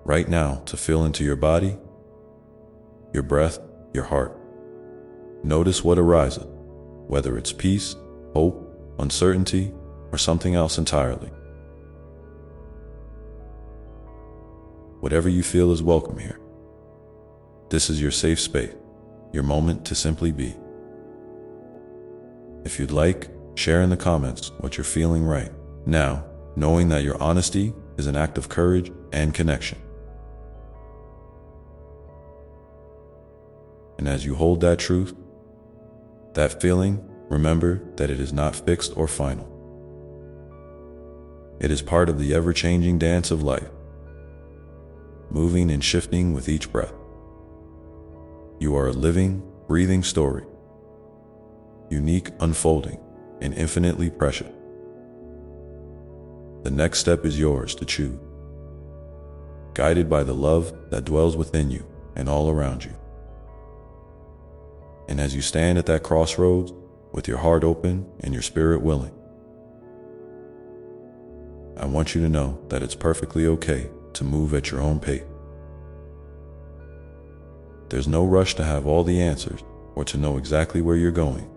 right now to feel into your body, your breath, your heart. Notice what arises, whether it's peace, hope, uncertainty, or something else entirely. Whatever you feel is welcome here. This is your safe space, your moment to simply be. If you'd like, share in the comments what you're feeling right now, knowing that your honesty is an act of courage and connection. And as you hold that truth, that feeling, remember that it is not fixed or final. It is part of the ever-changing dance of life, moving and shifting with each breath. You are a living, breathing story, unique, unfolding, and infinitely precious. The next step is yours to choose, guided by the love that dwells within you and all around you. And as you stand at that crossroads, with your heart open and your spirit willing, I want you to know that it's perfectly okay to move at your own pace. There's no rush to have all the answers or to know exactly where you're going.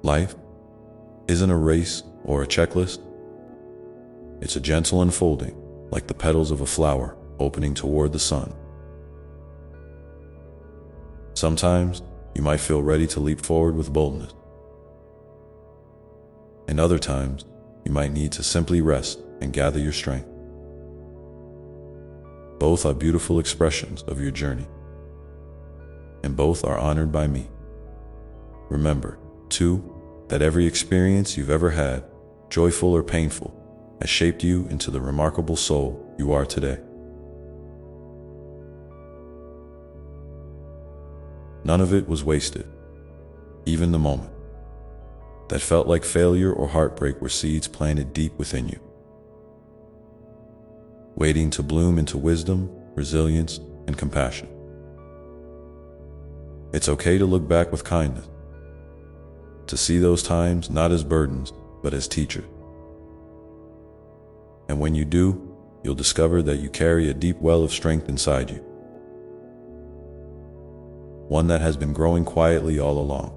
Life isn't a race or a checklist. It's a gentle unfolding, like the petals of a flower opening toward the sun. Sometimes you might feel ready to leap forward with boldness. And other times you might need to simply rest and gather your strength. Both are beautiful expressions of your journey, and both are honored by me. Remember, too, that every experience you've ever had, joyful or painful, has shaped you into the remarkable soul you are today. None of it was wasted. Even the moment that felt like failure or heartbreak were seeds planted deep within you, waiting to bloom into wisdom, resilience, and compassion. It's okay to look back with kindness, to see those times not as burdens, but as teachers. And when you do, you'll discover that you carry a deep well of strength inside you, one that has been growing quietly all along.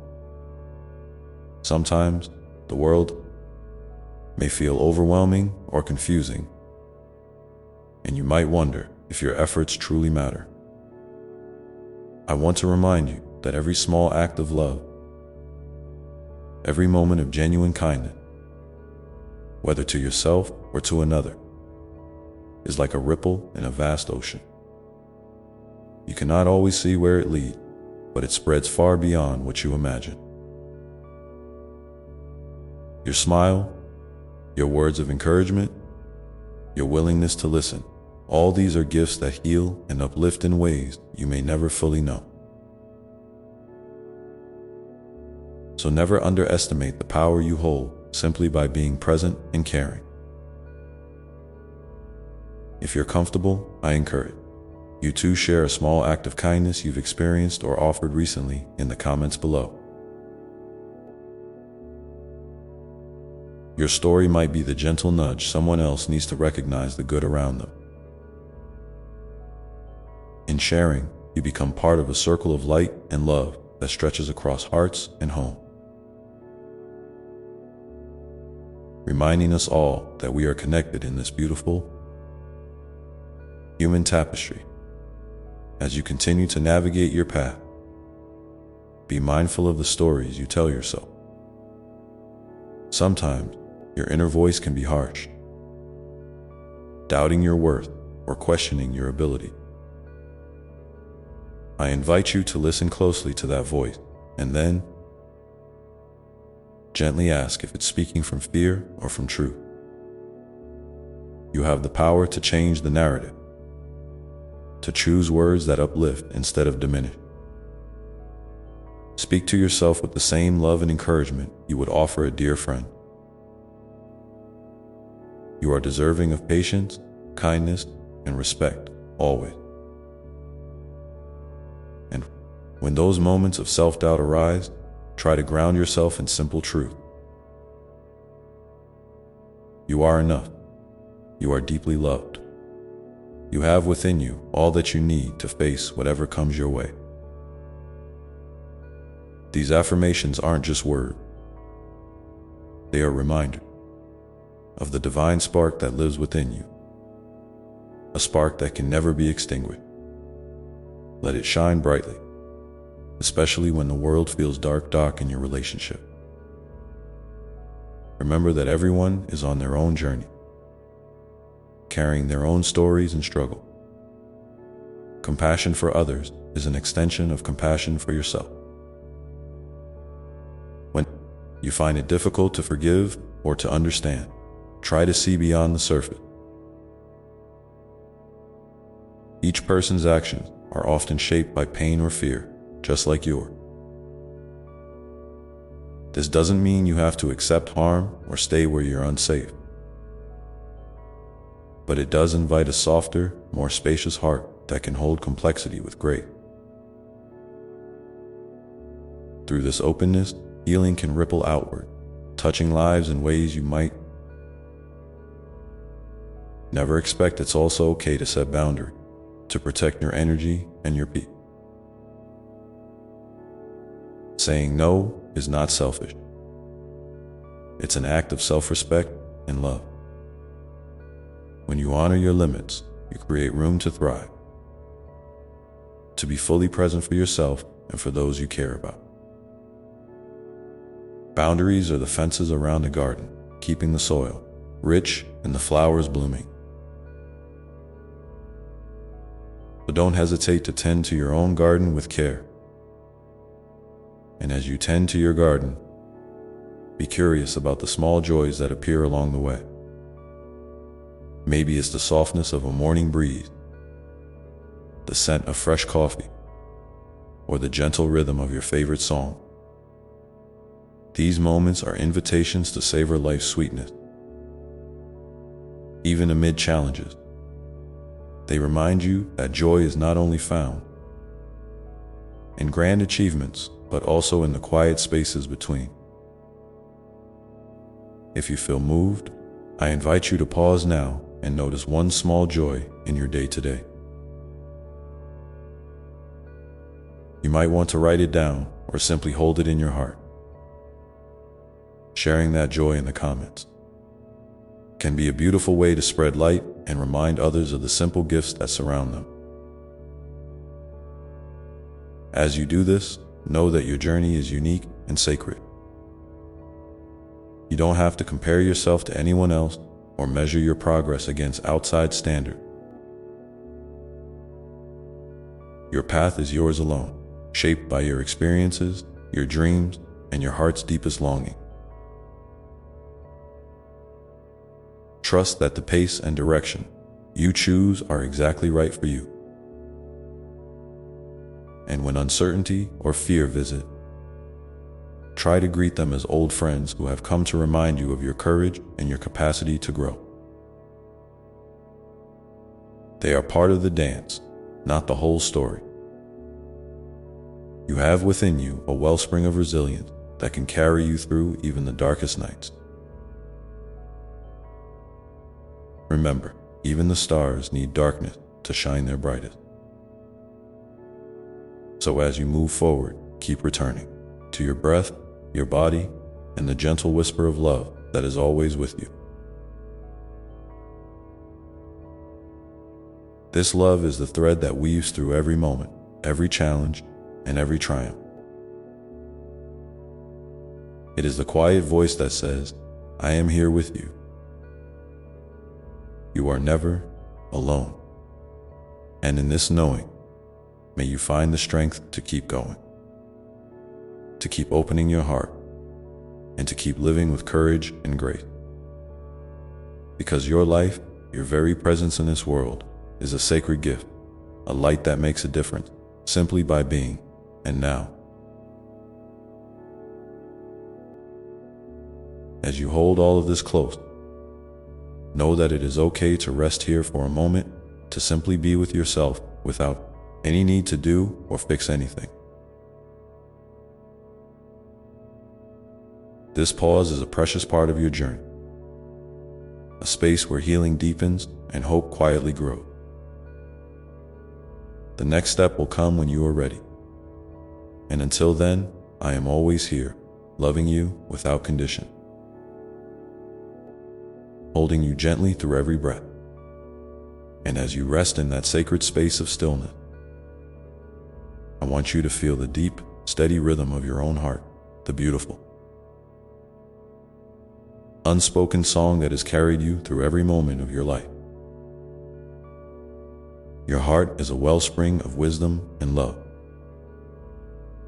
Sometimes the world may feel overwhelming or confusing, and you might wonder if your efforts truly matter. I want to remind you that every small act of love, every moment of genuine kindness, whether to yourself or to another, is like a ripple in a vast ocean. You cannot always see where it leads, but it spreads far beyond what you imagine. Your smile, your words of encouragement, your willingness to listen, all these are gifts that heal and uplift in ways you may never fully know. So never underestimate the power you hold simply by being present and caring. If you're comfortable, I encourage you to share a small act of kindness you've experienced or offered recently in the comments below. Your story might be the gentle nudge someone else needs to recognize the good around them. In sharing, you become part of a circle of light and love that stretches across hearts and homes, reminding us all that we are connected in this beautiful human tapestry. As you continue to navigate your path, be mindful of the stories you tell yourself. Sometimes, your inner voice can be harsh, doubting your worth or questioning your ability. I invite you to listen closely to that voice and then gently ask if it's speaking from fear or from truth. You have the power to change the narrative, to choose words that uplift instead of diminish. Speak to yourself with the same love and encouragement you would offer a dear friend. You are deserving of patience, kindness, and respect, always. And when those moments of self-doubt arise, try to ground yourself in simple truth. You are enough. You are deeply loved. You have within you all that you need to face whatever comes your way. These affirmations aren't just words. They are reminders of the divine spark that lives within you, a spark that can never be extinguished. Let it shine brightly, especially when the world feels dark in your relationship. Remember that everyone is on their own journey, carrying their own stories and struggle. Compassion for others is an extension of compassion for yourself. When you find it difficult to forgive or to understand, try to see beyond the surface. Each person's actions are often shaped by pain or fear, just like yours. This doesn't mean you have to accept harm or stay where you're unsafe. But it does invite a softer, more spacious heart that can hold complexity with grace. Through this openness, healing can ripple outward, touching lives in ways you might never expect. It's also okay to set boundaries, to protect your energy and your peace. Saying no is not selfish. It's an act of self-respect and love. When you honor your limits, you create room to thrive, to be fully present for yourself and for those you care about. Boundaries are the fences around a garden, keeping the soil rich and the flowers blooming. So don't hesitate to tend to your own garden with care. And as you tend to your garden, be curious about the small joys that appear along the way. Maybe it's the softness of a morning breeze, the scent of fresh coffee, or the gentle rhythm of your favorite song. These moments are invitations to savor life's sweetness. Even amid challenges, they remind you that joy is not only found in grand achievements, but also in the quiet spaces between. If you feel moved, I invite you to pause now and notice one small joy in your day-to-day. You might want to write it down or simply hold it in your heart. Sharing that joy in the comments can be a beautiful way to spread light and remind others of the simple gifts that surround them. As you do this, know that your journey is unique and sacred. You don't have to compare yourself to anyone else or measure your progress against outside standards. Your path is yours alone, shaped by your experiences, your dreams, and your heart's deepest longing. Trust that the pace and direction you choose are exactly right for you. And when uncertainty or fear visit, try to greet them as old friends who have come to remind you of your courage and your capacity to grow. They are part of the dance, not the whole story. You have within you a wellspring of resilience that can carry you through even the darkest nights. Remember, even the stars need darkness to shine their brightest. So as you move forward, keep returning to your breath, your body, and the gentle whisper of love that is always with you. This love is the thread that weaves through every moment, every challenge, and every triumph. It is the quiet voice that says, "I am here with you. You are never alone." And in this knowing, may you find the strength to keep going, to keep opening your heart, and to keep living with courage and grace. Because your life, your very presence in this world, is a sacred gift, a light that makes a difference simply by being. And now, as you hold all of this close, know that it is okay to rest here for a moment, to simply be with yourself without any need to do or fix anything. This pause is a precious part of your journey, a space where healing deepens and hope quietly grows. The next step will come when you are ready. And until then, I am always here, loving you without condition, holding you gently through every breath. And as you rest in that sacred space of stillness, I want you to feel the deep, steady rhythm of your own heart, the beautiful, unspoken song that has carried you through every moment of your life. Your heart is a wellspring of wisdom and love,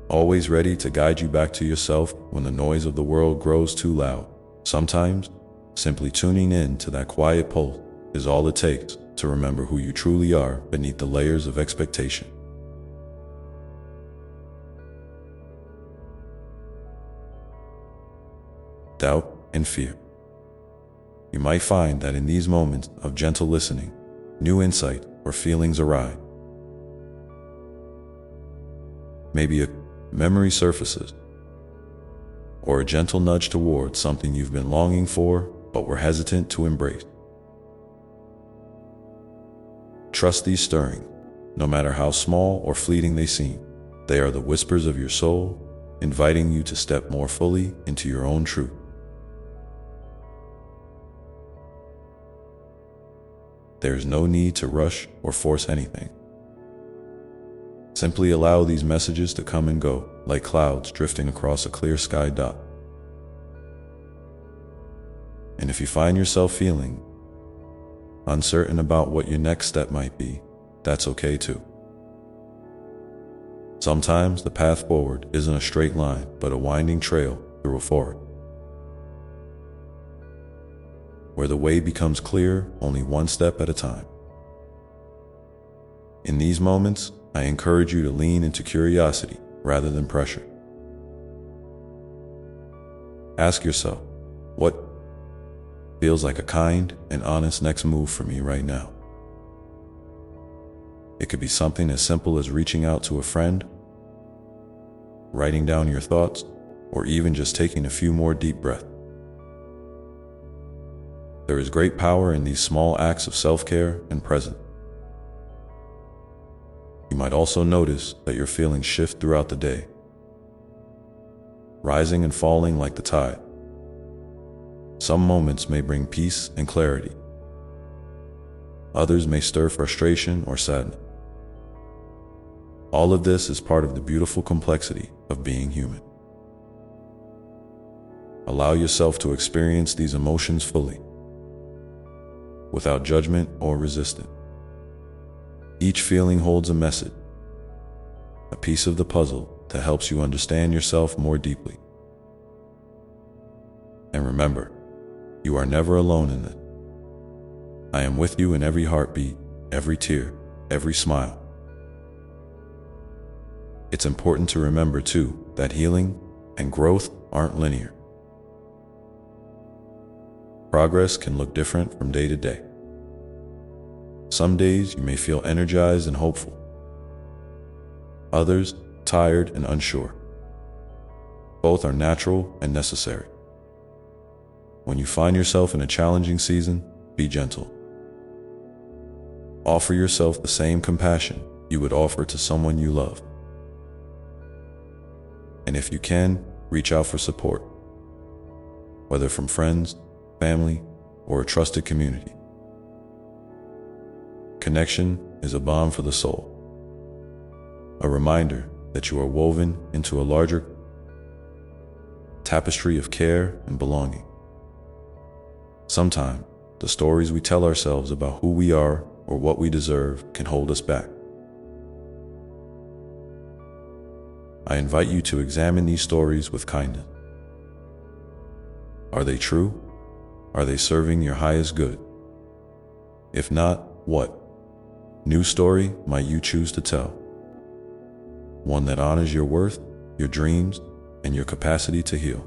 always ready to guide you back to yourself when the noise of the world grows too loud. Sometimes, simply tuning in to that quiet pulse is all it takes to remember who you truly are beneath the layers of expectation. Doubt and fear. You might find that in these moments of gentle listening, new insight or feelings arise. Maybe a memory surfaces, or a gentle nudge towards something you've been longing for but were hesitant to embrace. Trust these stirrings, no matter how small or fleeting they seem. They are the whispers of your soul, inviting you to step more fully into your own truth. There is no need to rush or force anything. Simply allow these messages to come and go, like clouds drifting across a clear sky dot. And if you find yourself feeling uncertain about what your next step might be, that's okay too. Sometimes the path forward isn't a straight line, but a winding trail through a forest, where the way becomes clear only one step at a time. In these moments, I encourage you to lean into curiosity rather than pressure. Ask yourself, what feels like a kind and honest next move for me right now? It could be something as simple as reaching out to a friend writing down your thoughts, or even just taking a few more deep breaths. There is great power in these small acts of self-care and presence. You might also notice that your feelings shift throughout the day, rising and falling like the tide. Some moments may bring peace and clarity. Others may stir frustration or sadness. All of this is part of the beautiful complexity of being human. Allow yourself to experience these emotions fully, without judgment or resistance. Each feeling holds a message, a piece of the puzzle that helps you understand yourself more deeply. And remember, you are never alone in this. I am with you in every heartbeat, every tear, every smile. It's important to remember, too, that healing and growth aren't linear. Progress can look different from day to day. Some days you may feel energized and hopeful. Others, tired and unsure. Both are natural and necessary. When you find yourself in a challenging season, be gentle. Offer yourself the same compassion you would offer to someone you love. And if you can, reach out for support, whether from friends, family, or a trusted community. Connection is a balm for the soul, a reminder that you are woven into a larger tapestry of care and belonging. Sometimes, the stories we tell ourselves about who we are or what we deserve can hold us back. I invite you to examine these stories with kindness. Are they true? Are they serving your highest good? If not, what new story might you choose to tell? One that honors your worth, your dreams, and your capacity to heal.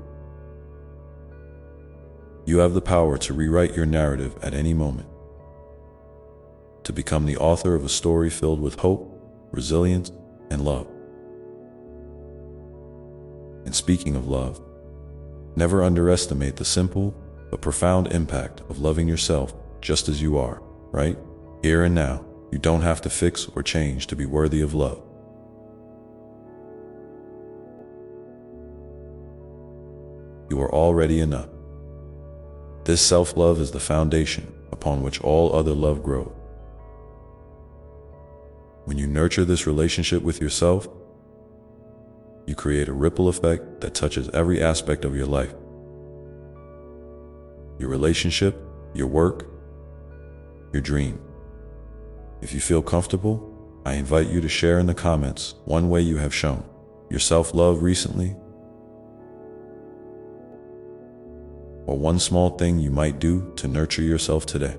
You have the power to rewrite your narrative at any moment, to become the author of a story filled with hope, resilience, and love. And speaking of love, never underestimate the simple but profound impact of loving yourself just as you are, right? Here and now, you don't have to fix or change to be worthy of love. You are already enough. This self-love is the foundation upon which all other love grows. When you nurture this relationship with yourself, you create a ripple effect that touches every aspect of your life. Your relationship, your work, your dream. If you feel comfortable, I invite you to share in the comments one way you have shown your self-love recently, or one small thing you might do to nurture yourself today.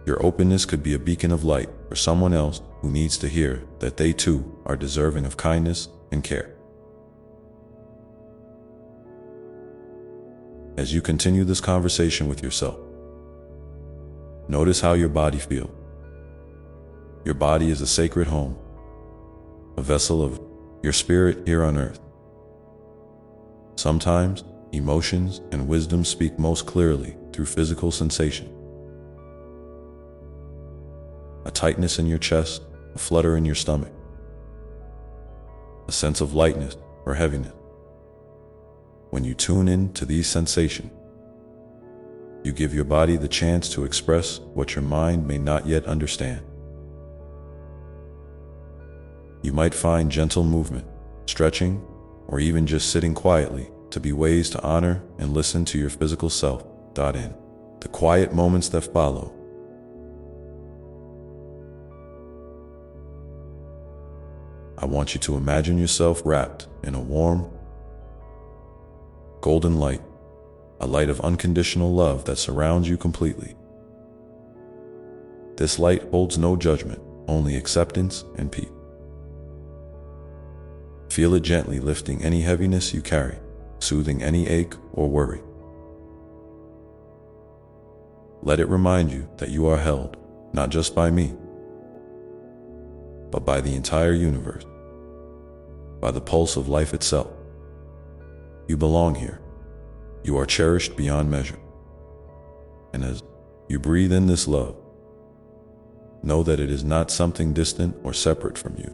Your openness could be a beacon of light for someone else who needs to hear that they too are deserving of kindness and care. As you continue this conversation with yourself, notice how your body feels. Your body is a sacred home, a vessel of your spirit here on earth. Sometimes, emotions and wisdom speak most clearly through physical sensation. A tightness in your chest, a flutter in your stomach, a sense of lightness or heaviness. When you tune in to these sensations, you give your body the chance to express what your mind may not yet understand. You might find gentle movement, stretching, or even just sitting quietly to be ways to honor and listen to your physical self. In the quiet moments that follow, I want you to imagine yourself wrapped in a warm, golden light, a light of unconditional love that surrounds you completely. This light holds no judgment, only acceptance and peace. Feel it gently lifting any heaviness you carry, soothing any ache or worry. Let it remind you that you are held, not just by me, but by the entire universe. by the pulse of life itself. You belong here. You are cherished beyond measure. And as you breathe in this love, know that it is not something distant or separate from you.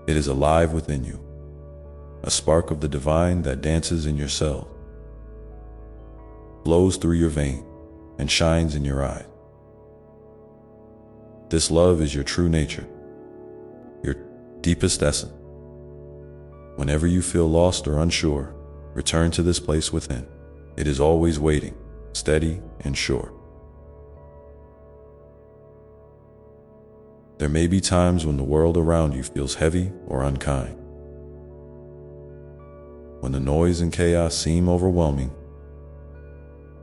It is alive within you, a spark of the divine that dances in your cells, flows through your veins, and shines in your eyes. This love is your true nature, your deepest essence. Whenever you feel lost or unsure, return to this place within. It is always waiting, steady and sure. There may be times when the world around you feels heavy or unkind. When the noise and chaos seem overwhelming,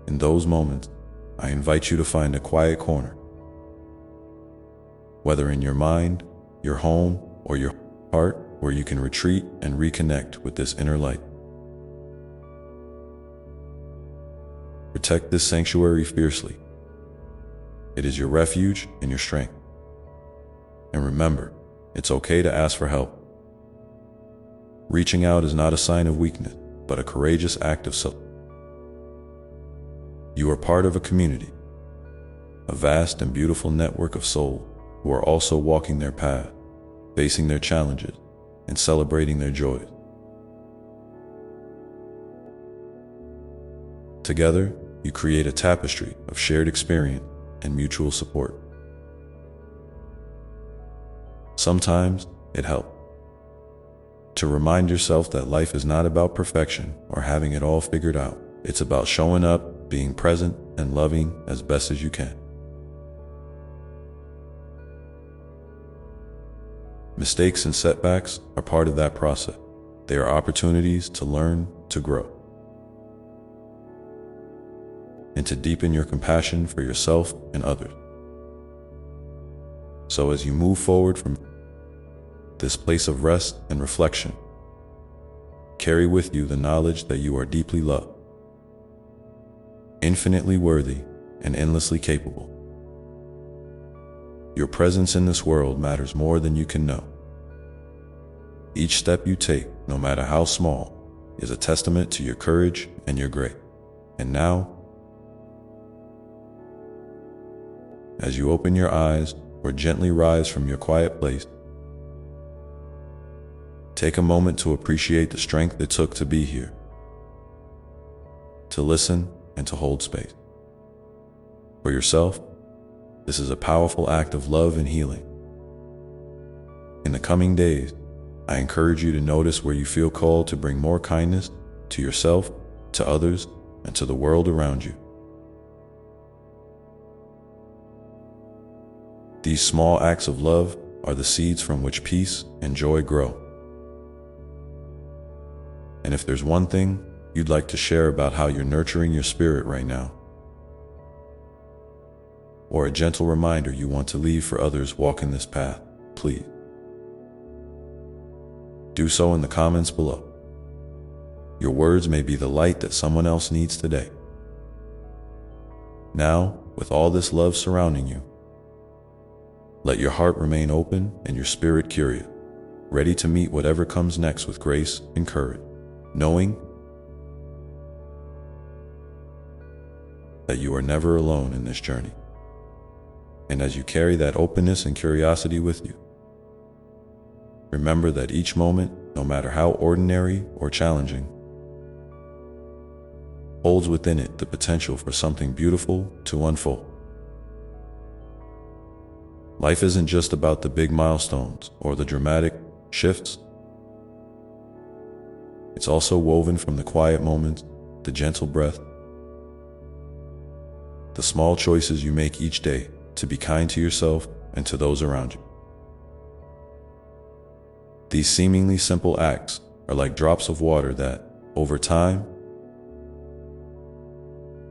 in those moments, I invite you to find a quiet corner. Whether in your mind, your home, or your heart, where you can retreat and reconnect with this inner light. Protect this sanctuary fiercely. It is your refuge and your strength. And remember, it's okay to ask for help. Reaching out is not a sign of weakness, but a courageous act of self. You are part of a community, a vast and beautiful network of souls who are also walking their path, facing their challenges, and celebrating their joys. Together, you create a tapestry of shared experience and mutual support. Sometimes it helps to remind yourself that life is not about perfection or having it all figured out. It's about showing up, being present, and loving as best as you can. Mistakes and setbacks are part of that process. They are opportunities to learn, to grow, and to deepen your compassion for yourself and others. So as you move forward from this place of rest and reflection, carry with you the knowledge that you are deeply loved, infinitely worthy, and endlessly capable. Your presence in this world matters more than you can know. Each step you take, no matter how small, is a testament to your courage and your grace. And now, as you open your eyes or gently rise from your quiet place, take a moment to appreciate the strength it took to be here, to listen and to hold space. For yourself, this is a powerful act of love and healing. In the coming days, I encourage you to notice where you feel called to bring more kindness to yourself, to others, and to the world around you. These small acts of love are the seeds from which peace and joy grow. And if there's one thing you'd like to share about how you're nurturing your spirit right now, or a gentle reminder you want to leave for others walking this path, please do so in the comments below. Your words may be the light that someone else needs today. Now, with all this love surrounding you, let your heart remain open and your spirit curious, ready to meet whatever comes next with grace and courage, knowing that you are never alone in this journey. And as you carry that openness and curiosity with you, remember that each moment, no matter how ordinary or challenging, holds within it the potential for something beautiful to unfold. Life isn't just about the big milestones or the dramatic shifts. It's also woven from the quiet moments, the gentle breath, the small choices you make each day to be kind to yourself and to those around you. These seemingly simple acts are like drops of water that, over time,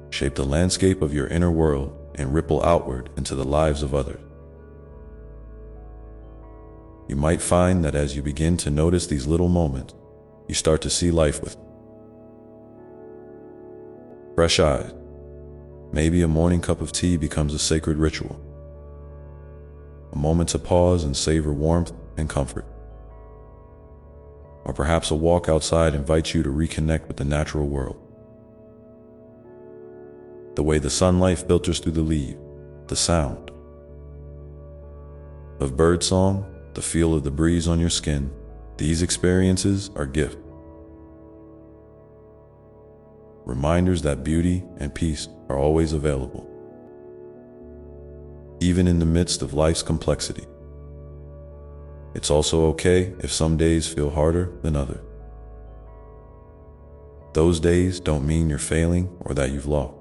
shape the landscape of your inner world and ripple outward into the lives of others. You might find that as you begin to notice these little moments, you start to see life with fresh eyes. Maybe a morning cup of tea becomes a sacred ritual, a moment to pause and savor warmth and comfort. or perhaps a walk outside invites you to reconnect with the natural world. The way the sunlight filters through the leaves, the sound of birdsong, the feel of the breeze on your skin, these experiences are gifts. Reminders that beauty and peace are always available, even in the midst of life's complexity. It's also okay if some days feel harder than others. Those days don't mean you're failing or that you've lost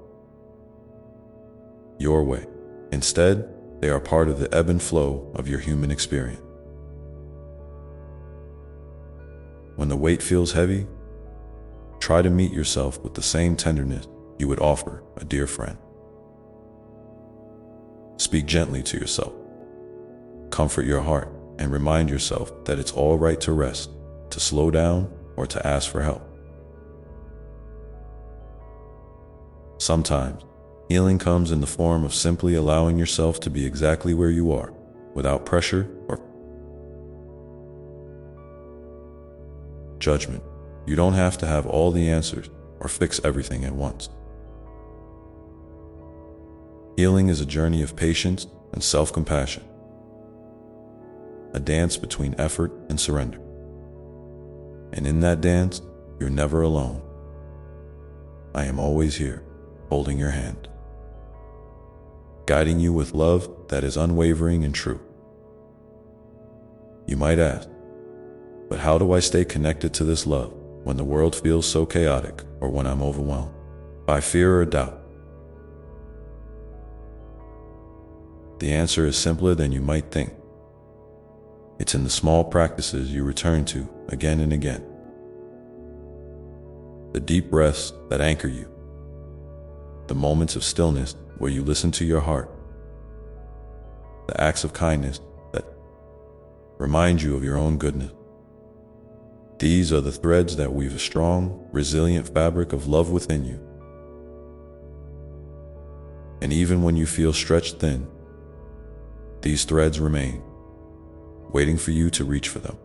your way. Instead, they are part of the ebb and flow of your human experience. When the weight feels heavy, try to meet yourself with the same tenderness you would offer a dear friend. Speak gently to yourself. Comfort your heart and remind yourself that it's all right to rest, to slow down, or to ask for help. Sometimes, healing comes in the form of simply allowing yourself to be exactly where you are, without pressure or judgment. You don't have to have all the answers or fix everything at once. Healing is a journey of patience and self-compassion, a dance between effort and surrender. And in that dance, you're never alone. I am always here, holding your hand, guiding you with love that is unwavering and true. You might ask, but how do I stay connected to this love when the world feels so chaotic or when I'm overwhelmed by fear or doubt? The answer is simpler than you might think. It's in the small practices you return to again and again. The deep breaths that anchor you. The moments of stillness where you listen to your heart. The acts of kindness that remind you of your own goodness. These are the threads that weave a strong, resilient fabric of love within you. And even when you feel stretched thin, these threads remain, waiting for you to reach for them.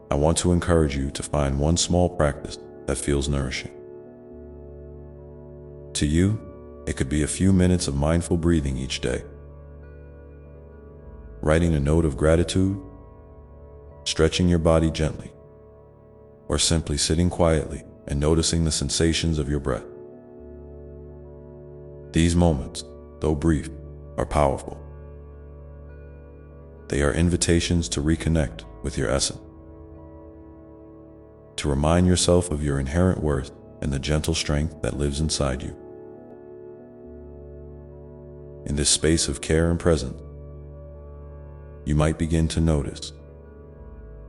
I want to encourage you to find one small practice that feels nourishing. To you, it could be a few minutes of mindful breathing each day, writing a note of gratitude, stretching your body gently, or simply sitting quietly and noticing the sensations of your breath. These moments, though brief, are powerful. They are invitations to reconnect with your essence, to remind yourself of your inherent worth and the gentle strength that lives inside you. In this space of care and presence, you might begin to notice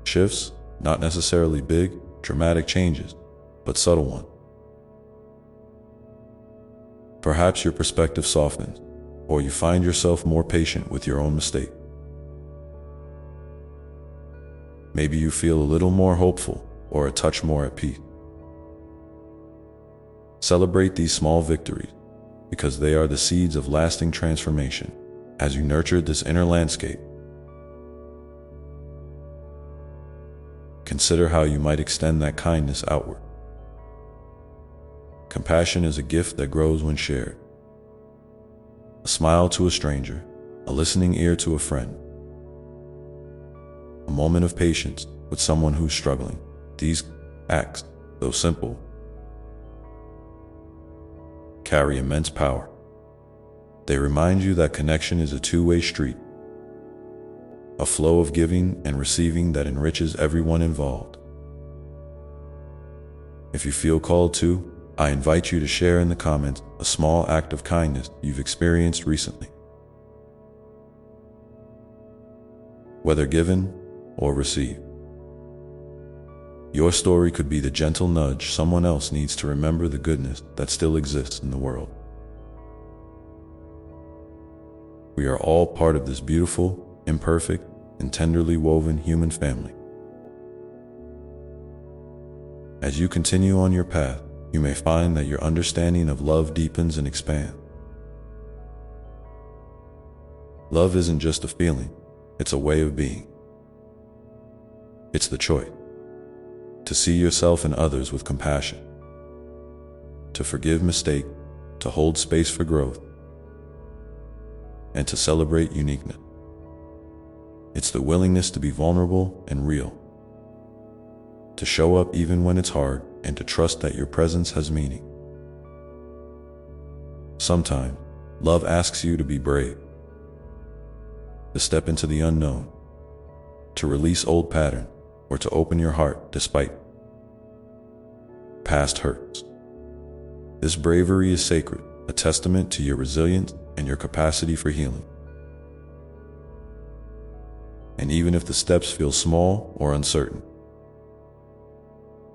shifts, not necessarily big, dramatic changes, but subtle ones. Perhaps your perspective softens, or you find yourself more patient with your own mistakes. Maybe you feel a little more hopeful or a touch more at peace. Celebrate these small victories because they are the seeds of lasting transformation as you nurture this inner landscape. Consider how you might extend that kindness outward. Compassion is a gift that grows when shared. A smile to a stranger, a listening ear to a friend, a moment of patience with someone who's struggling. These acts, though simple, carry immense power. They remind you that connection is a two-way street, a flow of giving and receiving that enriches everyone involved. If you feel called to, I invite you to share in the comments a small act of kindness you've experienced recently. Whether given or received, your story could be the gentle nudge someone else needs to remember the goodness that still exists in the world. We are all part of this beautiful, imperfect, and tenderly woven human family. As you continue on your path, you may find that your understanding of love deepens and expands. Love isn't just a feeling, it's a way of being. It's the choice to see yourself and others with compassion, to forgive mistakes, to hold space for growth, and to celebrate uniqueness. It's the willingness to be vulnerable and real, to show up even when it's hard, and to trust that your presence has meaning. Sometimes, love asks you to be brave, to step into the unknown, to release old patterns, or to open your heart despite past hurts. This bravery is sacred, a testament to your resilience and your capacity for healing. And even if the steps feel small or uncertain,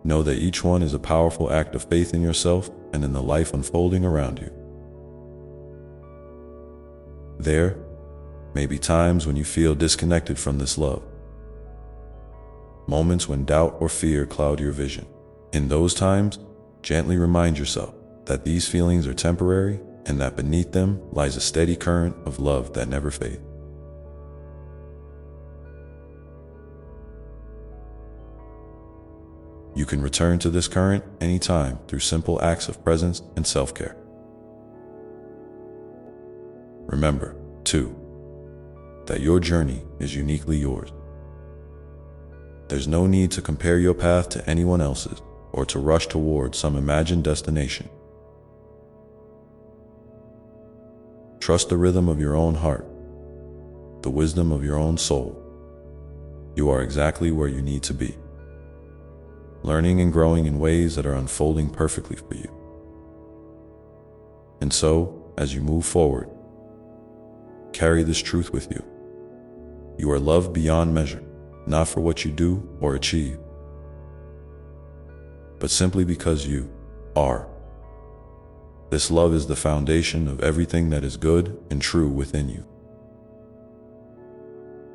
know that each one is a powerful act of faith in yourself and in the life unfolding around you. There may be times when you feel disconnected from this love, moments when doubt or fear cloud your vision. In those times, gently remind yourself that these feelings are temporary and that beneath them lies a steady current of love that never fades. You can return to this current anytime through simple acts of presence and self-care. Remember, too, that your journey is uniquely yours. There's no need to compare your path to anyone else's or to rush towards some imagined destination. Trust the rhythm of your own heart, the wisdom of your own soul. You are exactly where you need to be, learning and growing in ways that are unfolding perfectly for you. And so, as you move forward, carry this truth with you. You are loved beyond measure, not for what you do or achieve, but simply because you are. This love is the foundation of everything that is good and true within you.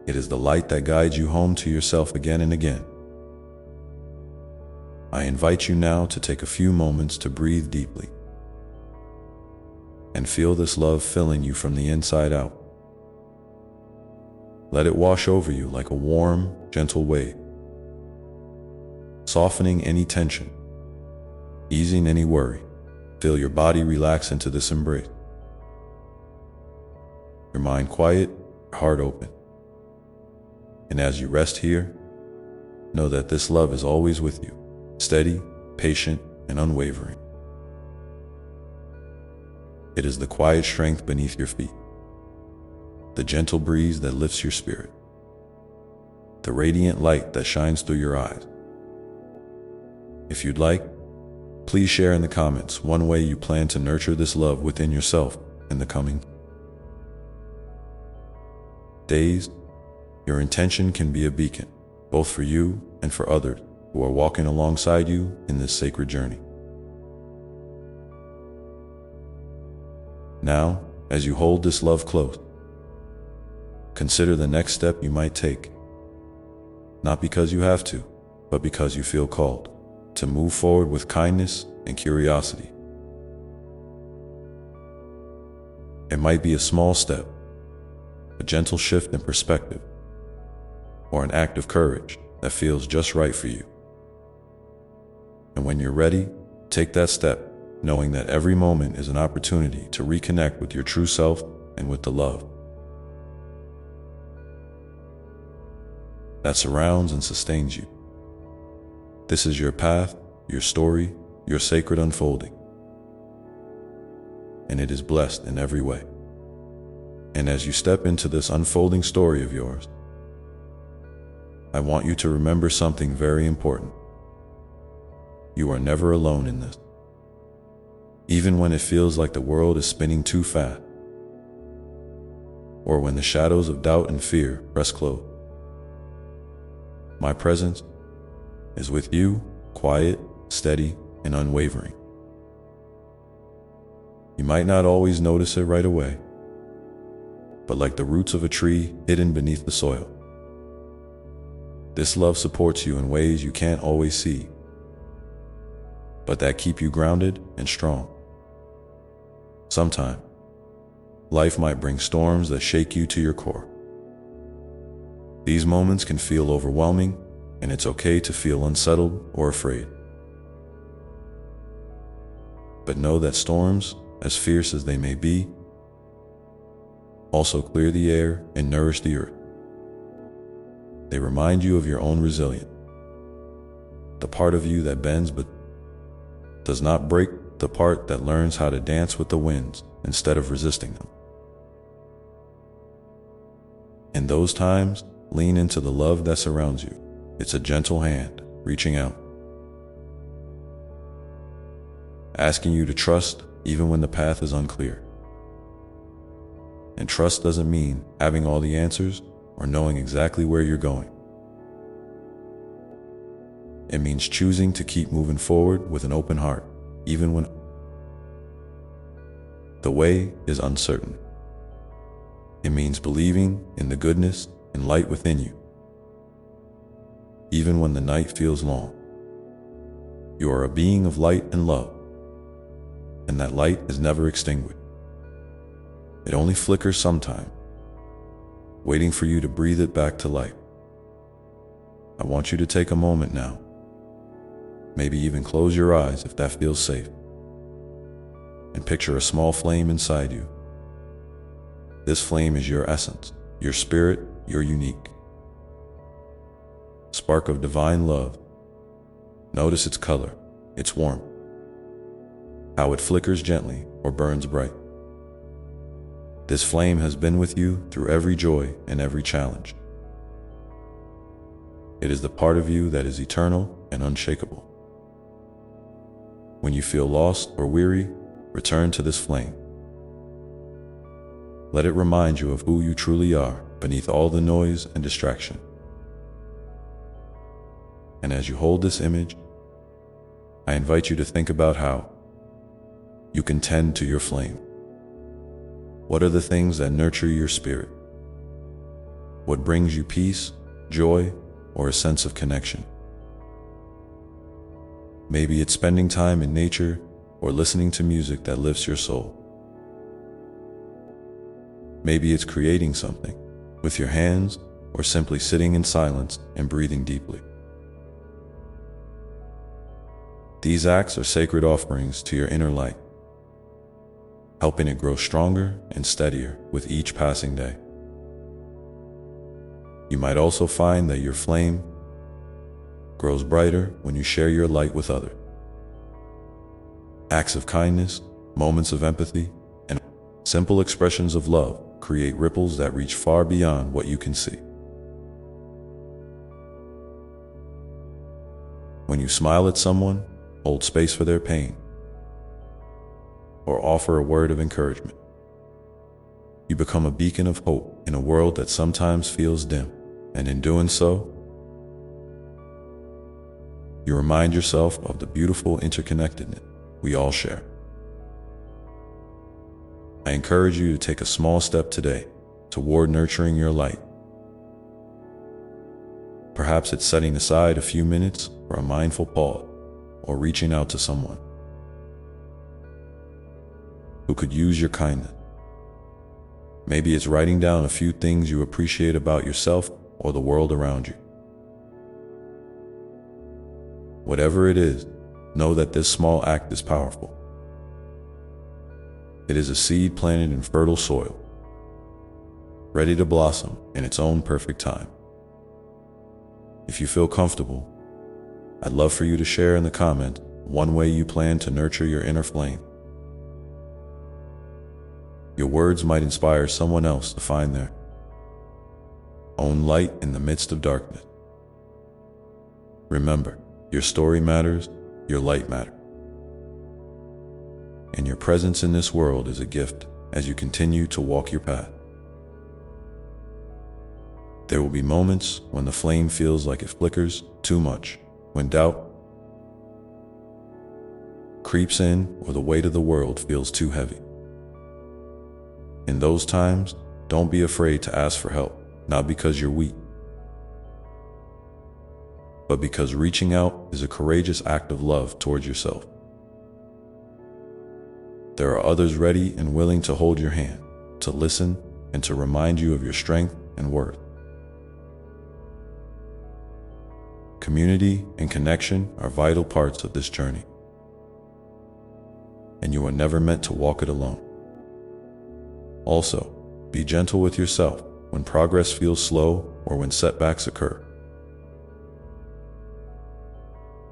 It is the light that guides you home to yourself again and again. I invite you now to take a few moments to breathe deeply and feel this love filling you from the inside out. Let it wash over you like a warm, gentle wave, softening any tension, easing any worry. Feel your body relax into this embrace. Your mind quiet, your heart open. And as you rest here, know that this love is always with you, steady, patient, and unwavering. It is the quiet strength beneath your feet, the gentle breeze that lifts your spirit, the radiant light that shines through your eyes. If you'd like, please share in the comments one way you plan to nurture this love within yourself in the coming days. Your intention can be a beacon, both for you and for others who are walking alongside you in this sacred journey. Now, as you hold this love close, consider the next step you might take, not because you have to, but because you feel called to move forward with kindness and curiosity. It might be a small step, a gentle shift in perspective, or an act of courage that feels just right for you. And when you're ready, take that step, knowing that every moment is an opportunity to reconnect with your true self and with the love that surrounds and sustains you. This is your path, your story, your sacred unfolding, and it is blessed in every way. And as you step into this unfolding story of yours, I want you to remember something very important. You are never alone in this. Even when it feels like the world is spinning too fast, or when the shadows of doubt and fear press close, my presence is with you, quiet, steady, and unwavering. You might not always notice it right away, but like the roots of a tree hidden beneath the soil, this love supports you in ways you can't always see, but that keep you grounded and strong. Sometimes, life might bring storms that shake you to your core. These moments can feel overwhelming, and it's okay to feel unsettled or afraid. But know that storms, as fierce as they may be, also clear the air and nourish the earth. They remind you of your own resilience, the part of you that bends but does not break, the part that learns how to dance with the winds instead of resisting them. In those times, lean into the love that surrounds you. It's a gentle hand reaching out, asking you to trust even when the path is unclear. And trust doesn't mean having all the answers or knowing exactly where you're going. It means choosing to keep moving forward with an open heart, even when the way is uncertain. It means believing in the goodness and light within you, even when the night feels long. You are a being of light and love, and that light is never extinguished. It only flickers sometime, waiting for you to breathe it back to life. I want you to take a moment now, maybe even close your eyes if that feels safe, and picture a small flame inside you. This flame is your essence, your spirit, your unique spark of divine love. Notice its color, its warmth, how it flickers gently or burns bright. This flame has been with you through every joy and every challenge. It is the part of you that is eternal and unshakable. When you feel lost or weary, return to this flame. Let it remind you of who you truly are beneath all the noise and distraction. And as you hold this image, I invite you to think about how you can tend to your flame. What are the things that nurture your spirit? What brings you peace, joy, or a sense of connection? Maybe it's spending time in nature or listening to music that lifts your soul. Maybe it's creating something with your hands or simply sitting in silence and breathing deeply. These acts are sacred offerings to your inner light, helping it grow stronger and steadier with each passing day. You might also find that your flame grows brighter when you share your light with others. Acts of kindness, moments of empathy, and simple expressions of love create ripples that reach far beyond what you can see. When you smile at someone, hold space for their pain, or offer a word of encouragement, you become a beacon of hope in a world that sometimes feels dim. And in doing so, you remind yourself of the beautiful interconnectedness we all share. I encourage you to take a small step today toward nurturing your light. Perhaps it's setting aside a few minutes for a mindful pause, or reaching out to someone who could use your kindness. Maybe it's writing down a few things you appreciate about yourself or the world around you. Whatever it is, know that this small act is powerful. It is a seed planted in fertile soil, ready to blossom in its own perfect time. If you feel comfortable, I'd love for you to share in the comments one way you plan to nurture your inner flame. Your words might inspire someone else to find their own light in the midst of darkness. Remember, your story matters, your light matters. And your presence in this world is a gift as you continue to walk your path. There will be moments when the flame feels like it flickers too much, when doubt creeps in or the weight of the world feels too heavy. In those times, don't be afraid to ask for help, not because you're weak, but because reaching out is a courageous act of love towards yourself. There are others ready and willing to hold your hand, to listen, and to remind you of your strength and worth. Community and connection are vital parts of this journey, and you are never meant to walk it alone. Also, be gentle with yourself when progress feels slow or when setbacks occur.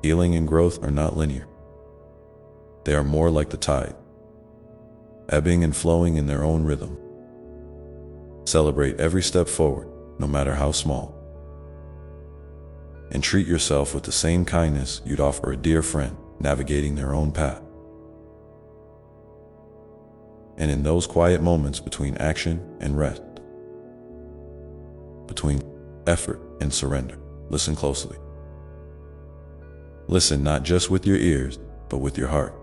Healing and growth are not linear. They are more like the tide, ebbing and flowing in their own rhythm. Celebrate every step forward, no matter how small. And treat yourself with the same kindness you'd offer a dear friend navigating their own path. And in those quiet moments between action and rest, between effort and surrender, listen closely. Listen not just with your ears, but with your heart.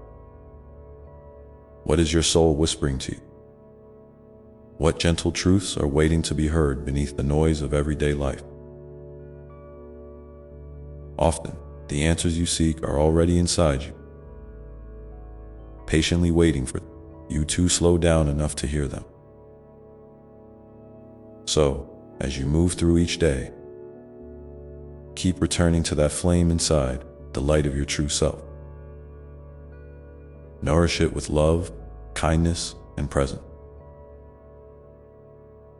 What is your soul whispering to you? What gentle truths are waiting to be heard beneath the noise of everyday life? Often, the answers you seek are already inside you, patiently waiting for you to slow down enough to hear them. So, as you move through each day, keep returning to that flame inside, the light of your true self. Nourish it with love, kindness, and presence.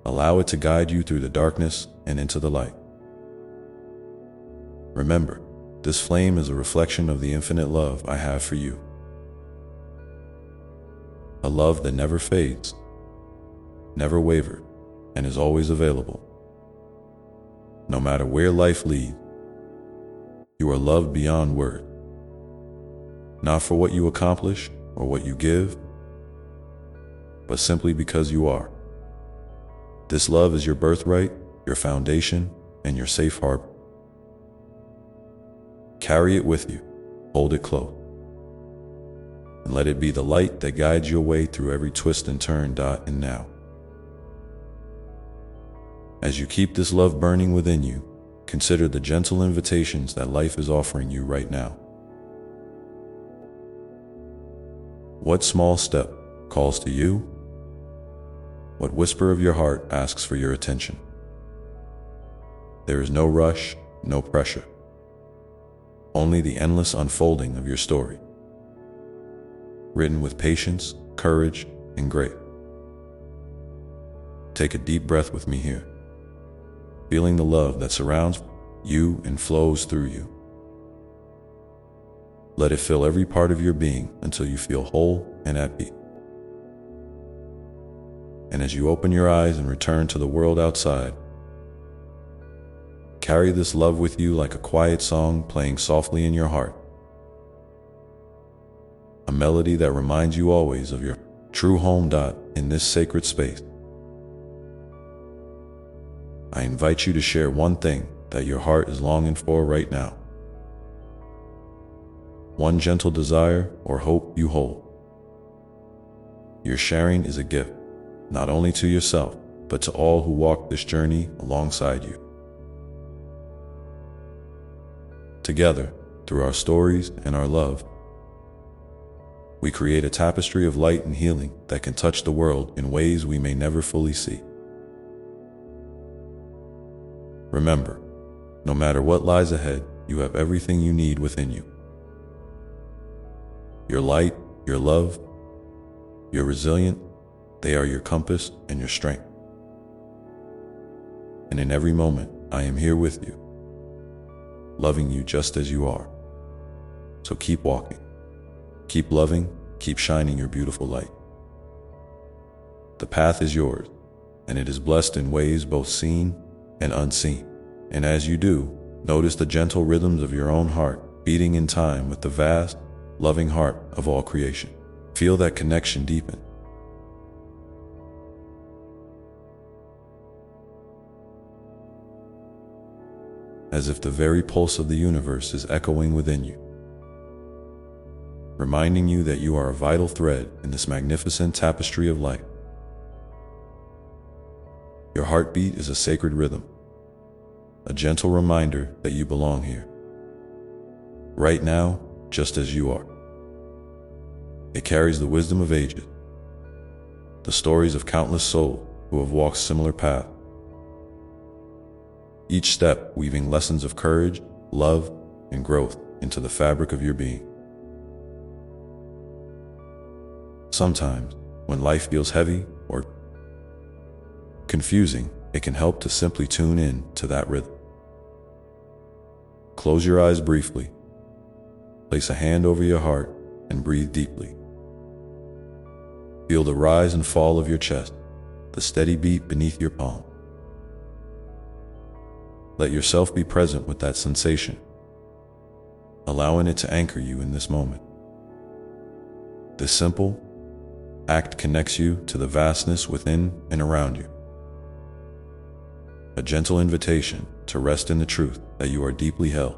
Allow it to guide you through the darkness and into the light. Remember, this flame is a reflection of the infinite love I have for you. A love that never fades, never wavers, and is always available. No matter where life leads, you are loved beyond words. Not for what you accomplish or what you give, but simply because you are. This love is your birthright, your foundation, and your safe harbor. Carry it with you, hold it close, and let it be the light that guides your way through every twist and turn, dot and now. As you keep this love burning within you, consider the gentle invitations that life is offering you right now. What small step calls to you? What whisper of your heart asks for your attention? There is no rush, no pressure. Only the endless unfolding of your story, written with patience, courage, and grace. Take a deep breath with me here, feeling the love that surrounds you and flows through you. Let it fill every part of your being until you feel whole and at peace. And as you open your eyes and return to the world outside, carry this love with you like a quiet song playing softly in your heart. A melody that reminds you always of your true home, dot in this sacred space. I invite you to share one thing that your heart is longing for right now. One gentle desire or hope you hold. Your sharing is a gift, not only to yourself, but to all who walk this journey alongside you. Together, through our stories and our love, we create a tapestry of light and healing that can touch the world in ways we may never fully see. Remember, no matter what lies ahead, you have everything you need within you. Your light, your love, your resilience, they are your compass and your strength. And in every moment, I am here with you, loving you just as you are. So keep walking, keep loving, keep shining your beautiful light. The path is yours, and it is blessed in ways both seen and unseen. And as you do, notice the gentle rhythms of your own heart beating in time with the vast, loving heart of all creation. Feel that connection deepen. As if the very pulse of the universe is echoing within you, reminding you that you are a vital thread in this magnificent tapestry of life. Your heartbeat is a sacred rhythm, a gentle reminder that you belong here, right now, just as you are. It carries the wisdom of ages, the stories of countless souls who have walked similar paths, each step weaving lessons of courage, love, and growth into the fabric of your being. Sometimes, when life feels heavy or confusing, it can help to simply tune in to that rhythm. Close your eyes briefly, place a hand over your heart, and breathe deeply. Feel the rise and fall of your chest, the steady beat beneath your palm. Let yourself be present with that sensation, allowing it to anchor you in this moment. This simple act connects you to the vastness within and around you. A gentle invitation to rest in the truth that you are deeply held.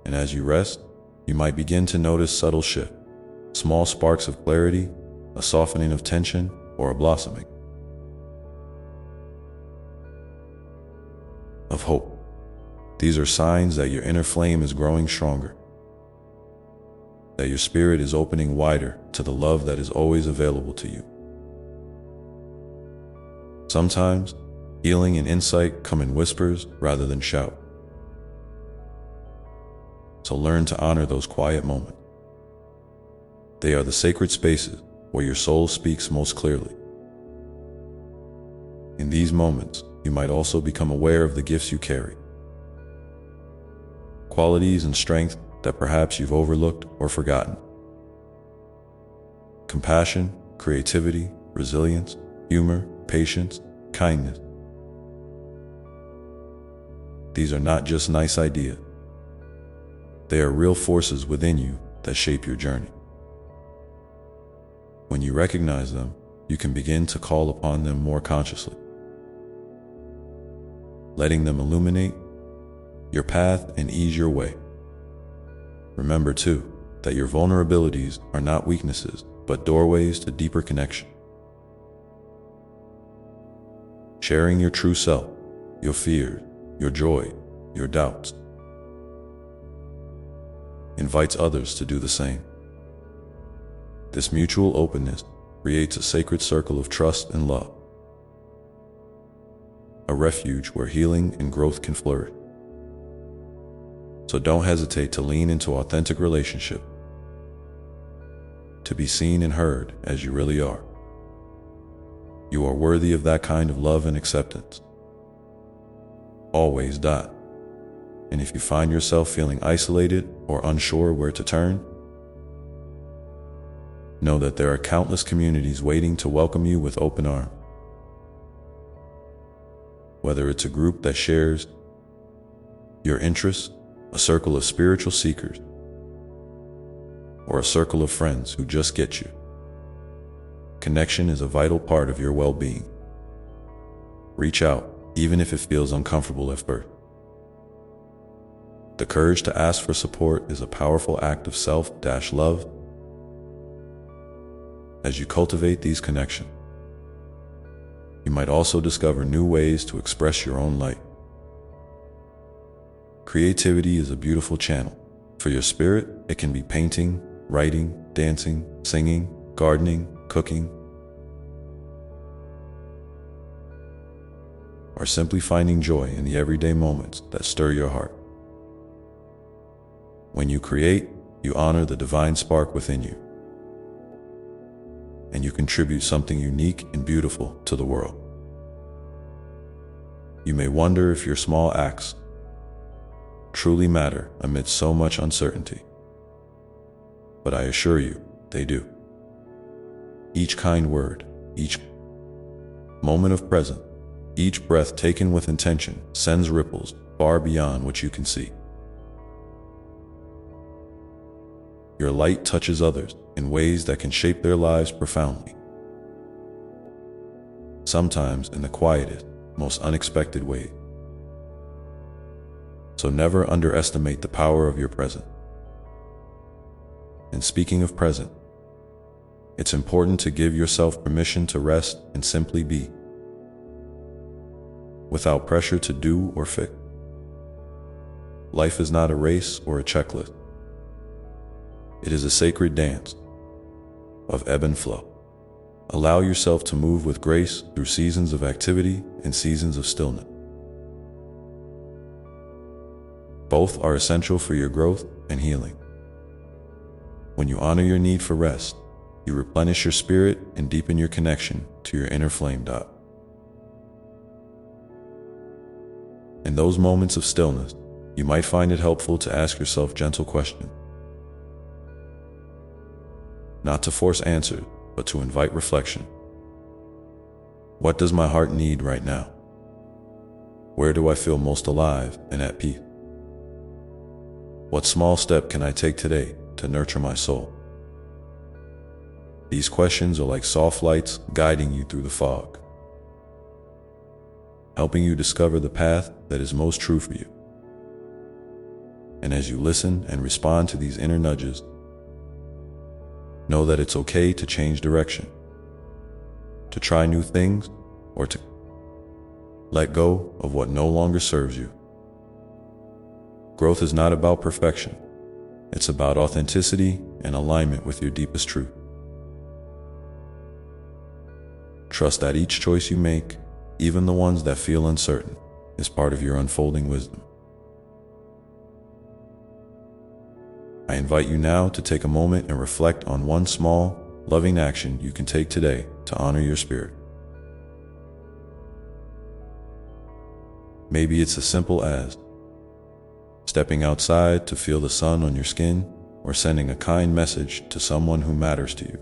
And as you rest, you might begin to notice subtle shifts, small sparks of clarity, a softening of tension, or a blossoming of hope. These are signs that your inner flame is growing stronger, that your spirit is opening wider to the love that is always available to you. Sometimes, healing and insight come in whispers rather than shout. So learn to honor those quiet moments. They are the sacred spaces where your soul speaks most clearly. In these moments, you might also become aware of the gifts you carry, qualities and strength that perhaps you've overlooked or forgotten. Compassion, creativity, resilience, humor, patience, kindness. These are not just nice ideas. They are real forces within you that shape your journey. When you recognize them, you can begin to call upon them more consciously, letting them illuminate your path and ease your way. Remember, too, that your vulnerabilities are not weaknesses, but doorways to deeper connection. Sharing your true self, your fears, your joy, your doubts, invites others to do the same. This mutual openness creates a sacred circle of trust and love, a refuge where healing and growth can flourish. So don't hesitate to lean into authentic relationship, to be seen and heard as you really are. You are worthy of that kind of love and acceptance. Always. And if you find yourself feeling isolated or unsure where to turn, know that there are countless communities waiting to welcome you with open arms. Whether it's a group that shares your interests, a circle of spiritual seekers, or a circle of friends who just get you, connection is a vital part of your well-being. Reach out, even if it feels uncomfortable at first. The courage to ask for support is a powerful act of self-love. As you cultivate these connections, you might also discover new ways to express your own light. Creativity is a beautiful channel. For your spirit, it can be painting, writing, dancing, singing, gardening, cooking, or simply finding joy in the everyday moments that stir your heart. When you create, you honor the divine spark within you, and you contribute something unique and beautiful to the world. You may wonder if your small acts truly matter amidst so much uncertainty, but I assure you, they do. Each kind word, each moment of presence, each breath taken with intention sends ripples far beyond what you can see. Your light touches others in ways that can shape their lives profoundly, sometimes in the quietest, most unexpected ways. So never underestimate the power of your presence. And speaking of present, it's important to give yourself permission to rest and simply be, without pressure to do or fix. Life is not a race or a checklist. It is a sacred dance of ebb and flow. Allow yourself to move with grace through seasons of activity and seasons of stillness. Both are essential for your growth and healing. When you honor your need for rest, you replenish your spirit and deepen your connection to your inner flame. In those moments of stillness, you might find it helpful to ask yourself gentle questions. Not to force answers, but to invite reflection. What does my heart need right now? Where do I feel most alive and at peace? What small step can I take today to nurture my soul? These questions are like soft lights guiding you through the fog, helping you discover the path that is most true for you. And as you listen and respond to these inner nudges, know that it's okay to change direction, to try new things, or to let go of what no longer serves you. Growth is not about perfection. It's about authenticity and alignment with your deepest truth. Trust that each choice you make, even the ones that feel uncertain, is part of your unfolding wisdom. I invite you now to take a moment and reflect on one small, loving action you can take today to honor your spirit. Maybe it's as simple as stepping outside to feel the sun on your skin, or sending a kind message to someone who matters to you.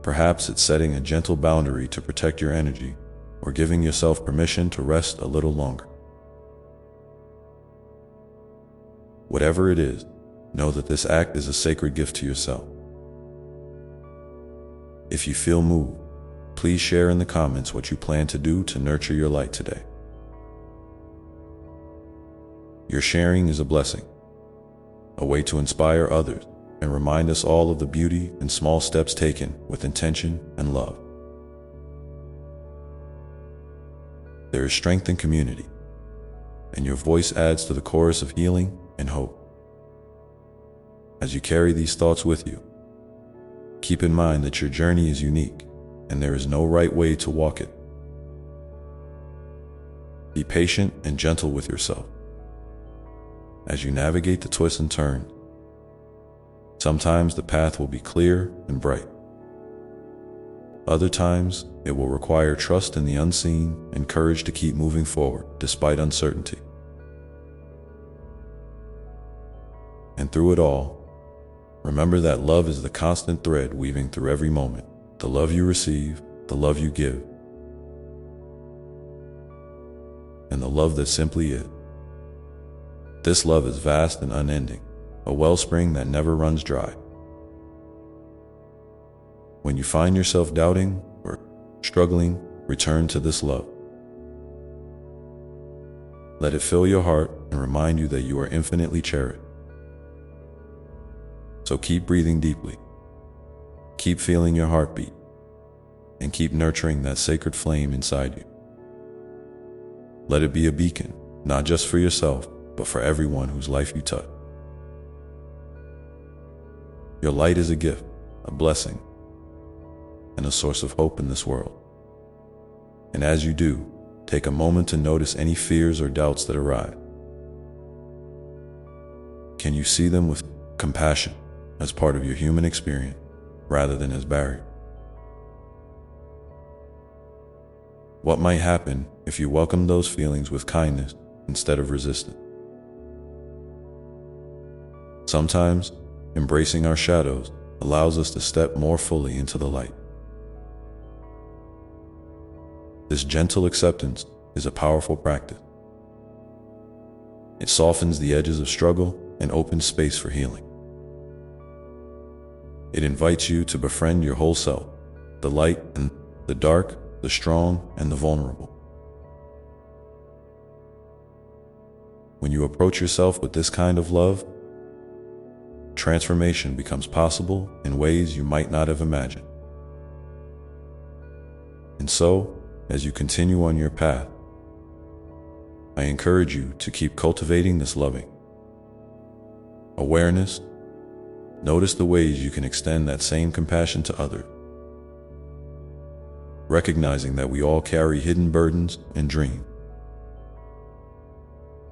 Perhaps it's setting a gentle boundary to protect your energy, or giving yourself permission to rest a little longer. Whatever it is, know that this act is a sacred gift to yourself. If you feel moved, please share in the comments what you plan to do to nurture your light today. Your sharing is a blessing, a way to inspire others and remind us all of the beauty in small steps taken with intention and love. There is strength in community, and your voice adds to the chorus of healing and hope. As you carry these thoughts with you, keep in mind that your journey is unique, and there is no right way to walk it. Be patient and gentle with yourself as you navigate the twists and turns. Sometimes the path will be clear and bright. Other times, it will require trust in the unseen and courage to keep moving forward despite uncertainty. And through it all, remember that love is the constant thread weaving through every moment. The love you receive, the love you give, and the love that simply is. This love is vast and unending, a wellspring that never runs dry. When you find yourself doubting or struggling, return to this love. Let it fill your heart and remind you that you are infinitely cherished. So keep breathing deeply, keep feeling your heartbeat, and keep nurturing that sacred flame inside you. Let it be a beacon, not just for yourself, but for everyone whose life you touch. Your light is a gift, a blessing, and a source of hope in this world. And as you do, take a moment to notice any fears or doubts that arise. Can you see them with compassion as part of your human experience, rather than as barriers? What might happen if you welcome those feelings with kindness instead of resistance? Sometimes, embracing our shadows allows us to step more fully into the light. This gentle acceptance is a powerful practice. It softens the edges of struggle and opens space for healing. It invites you to befriend your whole self, the light and the dark, the strong and the vulnerable. When you approach yourself with this kind of love, transformation becomes possible in ways you might not have imagined. And so, as you continue on your path, I encourage you to keep cultivating this loving awareness. Notice the ways you can extend that same compassion to others, recognizing that we all carry hidden burdens and dreams.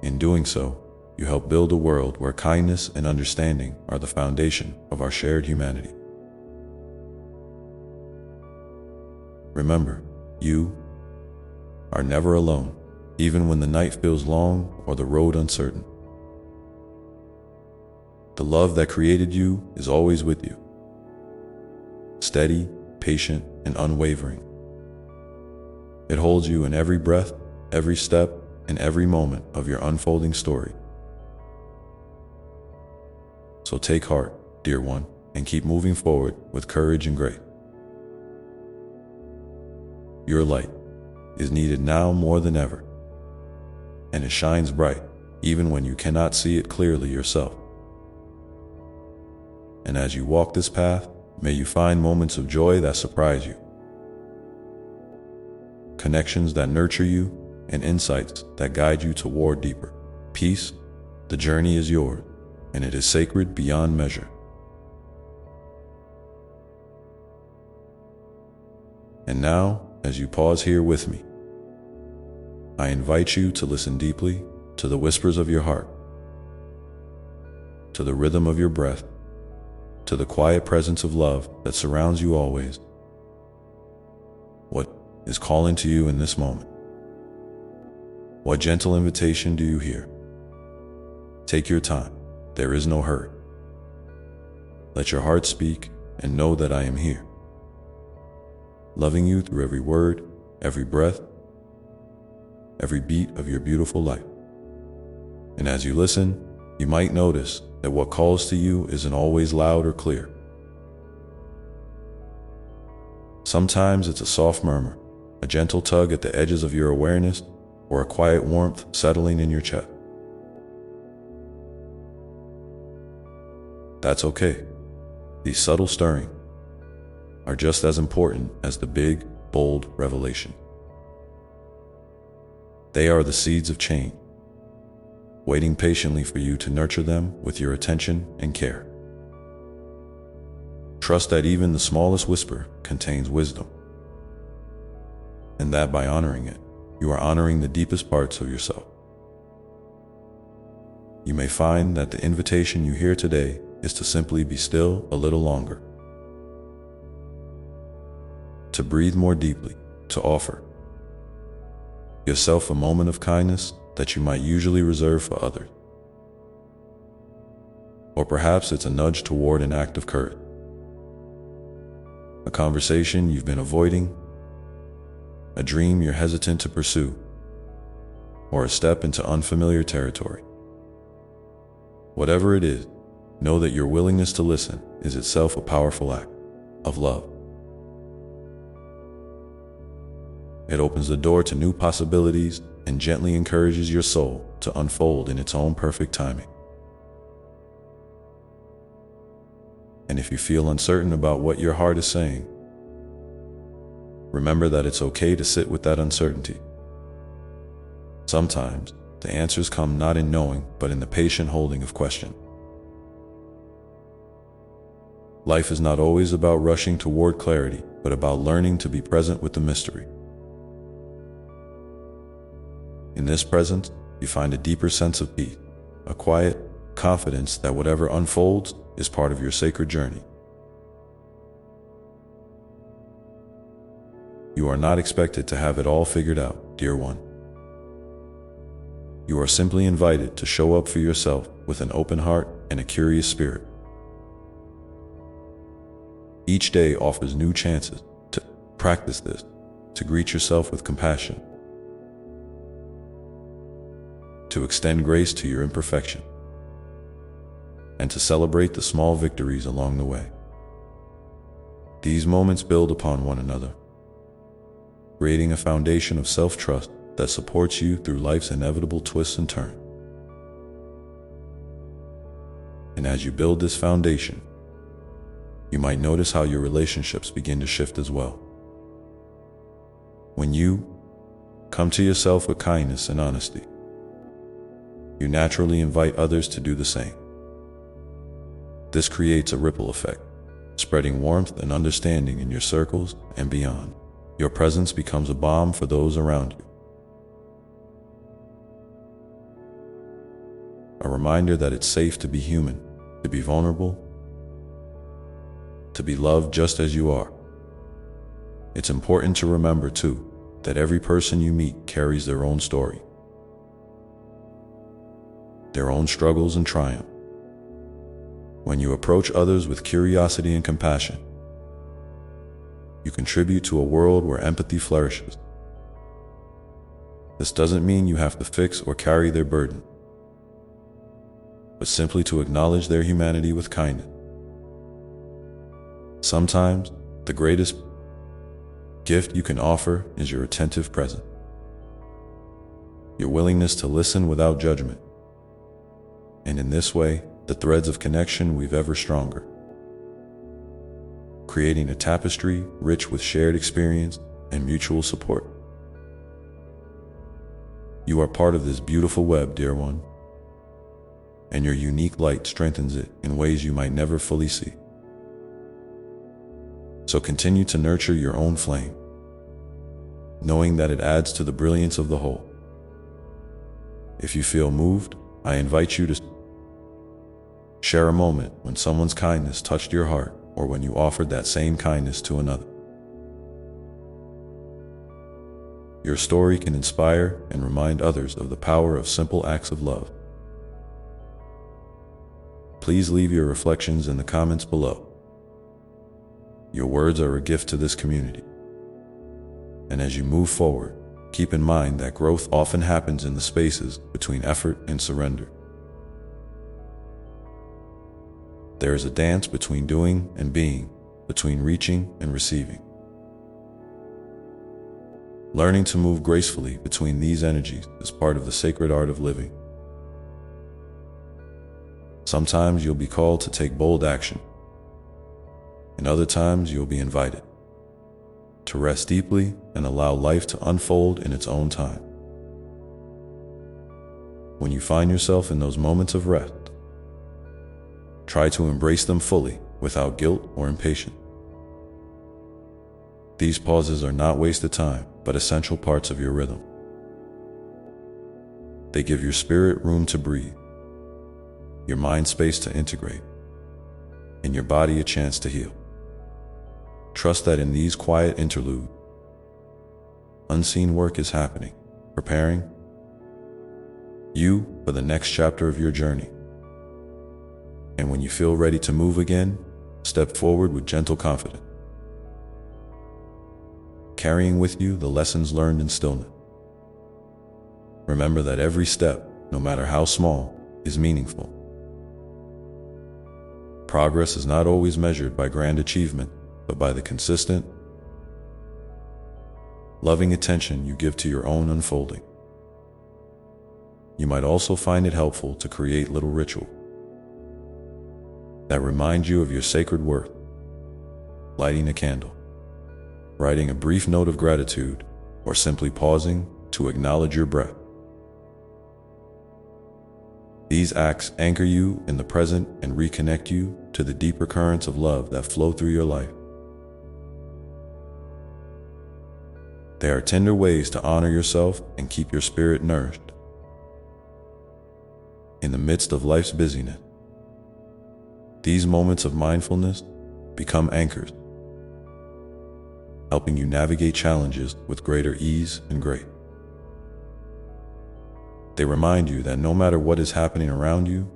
In doing so, you help build a world where kindness and understanding are the foundation of our shared humanity. Remember, you are never alone, even when the night feels long or the road uncertain. The love that created you is always with you, steady, patient, and unwavering. It holds you in every breath, every step, and every moment of your unfolding story. So take heart, dear one, and keep moving forward with courage and grace. Your light is needed now more than ever, and it shines bright even when you cannot see it clearly yourself. And as you walk this path, may you find moments of joy that surprise you, connections that nurture you, and insights that guide you toward deeper peace. The journey is yours, and it is sacred beyond measure. And now, as you pause here with me, I invite you to listen deeply to the whispers of your heart, to the rhythm of your breath, to the quiet presence of love that surrounds you always. What is calling to you in this moment? What gentle invitation do you hear? Take your time. There is no hurry. Let your heart speak and know that I am here, loving you through every word, every breath, every beat of your beautiful life. And as you listen, you might notice that what calls to you isn't always loud or clear. Sometimes it's a soft murmur, a gentle tug at the edges of your awareness, or a quiet warmth settling in your chest. That's okay. These subtle stirrings are just as important as the big, bold revelation. They are the seeds of change, waiting patiently for you to nurture them with your attention and care. Trust that even the smallest whisper contains wisdom, and that by honoring it, you are honoring the deepest parts of yourself. You may find that the invitation you hear today is to simply be still a little longer, to breathe more deeply, to offer yourself a moment of kindness that you might usually reserve for others. Or perhaps it's a nudge toward an act of courage, a conversation you've been avoiding, a dream you're hesitant to pursue, or a step into unfamiliar territory. Whatever it is, know that your willingness to listen is itself a powerful act of love. It opens the door to new possibilities and gently encourages your soul to unfold in its own perfect timing. And if you feel uncertain about what your heart is saying, remember that it's okay to sit with that uncertainty. Sometimes, the answers come not in knowing, but in the patient holding of question. Life is not always about rushing toward clarity, but about learning to be present with the mystery. In this presence, you find a deeper sense of peace, a quiet confidence that whatever unfolds is part of your sacred journey. You are not expected to have it all figured out, dear one. You are simply invited to show up for yourself with an open heart and a curious spirit. Each day offers new chances to practice this, to greet yourself with compassion, to extend grace to your imperfection, and to celebrate the small victories along the way. These moments build upon one another, creating a foundation of self-trust that supports you through life's inevitable twists and turns. And as you build this foundation, you might notice how your relationships begin to shift as well. When you come to yourself with kindness and honesty, you naturally invite others to do the same. This creates a ripple effect, spreading warmth and understanding in your circles and beyond. Your presence becomes a balm for those around you, a reminder that it's safe to be human, to be vulnerable, to be loved just as you are. It's important to remember, too, that every person you meet carries their own story, their own struggles and triumph. When you approach others with curiosity and compassion, you contribute to a world where empathy flourishes. This doesn't mean you have to fix or carry their burden, but simply to acknowledge their humanity with kindness. Sometimes, the greatest gift you can offer is your attentive presence, your willingness to listen without judgment. And in this way, the threads of connection weave ever stronger, creating a tapestry rich with shared experience and mutual support. You are part of this beautiful web, dear one, and your unique light strengthens it in ways you might never fully see. So continue to nurture your own flame, knowing that it adds to the brilliance of the whole. If you feel moved, I invite you to share a moment when someone's kindness touched your heart, or when you offered that same kindness to another. Your story can inspire and remind others of the power of simple acts of love. Please leave your reflections in the comments below. Your words are a gift to this community. And as you move forward, keep in mind that growth often happens in the spaces between effort and surrender. There is a dance between doing and being, between reaching and receiving. Learning to move gracefully between these energies is part of the sacred art of living. Sometimes you'll be called to take bold action, and other times you'll be invited to rest deeply and allow life to unfold in its own time. When you find yourself in those moments of rest, try to embrace them fully, without guilt or impatience. These pauses are not wasted time, but essential parts of your rhythm. They give your spirit room to breathe, your mind space to integrate, and your body a chance to heal. Trust that in these quiet interludes, unseen work is happening, preparing you for the next chapter of your journey. And when you feel ready to move again, step forward with gentle confidence, carrying with you the lessons learned in stillness. Remember that every step, no matter how small, is meaningful. Progress is not always measured by grand achievement, but by the consistent, loving attention you give to your own unfolding. You might also find it helpful to create little rituals that remind you of your sacred worth. Lighting a candle, writing a brief note of gratitude, or simply pausing to acknowledge your breath. These acts anchor you in the present and reconnect you to the deeper currents of love that flow through your life. They are tender ways to honor yourself and keep your spirit nourished in the midst of life's busyness. These moments of mindfulness become anchors, helping you navigate challenges with greater ease and grace. They remind you that no matter what is happening around you,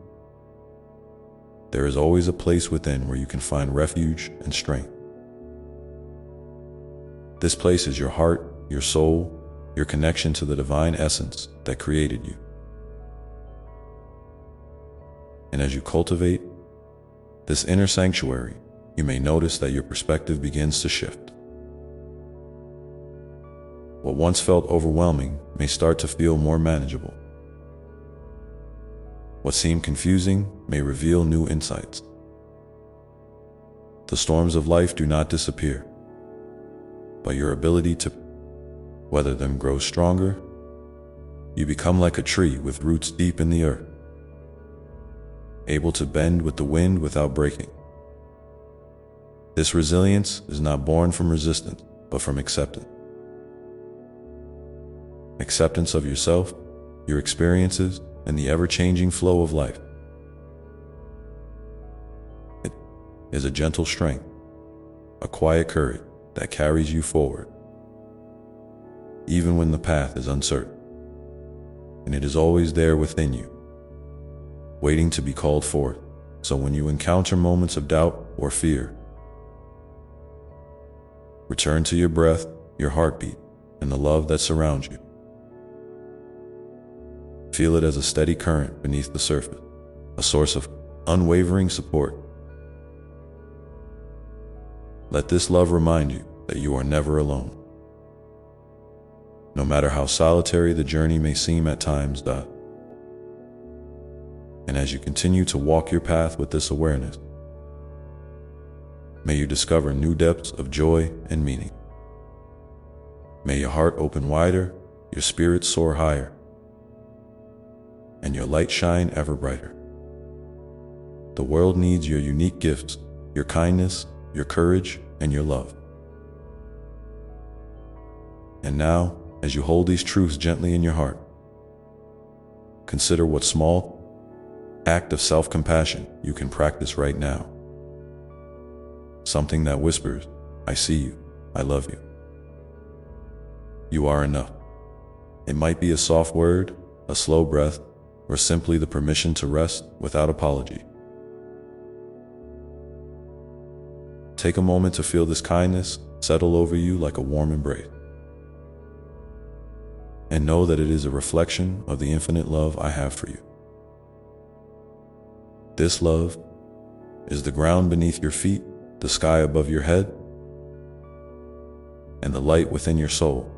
there is always a place within where you can find refuge and strength. This place is your heart, your soul, your connection to the divine essence that created you. And as you cultivate this inner sanctuary, you may notice that your perspective begins to shift. What once felt overwhelming may start to feel more manageable. What seemed confusing may reveal new insights. The storms of life do not disappear, but your ability to weather them grows stronger. You become like a tree with roots deep in the earth, able to bend with the wind without breaking. This resilience is not born from resistance, but from acceptance. Acceptance of yourself, your experiences, and the ever-changing flow of life. It is a gentle strength, a quiet courage that carries you forward, even when the path is uncertain. And it is always there within you, waiting to be called forth. So when you encounter moments of doubt or fear, return to your breath, your heartbeat, and the love that surrounds you. Feel it as a steady current beneath the surface, a source of unwavering support. Let this love remind you that you are never alone. No matter how solitary the journey may seem at times, and as you continue to walk your path with this awareness, may you discover new depths of joy and meaning. May your heart open wider, your spirit soar higher, and your light shine ever brighter. The world needs your unique gifts, your kindness, your courage, and your love. And now, as you hold these truths gently in your heart, consider what small act of self-compassion you can practice right now. Something that whispers, "I see you, I love you. You are enough." It might be a soft word, a slow breath, or simply the permission to rest without apology. Take a moment to feel this kindness settle over you like a warm embrace. And know that it is a reflection of the infinite love I have for you. This love is the ground beneath your feet, the sky above your head, and the light within your soul.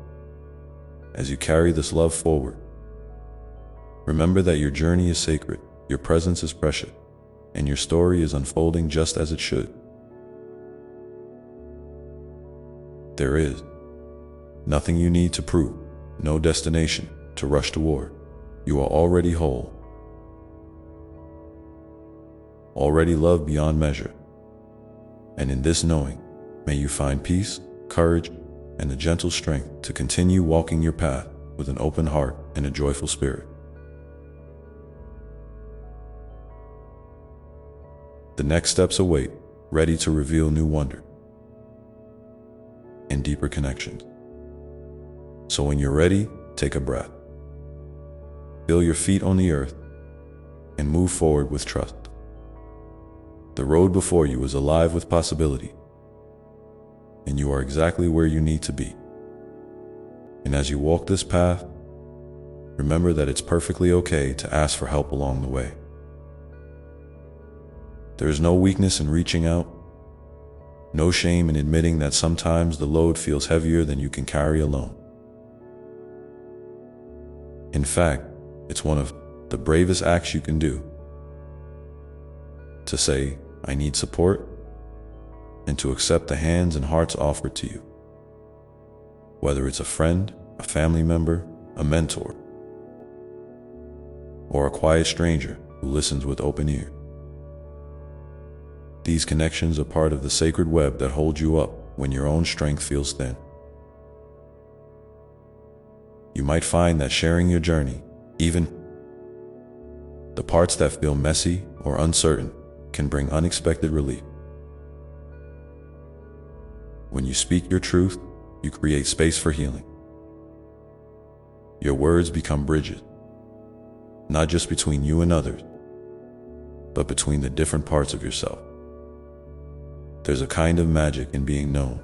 As you carry this love forward, remember that your journey is sacred, your presence is precious, and your story is unfolding just as it should. There is nothing you need to prove, no destination to rush toward. You are already whole, already loved beyond measure. And in this knowing, may you find peace, courage, and the gentle strength to continue walking your path with an open heart and a joyful spirit. The next steps await, ready to reveal new wonder and deeper connections. So when you're ready, take a breath. Feel your feet on the earth and move forward with trust. The road before you is alive with possibility, and you are exactly where you need to be. And as you walk this path, remember that it's perfectly okay to ask for help along the way. There is no weakness in reaching out, no shame in admitting that sometimes the load feels heavier than you can carry alone. In fact, it's one of the bravest acts you can do to say, "I need support," and to accept the hands and hearts offered to you. Whether it's a friend, a family member, a mentor, or a quiet stranger who listens with open ear. These connections are part of the sacred web that holds you up when your own strength feels thin. You might find that sharing your journey, even the parts that feel messy or uncertain, can bring unexpected relief. When you speak your truth, you create space for healing. Your words become bridges, not just between you and others, but between the different parts of yourself. There's a kind of magic in being known,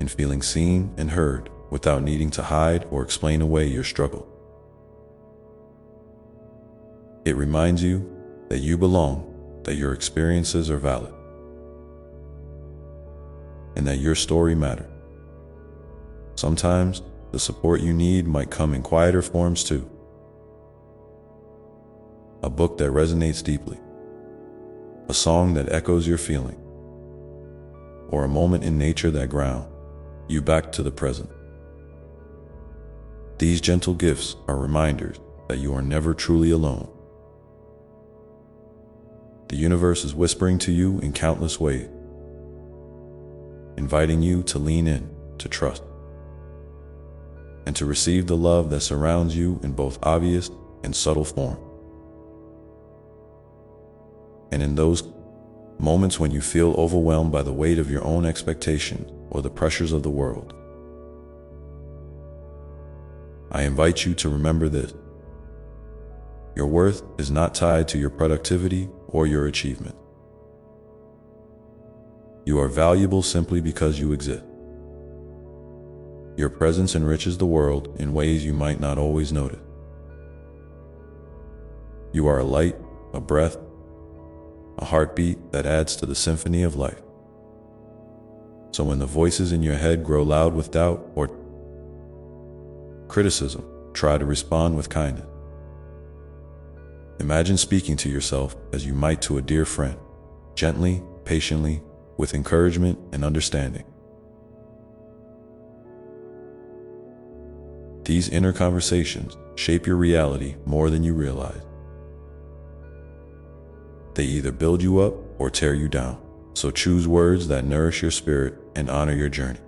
in feeling seen and heard without needing to hide or explain away your struggle. It reminds you that you belong, that your experiences are valid, and that your story matters. Sometimes the support you need might come in quieter forms too. A book that resonates deeply, a song that echoes your feeling, or a moment in nature that grounds you back to the present. These gentle gifts are reminders that you are never truly alone. The universe is whispering to you in countless ways, inviting you to lean in, to trust, and to receive the love that surrounds you in both obvious and subtle form. And in those moments when you feel overwhelmed by the weight of your own expectations or the pressures of the world, I invite you to remember this. Your worth is not tied to your productivity or your achievement. You are valuable simply because you exist. Your presence enriches the world in ways you might not always notice. You are a light, a breath, a heartbeat that adds to the symphony of life. So when the voices in your head grow loud with doubt or criticism, try to respond with kindness. Imagine speaking to yourself as you might to a dear friend, gently, patiently, with encouragement and understanding. These inner conversations shape your reality more than you realize. They either build you up or tear you down, so choose words that nourish your spirit and honor your journey.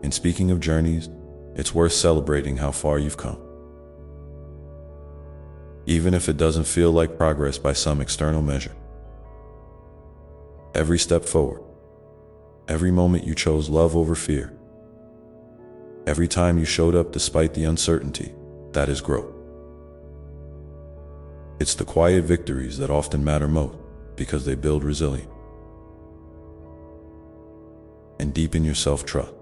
In speaking of journeys, it's worth celebrating how far you've come. Even if it doesn't feel like progress by some external measure. Every step forward, every moment you chose love over fear, every time you showed up despite the uncertainty, that is growth. It's the quiet victories that often matter most because they build resilience and deepen your self-trust.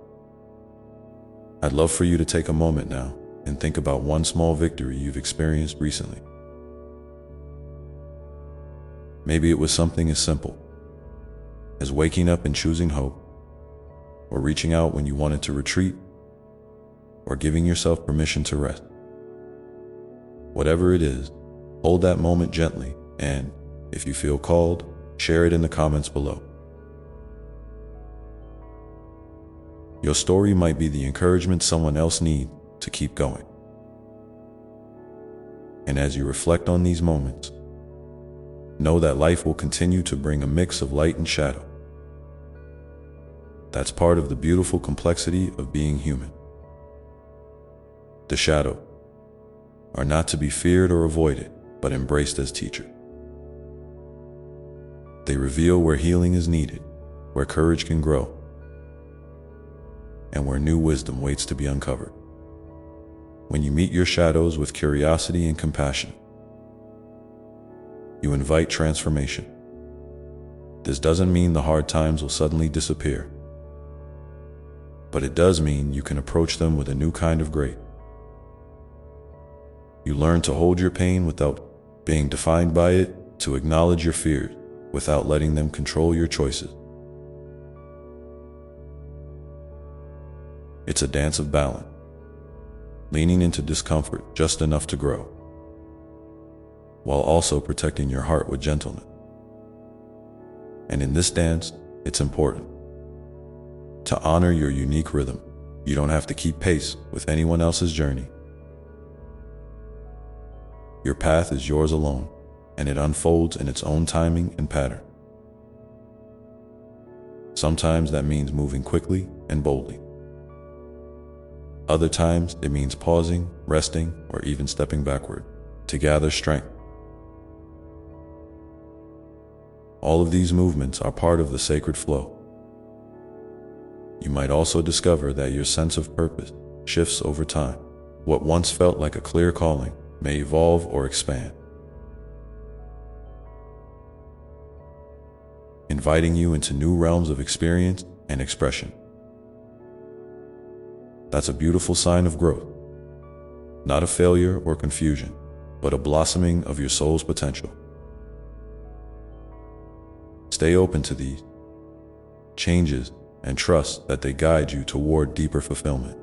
I'd love for you to take a moment now and think about one small victory you've experienced recently. Maybe it was something as simple as waking up and choosing hope, or reaching out when you wanted to retreat, or giving yourself permission to rest. Whatever it is, hold that moment gently, and, if you feel called, share it in the comments below. Your story might be the encouragement someone else needs to keep going. And as you reflect on these moments, know that life will continue to bring a mix of light and shadow. That's part of the beautiful complexity of being human. The shadows are not to be feared or avoided, but embraced as teachers. They reveal where healing is needed, where courage can grow, and where new wisdom waits to be uncovered. When you meet your shadows with curiosity and compassion, you invite transformation. This doesn't mean the hard times will suddenly disappear, but it does mean you can approach them with a new kind of grace. You learn to hold your pain without being defined by it, to acknowledge your fears without letting them control your choices. It's a dance of balance, leaning into discomfort just enough to grow, while also protecting your heart with gentleness. And in this dance, it's important to honor your unique rhythm. You don't have to keep pace with anyone else's journey. Your path is yours alone, and it unfolds in its own timing and pattern. Sometimes that means moving quickly and boldly. Other times it means pausing, resting, or even stepping backward to gather strength. All of these movements are part of the sacred flow. You might also discover that your sense of purpose shifts over time. What once felt like a clear calling may evolve or expand, inviting you into new realms of experience and expression. That's a beautiful sign of growth, not a failure or confusion, but a blossoming of your soul's potential. Stay open to these changes and trust that they guide you toward deeper fulfillment.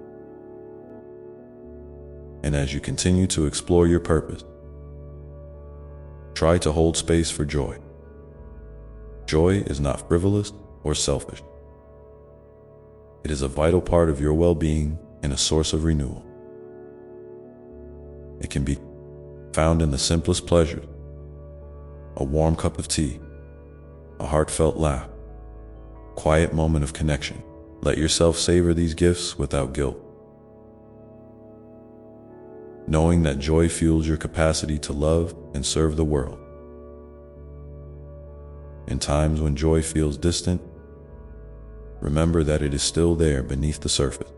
And as you continue to explore your purpose, try to hold space for joy. Joy is not frivolous or selfish. It is a vital part of your well-being and a source of renewal. It can be found in the simplest pleasures: a warm cup of tea, a heartfelt laugh, quiet moment of connection. Let yourself savor these gifts without guilt. knowing that joy fuels your capacity to love and serve the world. In times when joy feels distant, remember that it is still there beneath the surface,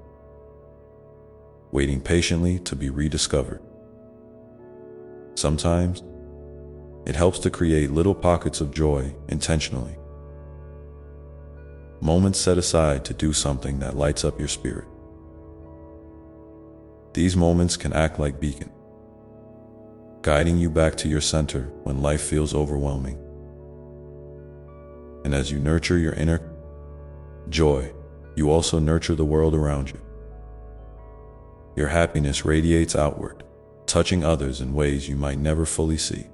waiting patiently to be rediscovered. Sometimes, it helps to create little pockets of joy intentionally. Moments set aside to do something that lights up your spirit. These moments can act like beacons, guiding you back to your center when life feels overwhelming. And as you nurture your inner joy, you also nurture the world around you. Your happiness radiates outward, touching others in ways you might never fully see.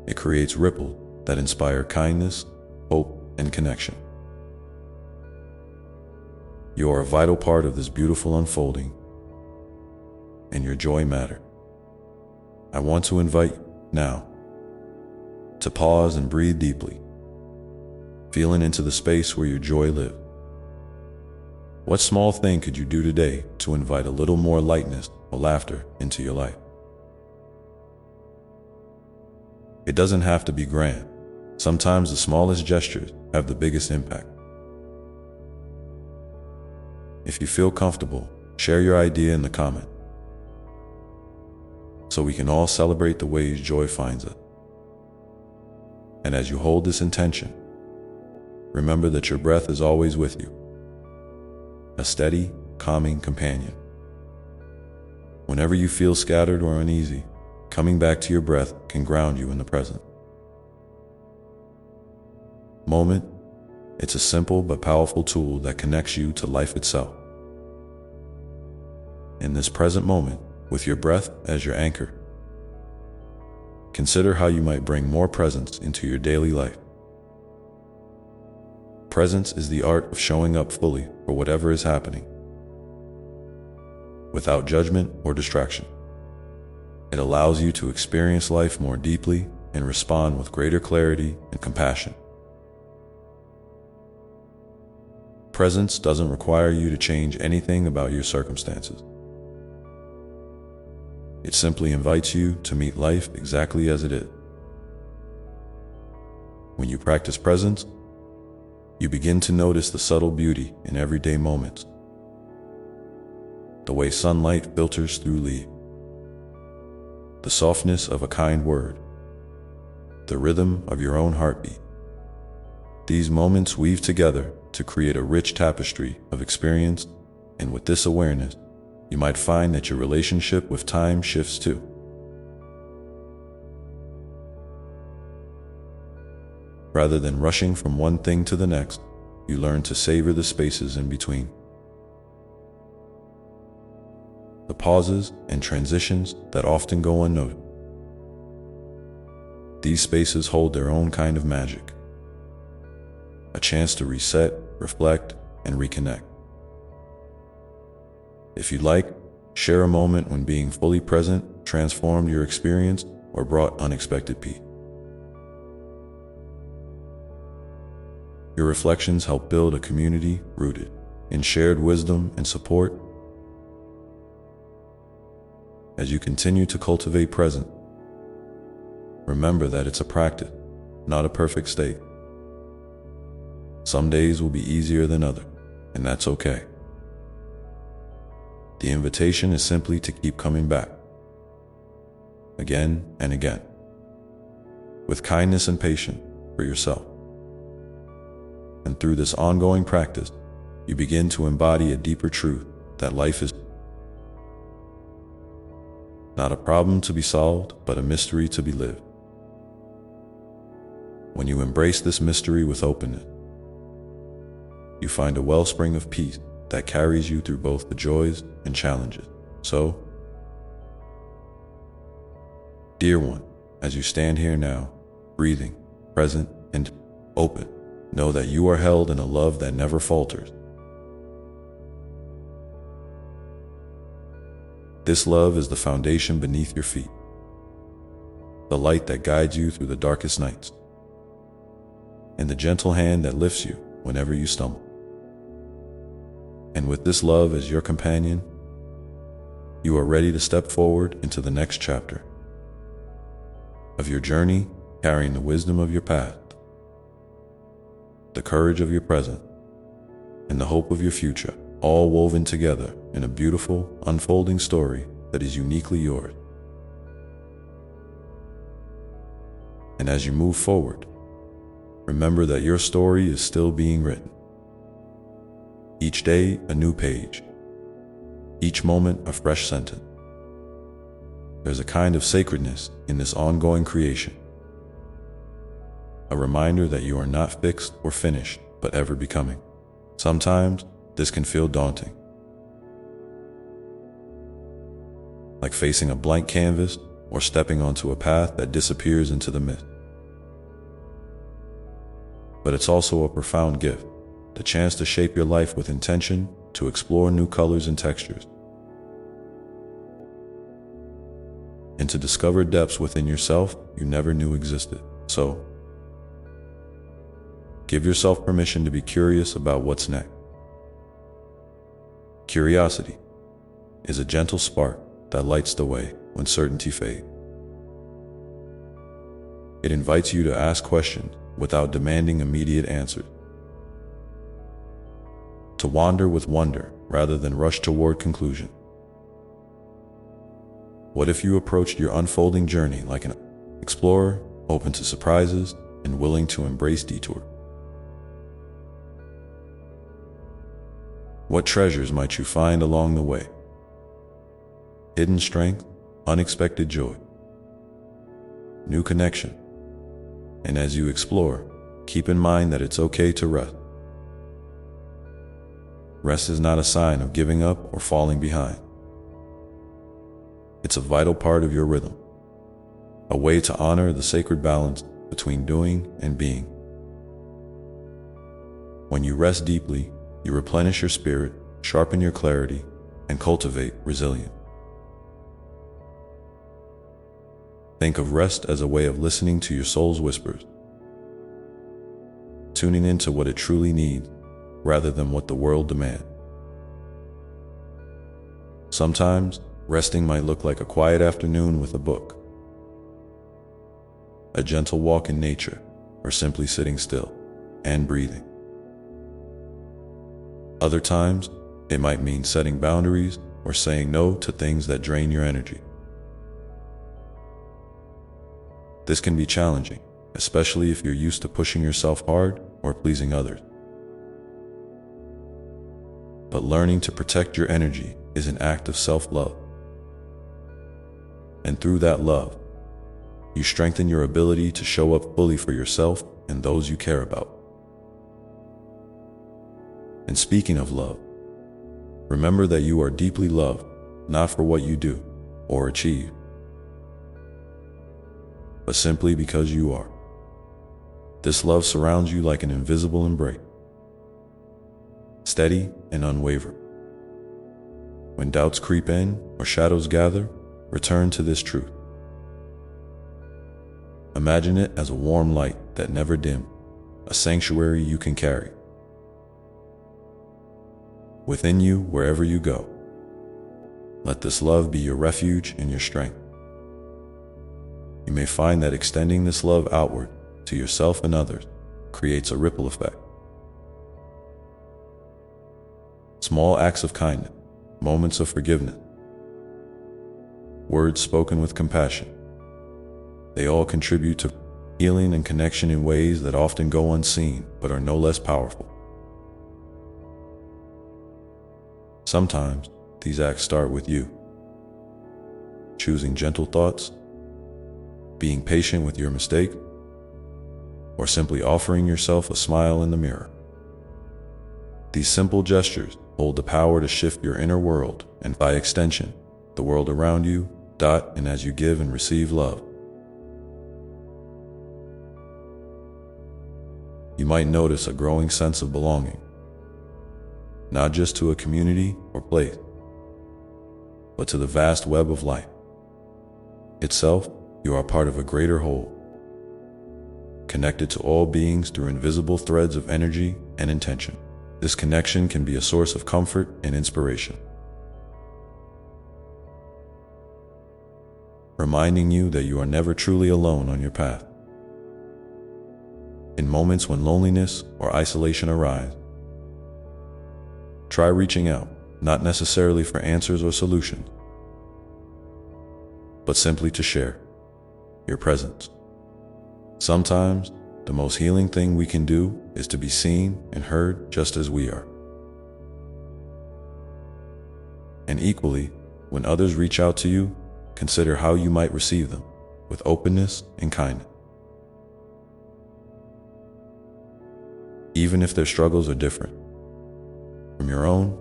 It creates ripples that inspire kindness, hope, and connection. You are a vital part of this beautiful unfolding, and your joy matters. I want to invite you now to pause and breathe deeply, feeling into the space where your joy lives. What small thing could you do today to invite a little more lightness or laughter into your life? It doesn't have to be grand. Sometimes the smallest gestures have the biggest impact. If you feel comfortable, share your idea in the comment, so we can all celebrate the ways joy finds us. And as you hold this intention, remember that your breath is always with you, a steady, calming companion. Whenever you feel scattered or uneasy, coming back to your breath can ground you in the present moment. It's a simple but powerful tool that connects you to life itself. In this present moment, with your breath as your anchor, consider how you might bring more presence into your daily life. Presence is the art of showing up fully for whatever is happening, without judgment or distraction. It allows you to experience life more deeply and respond with greater clarity and compassion. Presence doesn't require you to change anything about your circumstances. It simply invites you to meet life exactly as it is. When you practice presence, you begin to notice the subtle beauty in everyday moments. The way sunlight filters through leaves, the softness of a kind word, the rhythm of your own heartbeat. These moments weave together to create a rich tapestry of experience, and with this awareness, you might find that your relationship with time shifts too. Rather than rushing from one thing to the next, you learn to savor the spaces in between. The pauses and transitions that often go unnoticed. These spaces hold their own kind of magic, a chance to reset, reflect, and reconnect. If you'd like, share a moment when being fully present transformed your experience or brought unexpected peace. Your reflections help build a community rooted in shared wisdom and support. As you continue to cultivate presence, remember that it's a practice, not a perfect state. Some days will be easier than others, and that's okay. The invitation is simply to keep coming back, again and again, with kindness and patience for yourself. And through this ongoing practice, you begin to embody a deeper truth that life is not a problem to be solved, but a mystery to be lived. When you embrace this mystery with openness, you find a wellspring of peace that carries you through both the joys and challenges. So, dear one, as you stand here now, breathing, present, and open, know that you are held in a love that never falters. This love is the foundation beneath your feet, the light that guides you through the darkest nights, and the gentle hand that lifts you whenever you stumble. And with this love as your companion, you are ready to step forward into the next chapter of your journey, carrying the wisdom of your past, the courage of your present, and the hope of your future, all woven together in a beautiful, unfolding story that is uniquely yours. And as you move forward, remember that your story is still being written. Each day, a new page. Each moment, a fresh sentence. There's a kind of sacredness in this ongoing creation. A reminder that you are not fixed or finished, but ever becoming. Sometimes, this can feel daunting. Like facing a blank canvas or stepping onto a path that disappears into the mist. But it's also a profound gift, the chance to shape your life with intention, to explore new colors and textures, and to discover depths within yourself you never knew existed. So, give yourself permission to be curious about what's next. Curiosity is a gentle spark that lights the way when certainty fades. It invites you to ask questions without demanding immediate answers. To wander with wonder rather than rush toward conclusion. What if you approached your unfolding journey like an explorer, open to surprises and willing to embrace detours? What treasures might you find along the way? Hidden strength, unexpected joy, new connection. And as you explore, keep in mind that it's okay to rest. Rest is not a sign of giving up or falling behind. It's a vital part of your rhythm, a way to honor the sacred balance between doing and being. When you rest deeply, you replenish your spirit, sharpen your clarity, and cultivate resilience. Think of rest as a way of listening to your soul's whispers, tuning into what it truly needs rather than what the world demands. Sometimes, resting might look like a quiet afternoon with a book, a gentle walk in nature, or simply sitting still and breathing. Other times, it might mean setting boundaries or saying no to things that drain your energy. This can be challenging, especially if you're used to pushing yourself hard or pleasing others. But learning to protect your energy is an act of self-love. And through that love, you strengthen your ability to show up fully for yourself and those you care about. And speaking of love, remember that you are deeply loved, not for what you do or achieve, but simply because you are. This love surrounds you like an invisible embrace, steady and unwavering. When doubts creep in or shadows gather, return to this truth. Imagine it as a warm light that never dims, a sanctuary you can carry within you wherever you go. Let this love be your refuge and your strength. You may find that extending this love outward to yourself and others creates a ripple effect. Small acts of kindness, moments of forgiveness, words spoken with compassion, they all contribute to healing and connection in ways that often go unseen but are no less powerful. Sometimes, these acts start with you, choosing gentle thoughts, being patient with your mistake, or simply offering yourself a smile in the mirror. These simple gestures hold the power to shift your inner world and, by extension, the world around you. And as you give and receive love, you might notice a growing sense of belonging, not just to a community or place, but to the vast web of life itself. You are part of a greater whole, connected to all beings through invisible threads of energy and intention. This connection can be a source of comfort and inspiration. reminding you that you are never truly alone on your path. In moments when loneliness or isolation arise, try reaching out, not necessarily for answers or solutions, but simply to share your presence. Sometimes, the most healing thing we can do is to be seen and heard just as we are. And equally, when others reach out to you, consider how you might receive them, with openness and kindness. Even if their struggles are different from your own,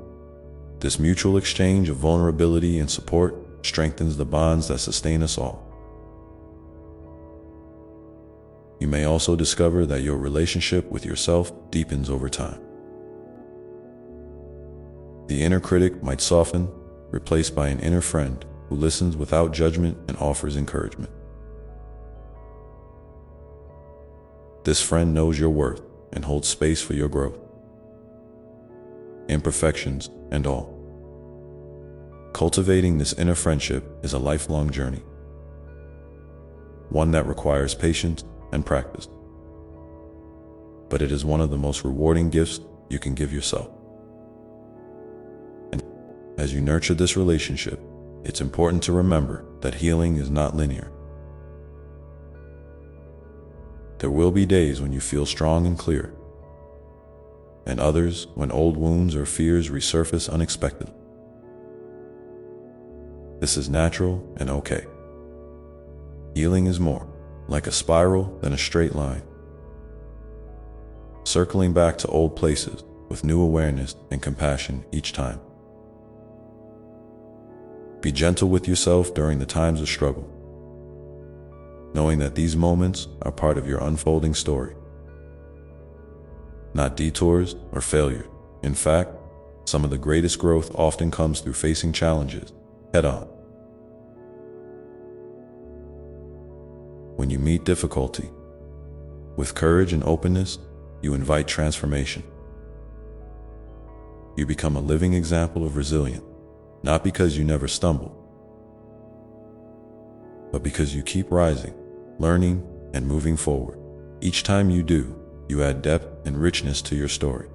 this mutual exchange of vulnerability and support strengthens the bonds that sustain us all. You may also discover that your relationship with yourself deepens over time. The inner critic might soften, replaced by an inner friend who listens without judgment and offers encouragement. This friend knows your worth and holds space for your growth, imperfections and all. Cultivating this inner friendship is a lifelong journey, one that requires patience and practice. But it is one of the most rewarding gifts you can give yourself. And as you nurture this relationship, it's important to remember that healing is not linear. There will be days when you feel strong and clear, and others when old wounds or fears resurface unexpectedly. This is natural and okay. Healing is more like a spiral than a straight line, circling back to old places with new awareness and compassion each time. Be gentle with yourself during the times of struggle, knowing that these moments are part of your unfolding story, not detours or failures. In fact, some of the greatest growth often comes through facing challenges head-on. When you meet difficulty, with courage and openness, you invite transformation. You become a living example of resilience, not because you never stumble, but because you keep rising, learning, and moving forward. Each time you do, you add depth and richness to your story.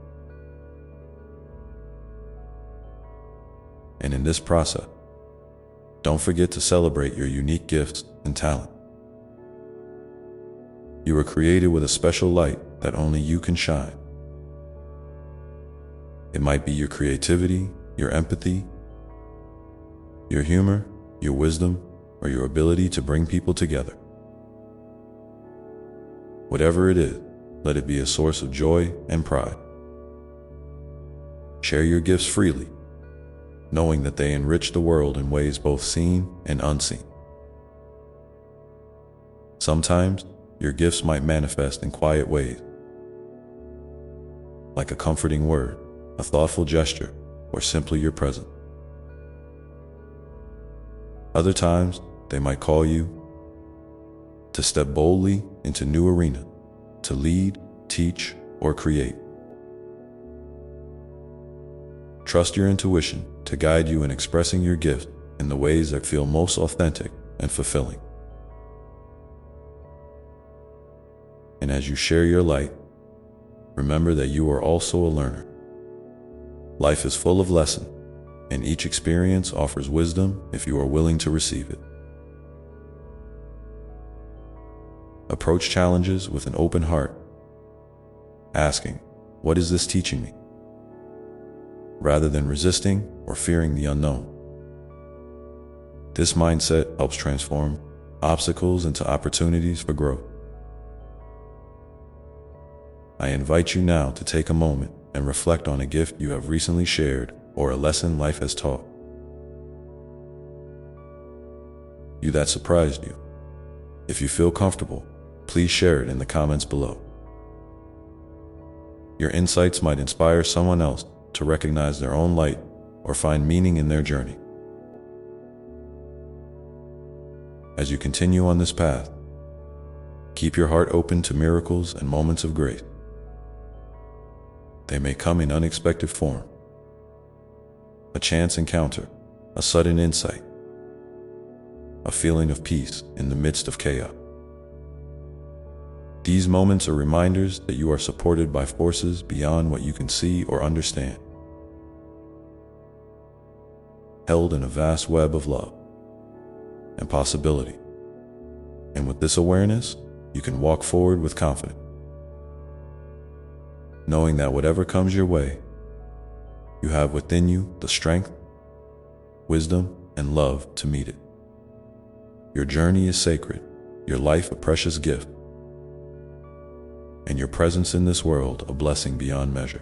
And in this process, don't forget to celebrate your unique gifts and talent. You were created with a special light that only you can shine. It might be your creativity, your empathy, your humor, your wisdom, or your ability to bring people together. Whatever it is, let it be a source of joy and pride. Share your gifts freely, knowing that they enrich the world in ways both seen and unseen. Sometimes, your gifts might manifest in quiet ways, like a comforting word, a thoughtful gesture, or simply your presence. Other times, they might call you to step boldly into new arenas, to lead, teach, or create. Trust your intuition to guide you in expressing your gift in the ways that feel most authentic and fulfilling. And as you share your light, remember that you are also a learner. Life is full of lessons, and each experience offers wisdom if you are willing to receive it. Approach challenges with an open heart, asking, "What is this teaching me?" rather than resisting or fearing the unknown. This mindset helps transform obstacles into opportunities for growth. I invite you now to take a moment and reflect on a gift you have recently shared or a lesson life has taught you that surprised you. If you feel comfortable, please share it in the comments below. Your insights might inspire someone else to recognize their own light or find meaning in their journey. As you continue on this path, keep your heart open to miracles and moments of grace. They may come in unexpected form, a chance encounter, a sudden insight, a feeling of peace in the midst of chaos. These moments are reminders that you are supported by forces beyond what you can see or understand, held in a vast web of love and possibility. And with this awareness, you can walk forward with confidence, knowing that whatever comes your way, you have within you the strength, wisdom, and love to meet it. Your journey is sacred, your life a precious gift, and your presence in this world a blessing beyond measure.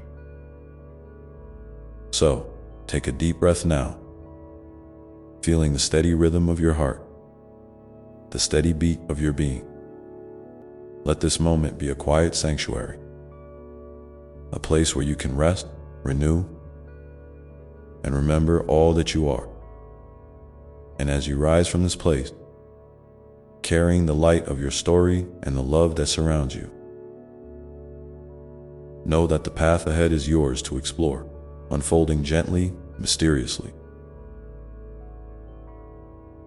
So, take a deep breath now, feeling the steady rhythm of your heart, the steady beat of your being. Let this moment be a quiet sanctuary, a place where you can rest, renew, and remember all that you are. And as you rise from this place, carrying the light of your story and the love that surrounds you, know that the path ahead is yours to explore, unfolding gently, mysteriously,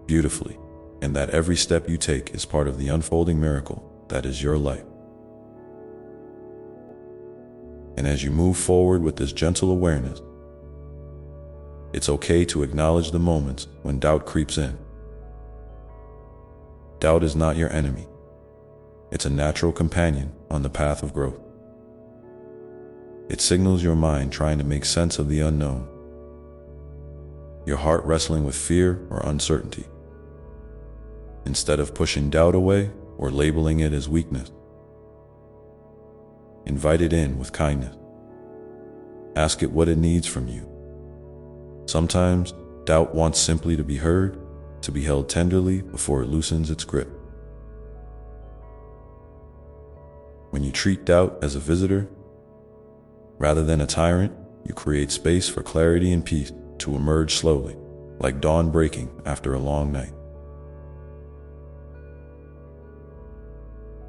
beautifully, and that every step you take is part of the unfolding miracle that is your life. And as you move forward with this gentle awareness, it's okay to acknowledge the moments when doubt creeps in. Doubt is not your enemy. It's a natural companion on the path of growth. It signals your mind trying to make sense of the unknown, your heart wrestling with fear or uncertainty. Instead of pushing doubt away or labeling it as weakness, invite it in with kindness. Ask it what it needs from you. Sometimes doubt wants simply to be heard, to be held tenderly before it loosens its grip. When you treat doubt as a visitor, rather than a tyrant, you create space for clarity and peace to emerge slowly, like dawn breaking after a long night.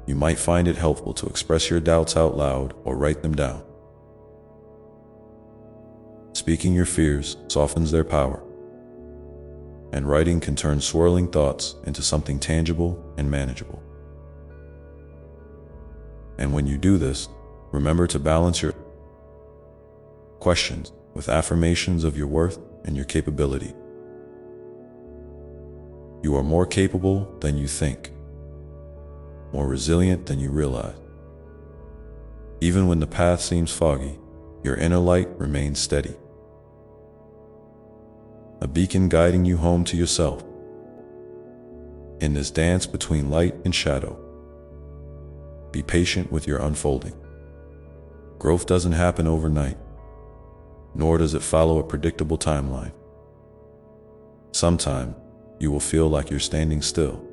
You might find it helpful to express your doubts out loud or write them down. Speaking your fears softens their power, and writing can turn swirling thoughts into something tangible and manageable. And when you do this, remember to balance your questions with affirmations of your worth and your capability. You are more capable than you think, more resilient than you realize. Even when the path seems foggy, your inner light remains steady, a beacon guiding you home to yourself. In this dance between light and shadow, be patient with your unfolding. Growth doesn't happen overnight, nor does it follow a predictable timeline. Sometimes you will feel like you're standing still,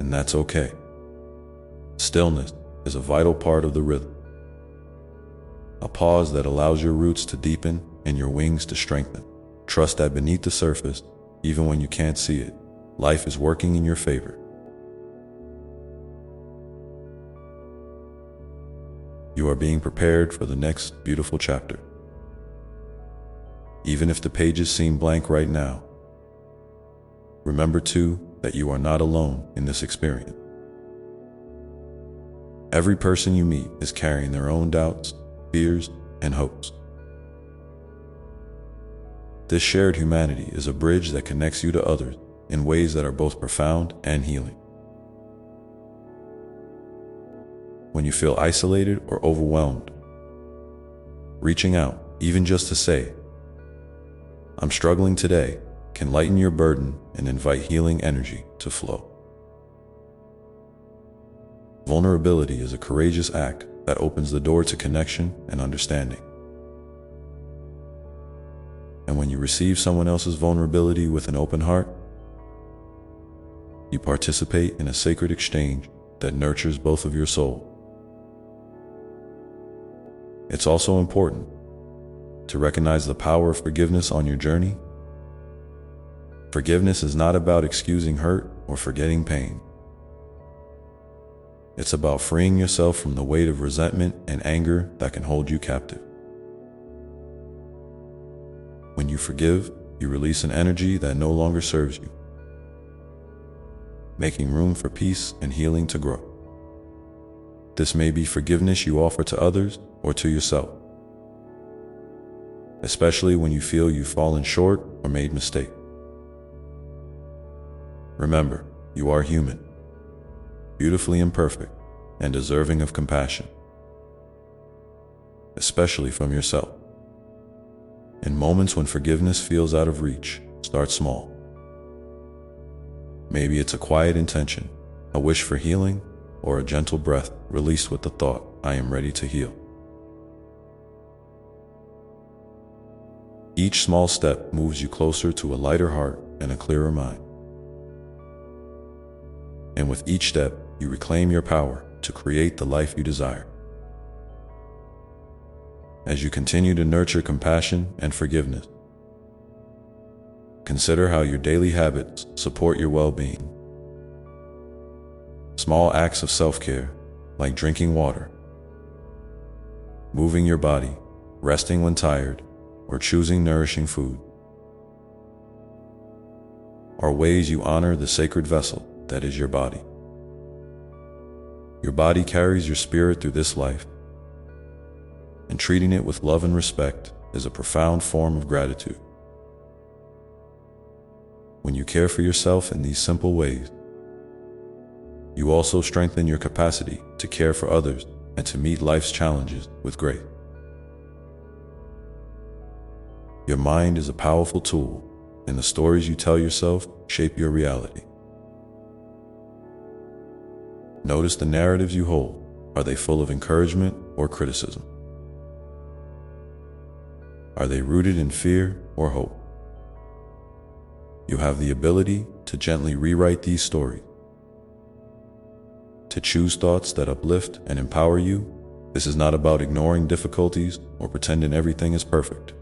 and that's okay. Stillness is a vital part of the rhythm, a pause that allows your roots to deepen and your wings to strengthen. Trust that beneath the surface, even when you can't see it, life is working in your favor. You are being prepared for the next beautiful chapter. Even if the pages seem blank right now, remember too that you are not alone in this experience. Every person you meet is carrying their own doubts, fears, and hopes. This shared humanity is a bridge that connects you to others in ways that are both profound and healing. When you feel isolated or overwhelmed, reaching out, even just to say, "I'm struggling today," can lighten your burden and invite healing energy to flow. Vulnerability is a courageous act that opens the door to connection and understanding. And when you receive someone else's vulnerability with an open heart, you participate in a sacred exchange that nurtures both of your souls. It's also important to recognize the power of forgiveness on your journey. Forgiveness is not about excusing hurt or forgetting pain. It's about freeing yourself from the weight of resentment and anger that can hold you captive. When you forgive, you release an energy that no longer serves you, making room for peace and healing to grow. This may be forgiveness you offer to others or to yourself, especially when you feel you've fallen short or made mistakes. Remember, you are human, beautifully imperfect, and deserving of compassion, especially from yourself. In moments when forgiveness feels out of reach, start small. Maybe it's a quiet intention, a wish for healing, or a gentle breath released with the thought, "I am ready to heal." Each small step moves you closer to a lighter heart and a clearer mind. And with each step, you reclaim your power to create the life you desire. As you continue to nurture compassion and forgiveness, consider how your daily habits support your well-being. Small acts of self-care, like drinking water, moving your body, resting when tired, or choosing nourishing food, are ways you honor the sacred vessel that is your body. Your body carries your spirit through this life, and treating it with love and respect is a profound form of gratitude. When you care for yourself in these simple ways, you also strengthen your capacity to care for others and to meet life's challenges with grace. Your mind is a powerful tool, and the stories you tell yourself shape your reality. Notice the narratives you hold. Are they full of encouragement or criticism? Are they rooted in fear or hope? You have the ability to gently rewrite these stories, to choose thoughts that uplift and empower you. This is not about ignoring difficulties or pretending everything is perfect.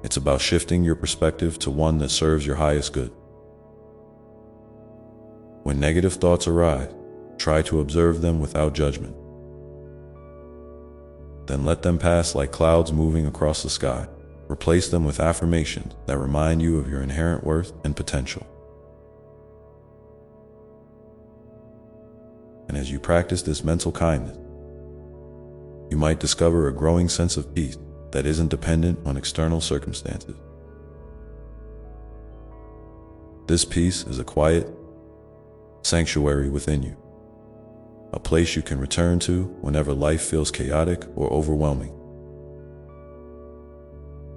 It's about shifting your perspective to one that serves your highest good. When negative thoughts arise, try to observe them without judgment. Then let them pass like clouds moving across the sky. Replace them with affirmations that remind you of your inherent worth and potential. And as you practice this mental kindness, you might discover a growing sense of peace that isn't dependent on external circumstances. This peace is a quiet sanctuary within you, a place you can return to whenever life feels chaotic or overwhelming.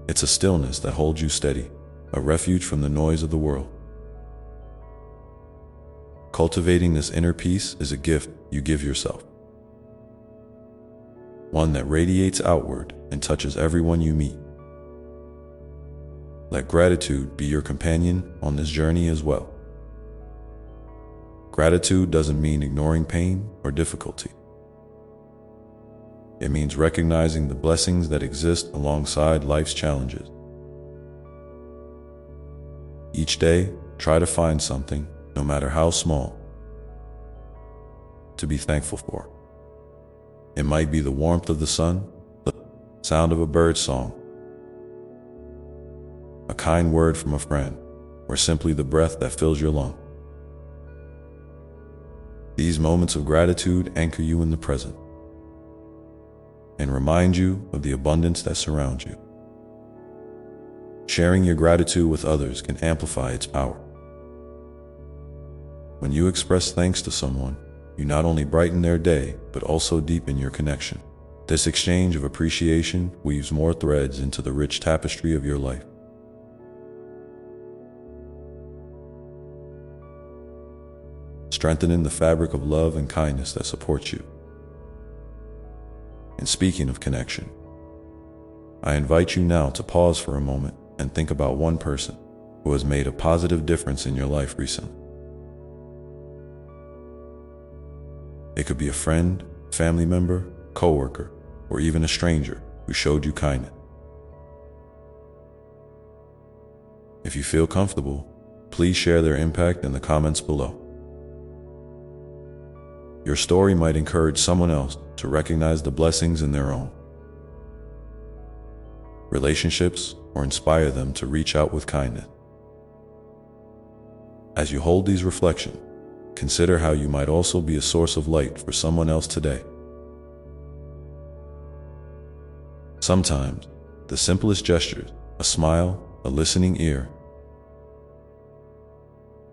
It's a stillness that holds you steady, a refuge from the noise of the world. Cultivating this inner peace is a gift you give yourself, one that radiates outward and touches everyone you meet. Let gratitude be your companion on this journey as well. Gratitude doesn't mean ignoring pain or difficulty. It means recognizing the blessings that exist alongside life's challenges. Each day, try to find something, no matter how small, to be thankful for. It might be the warmth of the sun, the sound of a bird's song, a kind word from a friend, or simply the breath that fills your lungs. These moments of gratitude anchor you in the present and remind you of the abundance that surrounds you. Sharing your gratitude with others can amplify its power. When you express thanks to someone, you not only brighten their day, but also deepen your connection. This exchange of appreciation weaves more threads into the rich tapestry of your life. Strengthening the fabric of love and kindness that supports you. And speaking of connection, I invite you now to pause for a moment and think about one person who has made a positive difference in your life recently. It could be a friend, family member, coworker, or even a stranger who showed you kindness. If you feel comfortable, please share their impact in the comments below. Your story might encourage someone else to recognize the blessings in their own relationships or inspire them to reach out with kindness. As you hold these reflections, consider how you might also be a source of light for someone else today. Sometimes, the simplest gestures, a smile, a listening ear,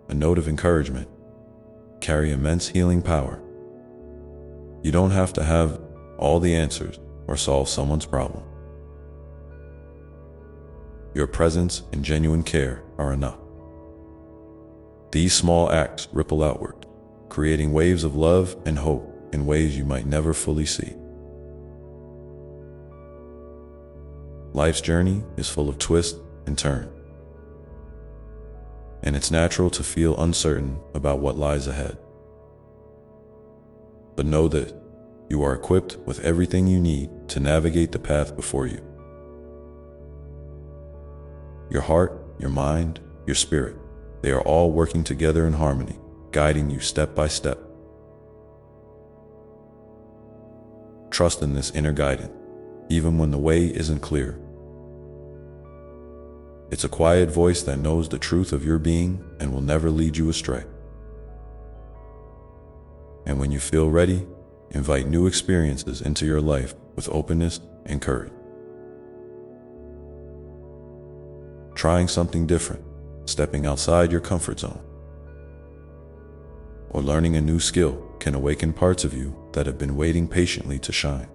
a note of encouragement, carry immense healing power. You don't have to have all the answers or solve someone's problem. Your presence and genuine care are enough. These small acts ripple outward, creating waves of love and hope in ways you might never fully see. Life's journey is full of twists and turns, and it's natural to feel uncertain about what lies ahead. But know that you are equipped with everything you need to navigate the path before you. Your heart, your mind, your spirit, they are all working together in harmony, guiding you step by step. Trust in this inner guidance, even when the way isn't clear. It's a quiet voice that knows the truth of your being and will never lead you astray. And when you feel ready, invite new experiences into your life with openness and courage. Trying something different, stepping outside your comfort zone, or learning a new skill can awaken parts of you that have been waiting patiently to shine.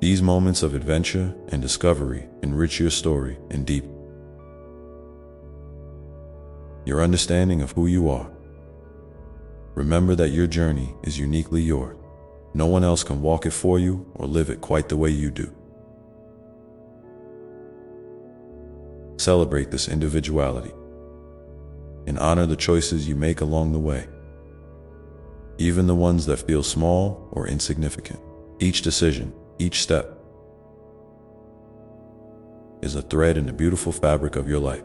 These moments of adventure and discovery enrich your story and deepen your understanding of who you are. Remember that your journey is uniquely yours. No one else can walk it for you or live it quite the way you do. Celebrate this individuality and honor the choices you make along the way, even the ones that feel small or insignificant. Each decision, each step, is a thread in the beautiful fabric of your life.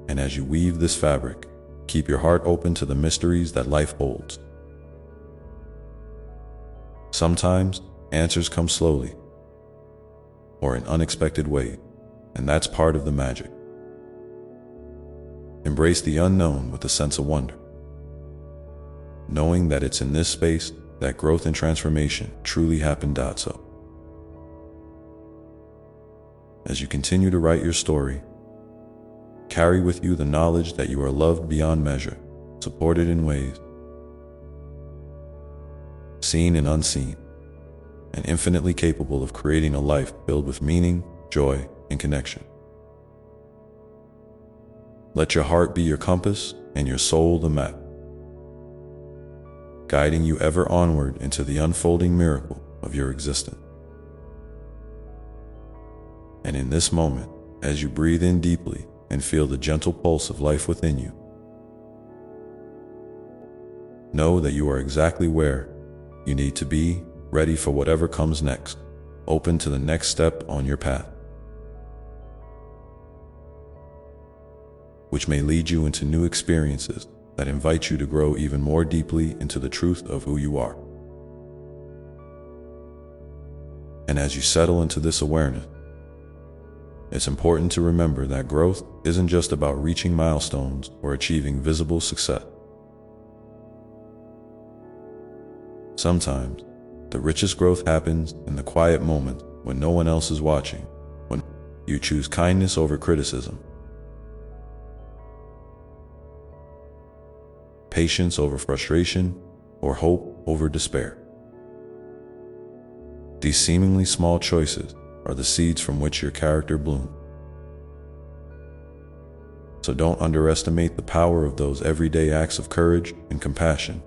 And as you weave this fabric, keep your heart open to the mysteries that life holds. Sometimes answers come slowly or in unexpected ways, and that's part of the magic. Embrace the unknown with a sense of wonder, knowing that it's in this space that growth and transformation truly happen. So, as you continue to write your story, carry with you the knowledge that you are loved beyond measure, supported in ways seen and unseen, and infinitely capable of creating a life filled with meaning, joy, and connection. Let your heart be your compass and your soul the map, guiding you ever onward into the unfolding miracle of your existence. And in this moment, as you breathe in deeply and feel the gentle pulse of life within you, know that you are exactly where you need to be, ready for whatever comes next, open to the next step on your path, which may lead you into new experiences that invite you to grow even more deeply into the truth of who you are. And as you settle into this awareness, it's important to remember that growth isn't just about reaching milestones or achieving visible success. Sometimes, the richest growth happens in the quiet moments when no one else is watching, when you choose kindness over criticism, patience over frustration, or hope over despair. These seemingly small choices are the seeds from which your character blooms. So don't underestimate the power of those everyday acts of courage and compassion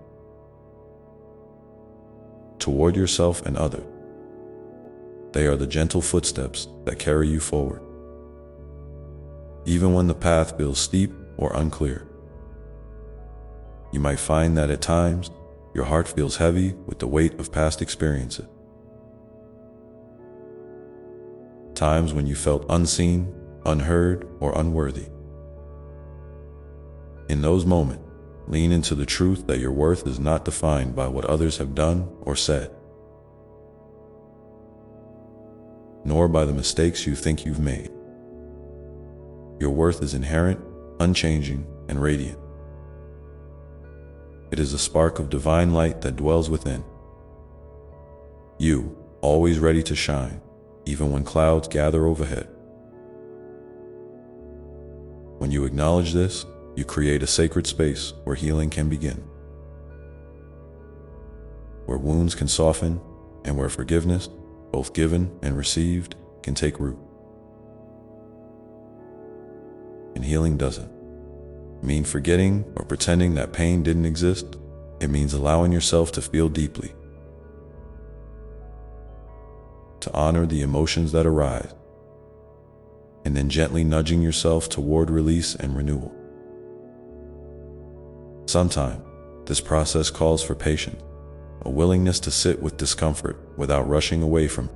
toward yourself and others. They are the gentle footsteps that carry you forward, even when the path feels steep or unclear. You might find that at times, your heart feels heavy with the weight of past experiences. Times when you felt unseen, unheard, or unworthy. In those moments, lean into the truth that your worth is not defined by what others have done or said, nor by the mistakes you think you've made. Your worth is inherent, unchanging, and radiant. It is a spark of divine light that dwells within. You, always ready to shine, even when clouds gather overhead. When you acknowledge this, you create a sacred space where healing can begin, where wounds can soften, and where forgiveness, both given and received, can take root. And healing doesn't mean forgetting or pretending that pain didn't exist. It means allowing yourself to feel deeply, to honor the emotions that arise, and then gently nudging yourself toward release and renewal. Sometimes, this process calls for patience, a willingness to sit with discomfort without rushing away from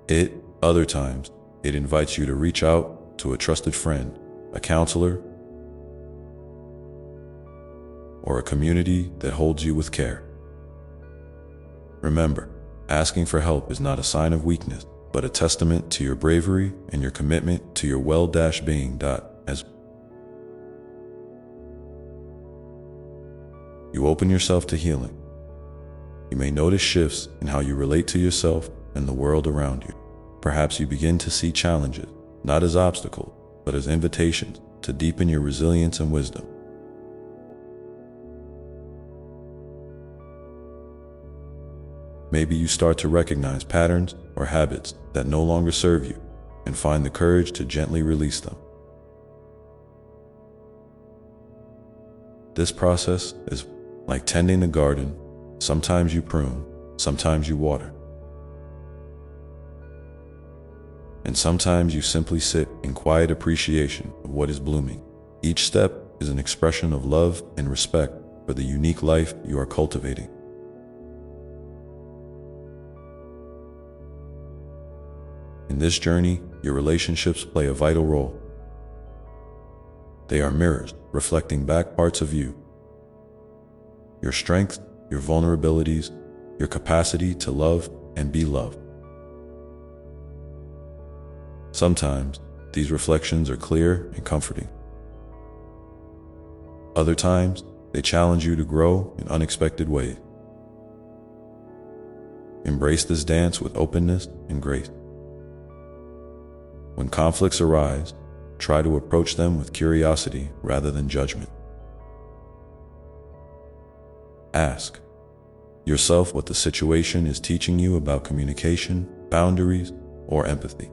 it. Other times, it invites you to reach out to a trusted friend, a counselor, or a community that holds you with care. Remember, asking for help is not a sign of weakness, but a testament to your bravery and your commitment to your well-being. As you open yourself to healing, you may notice shifts in how you relate to yourself and the world around you. Perhaps you begin to see challenges, not as obstacles, but as invitations to deepen your resilience and wisdom. Maybe you start to recognize patterns or habits that no longer serve you and find the courage to gently release them. This process is like tending a garden. Sometimes you prune, sometimes you water, and sometimes you simply sit in quiet appreciation of what is blooming. Each step is an expression of love and respect for the unique life you are cultivating. In this journey, your relationships play a vital role. They are mirrors reflecting back parts of you: your strengths, your vulnerabilities, your capacity to love and be loved. Sometimes, these reflections are clear and comforting. Other times, they challenge you to grow in unexpected ways. Embrace this dance with openness and grace. When conflicts arise, try to approach them with curiosity rather than judgment. Ask yourself what the situation is teaching you about communication, boundaries, or empathy.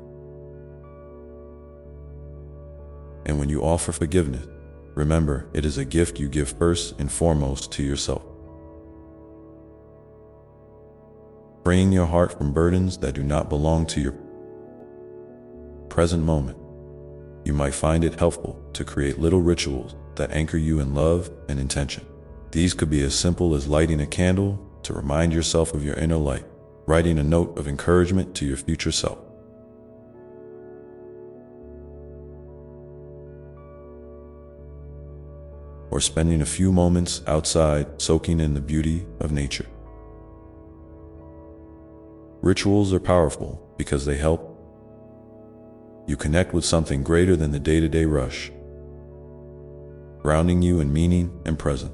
And when you offer forgiveness, remember it is a gift you give first and foremost to yourself. Freeing your heart from burdens that do not belong to your present moment, you might find it helpful to create little rituals that anchor you in love and intention. These could be as simple as lighting a candle to remind yourself of your inner light, writing a note of encouragement to your future self, or spending a few moments outside soaking in the beauty of nature. Rituals are powerful because they help you connect with something greater than the day-to-day rush, grounding you in meaning and presence.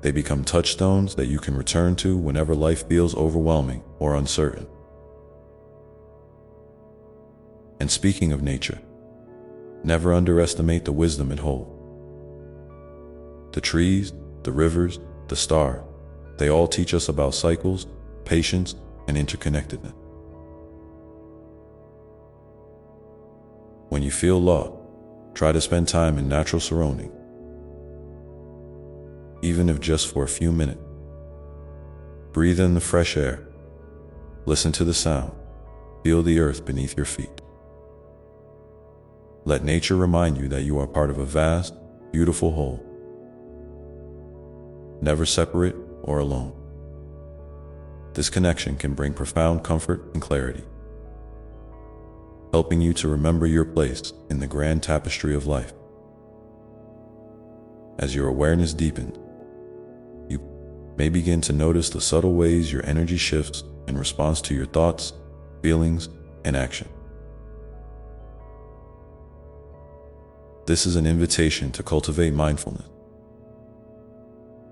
They become touchstones that you can return to whenever life feels overwhelming or uncertain. And speaking of nature, never underestimate the wisdom it holds. The trees, the rivers, the stars, they all teach us about cycles, patience, and interconnectedness. When you feel lost, try to spend time in natural surroundings, even if just for a few minutes. Breathe in the fresh air, listen to the sound, feel the earth beneath your feet. Let nature remind you that you are part of a vast, beautiful whole, never separate or alone. This connection can bring profound comfort and clarity, helping you to remember your place in the grand tapestry of life. As your awareness deepens, you may begin to notice the subtle ways your energy shifts in response to your thoughts, feelings, and action. This is an invitation to cultivate mindfulness,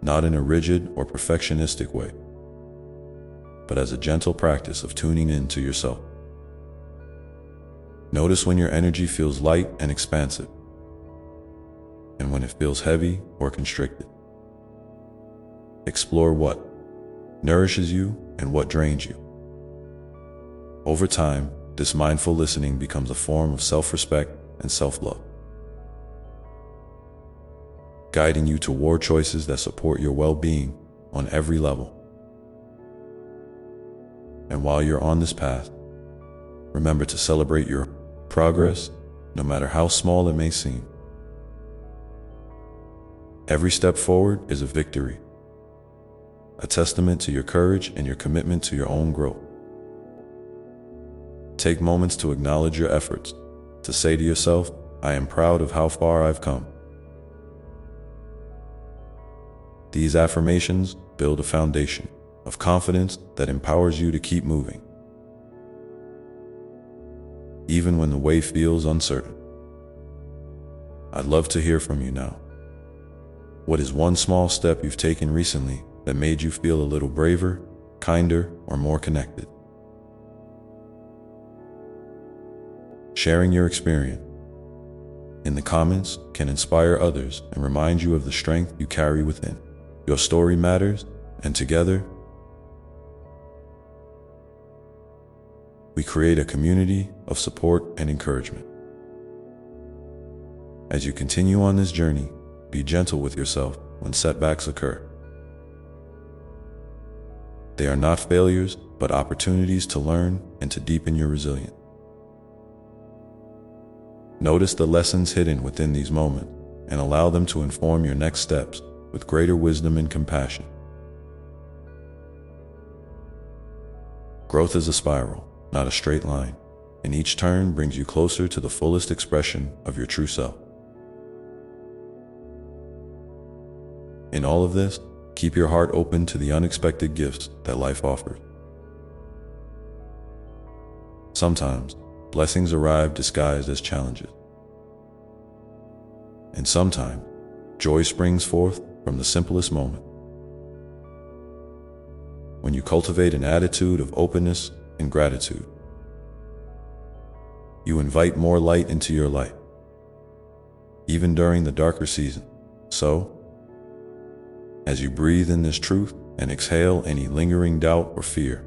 not in a rigid or perfectionistic way, but as a gentle practice of tuning in to yourself. Notice when your energy feels light and expansive, and when it feels heavy or constricted. Explore what nourishes you and what drains you. Over time, this mindful listening becomes a form of self-respect and self-love, guiding you toward choices that support your well-being on every level. And while you're on this path, remember to celebrate your progress, no matter how small it may seem. Every step forward is a victory, a testament to your courage and your commitment to your own growth. Take moments to acknowledge your efforts, to say to yourself, I am proud of how far I've come. These affirmations build a foundation of confidence that empowers you to keep moving, even when the way feels uncertain. I'd love to hear from you now. What is one small step you've taken recently that made you feel a little braver, kinder, or more connected? Sharing your experience in the comments can inspire others and remind you of the strength you carry within. Your story matters, and together, we create a community of support and encouragement. As you continue on this journey, be gentle with yourself when setbacks occur. They are not failures, but opportunities to learn and to deepen your resilience. Notice the lessons hidden within these moments and allow them to inform your next steps with greater wisdom and compassion. Growth is a spiral, not a straight line, and each turn brings you closer to the fullest expression of your true self. In all of this, keep your heart open to the unexpected gifts that life offers. Sometimes, blessings arrive disguised as challenges. And sometimes, joy springs forth from the simplest moment. When you cultivate an attitude of openness and gratitude, you invite more light into your life, even during the darker season. So, as you breathe in this truth and exhale any lingering doubt or fear,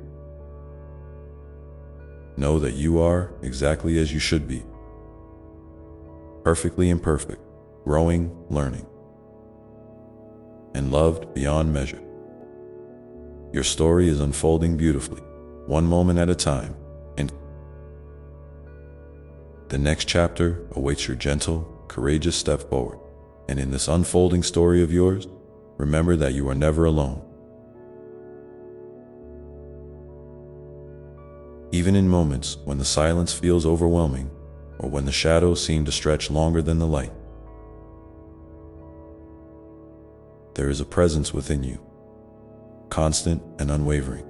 know that you are exactly as you should be, perfectly imperfect, growing, learning, and loved beyond measure. Your story is unfolding beautifully, one moment at a time, and the next chapter awaits your gentle, courageous step forward. And in this unfolding story of yours, remember that you are never alone. Even in moments when the silence feels overwhelming, or when the shadows seem to stretch longer than the light, there is a presence within you, constant and unwavering,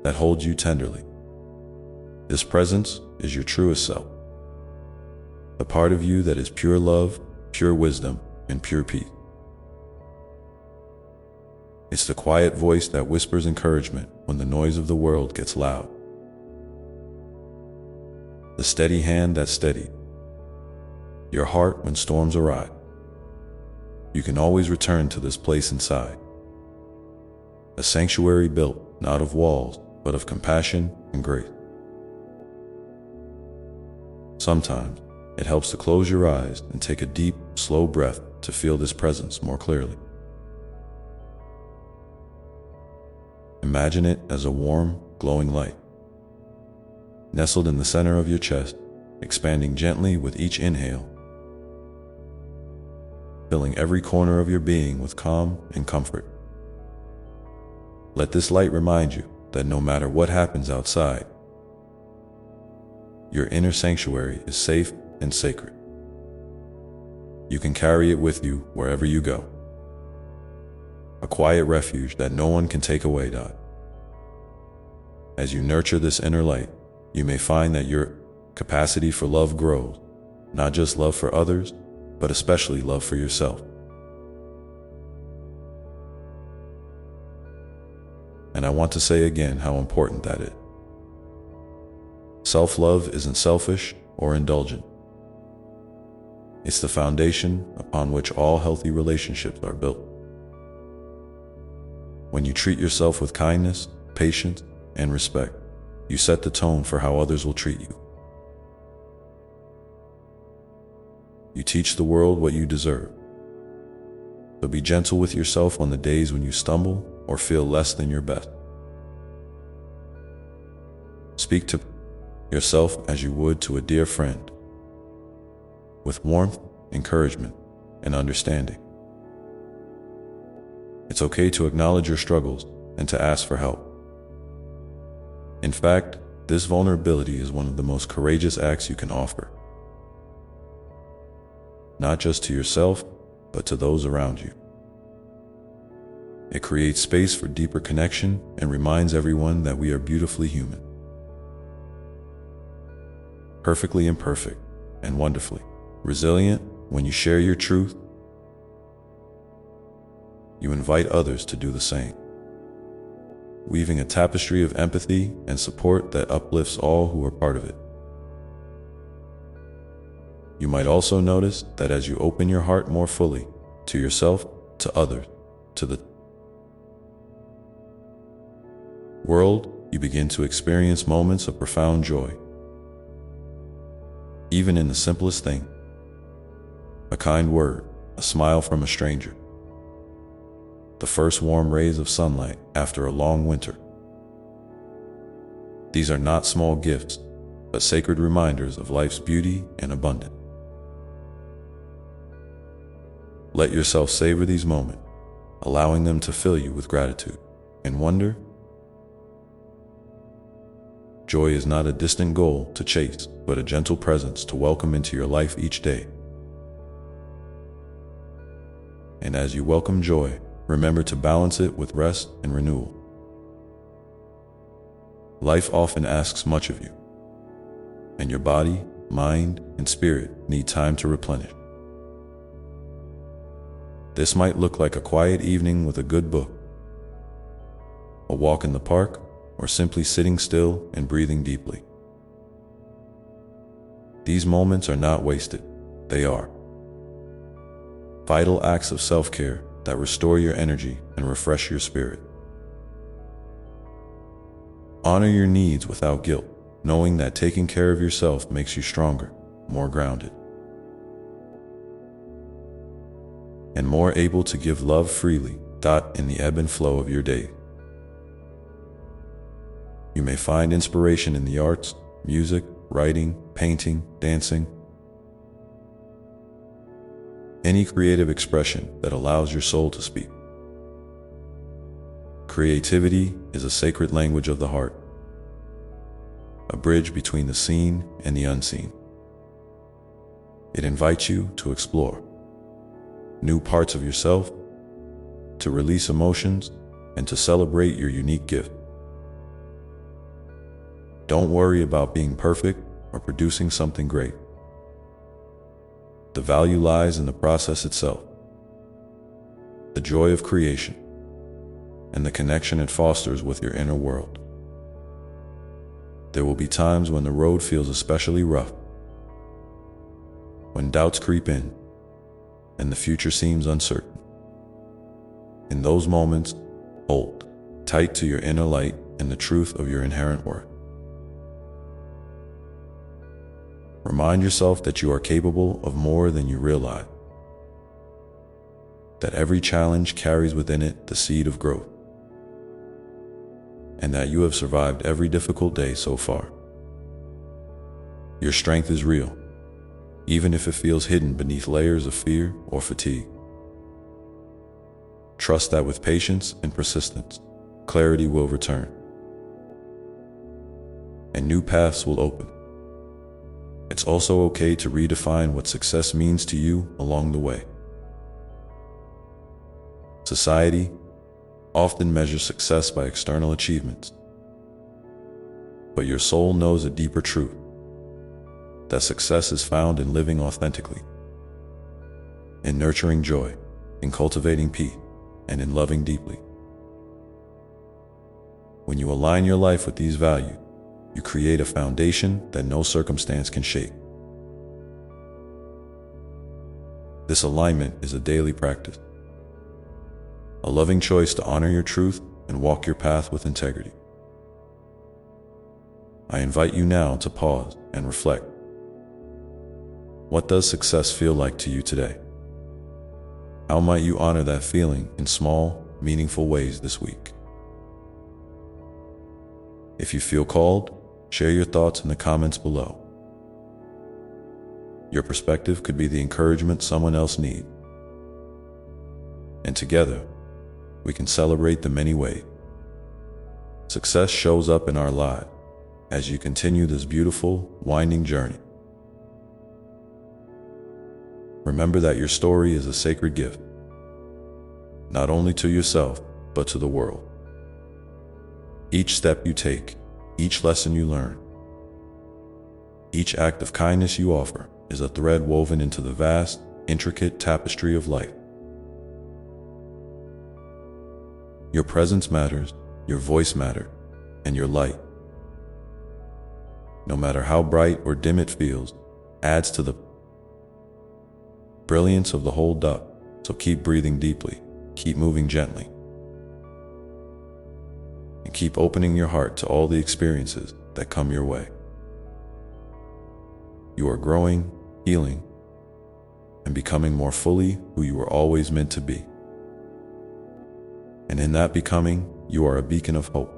that holds you tenderly. This presence is your truest self, the part of you that is pure love, pure wisdom, and pure peace. It's the quiet voice that whispers encouragement when the noise of the world gets loud. The steady hand that steadies your heart when storms arrive. You can always return to this place inside, a sanctuary built not of walls, but of compassion and grace. Sometimes it helps to close your eyes and take a deep, slow breath to feel this presence more clearly. Imagine it as a warm, glowing light, nestled in the center of your chest, expanding gently with each inhale, filling every corner of your being with calm and comfort. Let this light remind you that no matter what happens outside, your inner sanctuary is safe and sacred. You can carry it with you wherever you go, a quiet refuge that no one can take away. As you nurture this inner light, you may find that your capacity for love grows, not just love for others, but especially love for yourself. And I want to say again how important that is. Self-love isn't selfish or indulgent. It's the foundation upon which all healthy relationships are built. When you treat yourself with kindness, patience, and respect, you set the tone for how others will treat you. You teach the world what you deserve. So be gentle with yourself on the days when you stumble or feel less than your best. Speak to yourself as you would to a dear friend, with warmth, encouragement, and understanding. It's okay to acknowledge your struggles and to ask for help. In fact, this vulnerability is one of the most courageous acts you can offer, not just to yourself, but to those around you. It creates space for deeper connection and reminds everyone that we are beautifully human, perfectly imperfect, and wonderfully resilient. When you share your truth, you invite others to do the same, weaving a tapestry of empathy and support that uplifts all who are part of it. You might also notice that as you open your heart more fully to yourself, to others, to the world, you begin to experience moments of profound joy. Even in the simplest thing, a kind word, a smile from a stranger, the first warm rays of sunlight after a long winter. These are not small gifts, but sacred reminders of life's beauty and abundance. Let yourself savor these moments, allowing them to fill you with gratitude and wonder. Joy is not a distant goal to chase, but a gentle presence to welcome into your life each day. And as you welcome joy, remember to balance it with rest and renewal. Life often asks much of you, and your body, mind, and spirit need time to replenish. This might look like a quiet evening with a good book, a walk in the park, or simply sitting still and breathing deeply. These moments are not wasted. They are vital acts of self-care that restore your energy and refresh your spirit. Honor your needs without guilt, knowing that taking care of yourself makes you stronger, more grounded, and more able to give love freely, in the ebb and flow of your day. You may find inspiration in the arts, music, writing, painting, dancing, any creative expression that allows your soul to speak. Creativity is a sacred language of the heart, a bridge between the seen and the unseen. It invites you to explore new parts of yourself, to release emotions, and to celebrate your unique gift. Don't worry about being perfect or producing something great. The value lies in the process itself, the joy of creation, and the connection it fosters with your inner world. There will be times when the road feels especially rough, when doubts creep in, and the future seems uncertain. In those moments, hold tight to your inner light and the truth of your inherent worth. Remind yourself that you are capable of more than you realize, that every challenge carries within it the seed of growth, and that you have survived every difficult day so far. Your strength is real, even if it feels hidden beneath layers of fear or fatigue. Trust that with patience and persistence, clarity will return, and new paths will open. It's also okay to redefine what success means to you along the way. Society often measures success by external achievements, but your soul knows a deeper truth, that success is found in living authentically, in nurturing joy, in cultivating peace, and in loving deeply. When you align your life with these values, you create a foundation that no circumstance can shake. This alignment is a daily practice, a loving choice to honor your truth and walk your path with integrity. I invite you now to pause and reflect. What does success feel like to you today? How might you honor that feeling in small, meaningful ways this week? If you feel called, share your thoughts in the comments below. Your perspective could be the encouragement someone else needs. And together, we can celebrate the many ways success shows up in our lives as you continue this beautiful, winding journey. Remember that your story is a sacred gift, not only to yourself, but to the world. Each step you take, each lesson you learn, each act of kindness you offer is a thread woven into the vast, intricate tapestry of life. Your presence matters, your voice matters, and your light, no matter how bright or dim it feels, adds to the brilliance of the whole duck. So keep breathing deeply, keep moving gently, and keep opening your heart to all the experiences that come your way. You are growing, healing, and becoming more fully who you were always meant to be. And in that becoming, you are a beacon of hope,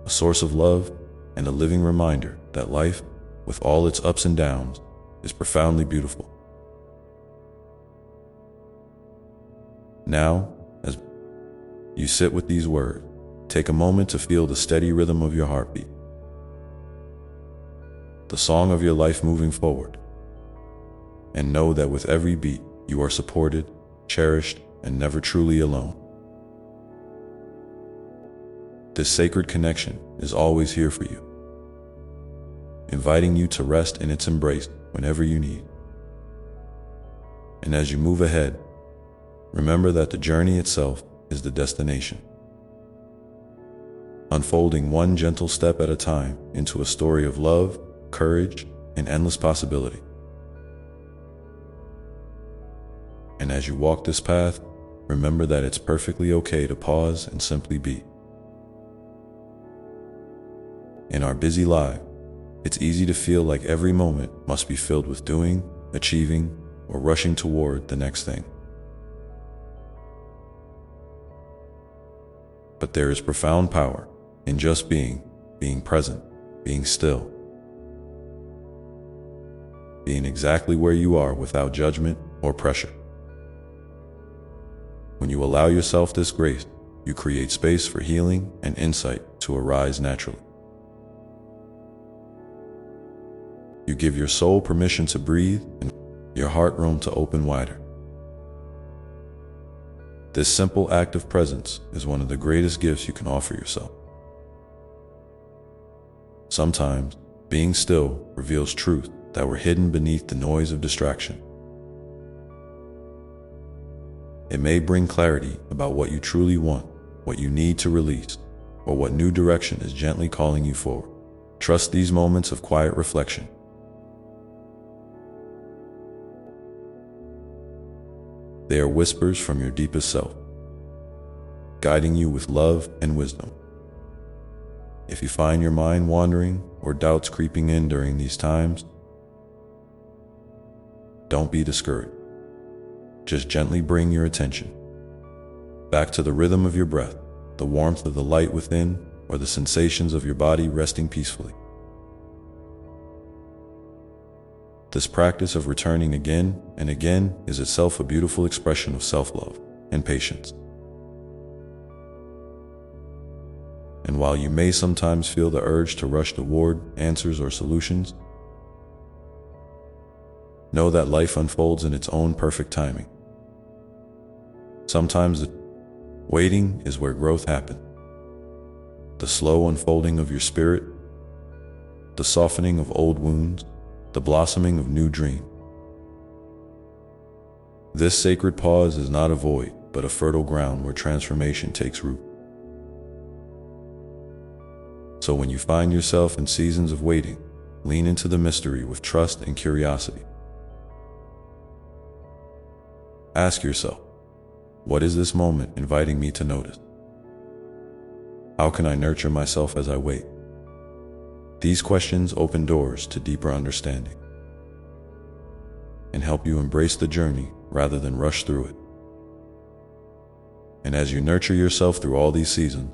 a source of love, and a living reminder that life, with all its ups and downs, is profoundly beautiful. Now, as you sit with these words, take a moment to feel the steady rhythm of your heartbeat, the song of your life moving forward, and know that with every beat, you are supported, cherished, and never truly alone. This sacred connection is always here for you, inviting you to rest in its embrace whenever you need. And as you move ahead, remember that the journey itself is the destination, unfolding one gentle step at a time into a story of love, courage, and endless possibility. And as you walk this path, remember that it's perfectly okay to pause and simply be. In our busy lives, it's easy to feel like every moment must be filled with doing, achieving, or rushing toward the next thing. But there is profound power in just being present, being still, being exactly where you are without judgment or pressure. When you allow yourself this grace, you create space for healing and insight to arise naturally. You give your soul permission to breathe and your heart room to open wider. This simple act of presence is one of the greatest gifts you can offer yourself. Sometimes, being still reveals truths that were hidden beneath the noise of distraction. It may bring clarity about what you truly want, what you need to release, or what new direction is gently calling you forward. Trust these moments of quiet reflection. They are whispers from your deepest self, guiding you with love and wisdom. If you find your mind wandering or doubts creeping in during these times, don't be discouraged. Just gently bring your attention back to the rhythm of your breath, the warmth of the light within, or the sensations of your body resting peacefully. This practice of returning again and again is itself a beautiful expression of self-love and patience. And while you may sometimes feel the urge to rush toward answers or solutions, know that life unfolds in its own perfect timing. Sometimes the waiting is where growth happens. the slow unfolding of your spirit, the softening of old wounds, the blossoming of new dreams. This sacred pause is not a void, but a fertile ground where transformation takes root. So when you find yourself in seasons of waiting, lean into the mystery with trust and curiosity. Ask yourself, what is this moment inviting me to notice? How can I nurture myself as I wait? These questions open doors to deeper understanding and help you embrace the journey rather than rush through it. And as you nurture yourself through all these seasons,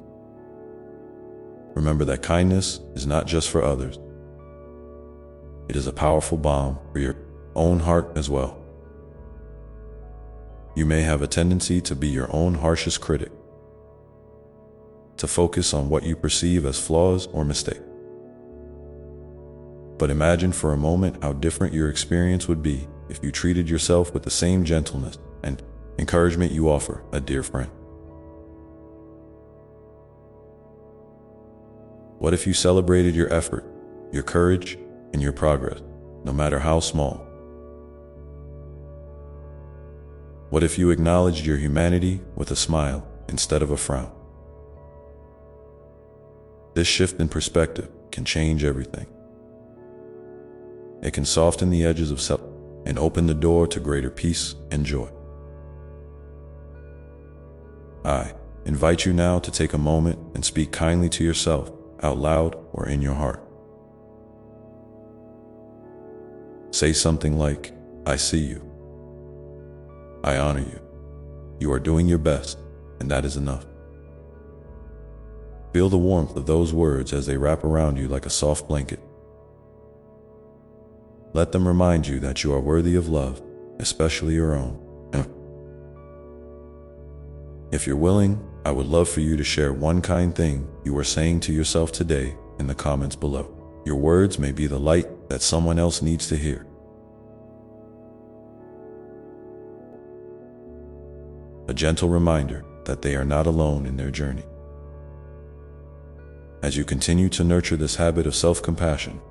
remember that kindness is not just for others. It is a powerful balm for your own heart as well. You may have a tendency to be your own harshest critic, to focus on what you perceive as flaws or mistakes. But imagine for a moment how different your experience would be if you treated yourself with the same gentleness and encouragement you offer a dear friend. What if you celebrated your effort, your courage, and your progress, no matter how small? What if you acknowledged your humanity with a smile instead of a frown? This shift in perspective can change everything. It can soften the edges of self and open the door to greater peace and joy. I invite you now to take a moment and speak kindly to yourself out loud or in your heart. Say something like, I see you. I honor you. You are doing your best, and that is enough. Feel the warmth of those words as they wrap around you like a soft blanket. Let them remind you that you are worthy of love, especially your own. If you're willing, I would love for you to share one kind thing you are saying to yourself today in the comments below. Your words may be the light that someone else needs to hear. A gentle reminder that they are not alone in their journey. As you continue to nurture this habit of self-compassion,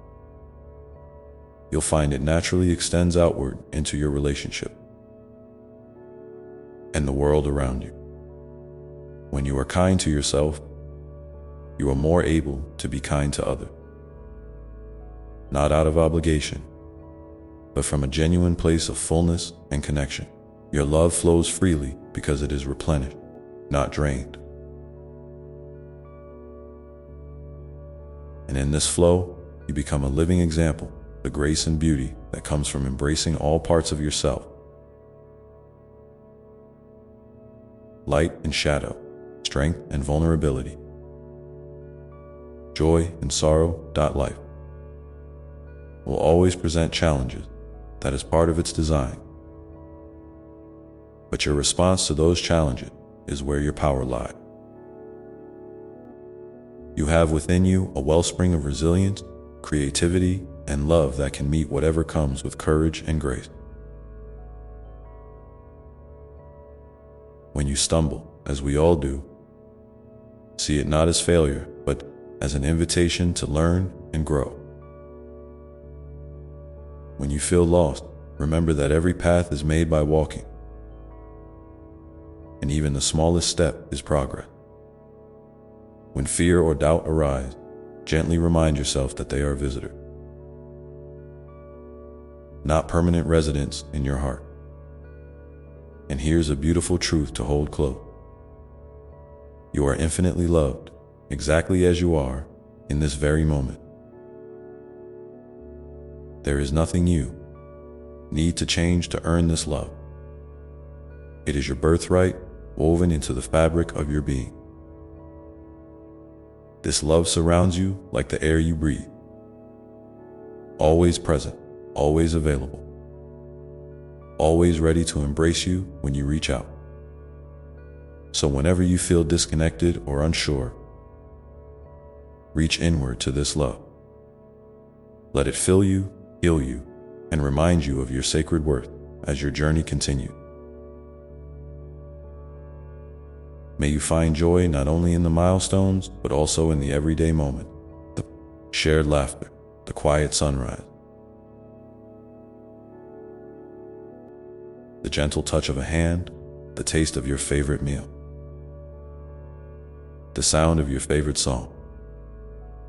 you'll find it naturally extends outward into your relationship and the world around you. When you are kind to yourself, you are more able to be kind to others. Not out of obligation, but from a genuine place of fullness and connection. Your love flows freely because it is replenished, not drained. And in this flow, you become a living example of the grace and beauty that comes from embracing all parts of yourself. Light and shadow, strength and vulnerability, joy and sorrow. Life will always present challenges. That is part of its design. But your response to those challenges is where your power lies. You have within you a wellspring of resilience, creativity, and love that can meet whatever comes with courage and grace. When you stumble, as we all do, see it not as failure, but as an invitation to learn and grow. When you feel lost, remember that every path is made by walking, and even the smallest step is progress. When fear or doubt arise, gently remind yourself that they are visitors, not permanent residents in your heart. And here's a beautiful truth to hold close. You are infinitely loved, exactly as you are, in this very moment. There is nothing you need to change to earn this love. It is your birthright, woven into the fabric of your being. This love surrounds you like the air you breathe, always present, always available, always ready to embrace you when you reach out. So whenever you feel disconnected or unsure, reach inward to this love. Let it fill you, heal you, and remind you of your sacred worth as your journey continues. May you find joy not only in the milestones, but also in the everyday moment, the shared laughter, the quiet sunrise, the gentle touch of a hand, the taste of your favorite meal, the sound of your favorite song.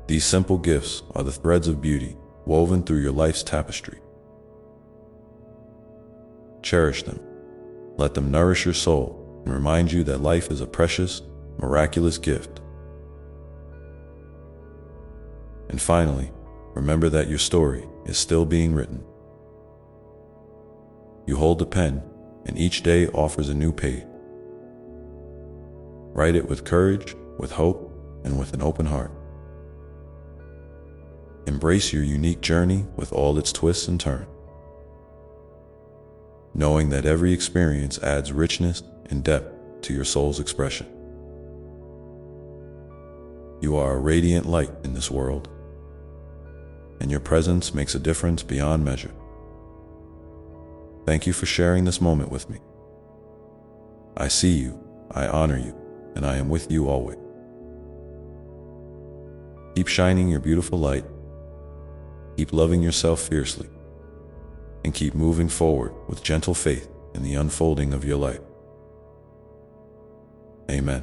These simple gifts are the threads of beauty woven through your life's tapestry. Cherish them. Let them nourish your soul and remind you that life is a precious, miraculous gift. And finally, remember that your story is still being written. You hold the pen, and each day offers a new page. Write it with courage, with hope, and with an open heart. Embrace your unique journey with all its twists and turns, knowing that every experience adds richness and depth to your soul's expression. You are a radiant light in this world, and your presence makes a difference beyond measure. Thank you for sharing this moment with me. I see you, I honor you, and I am with you always. Keep shining your beautiful light, keep loving yourself fiercely, and keep moving forward with gentle faith in the unfolding of your life. Amen.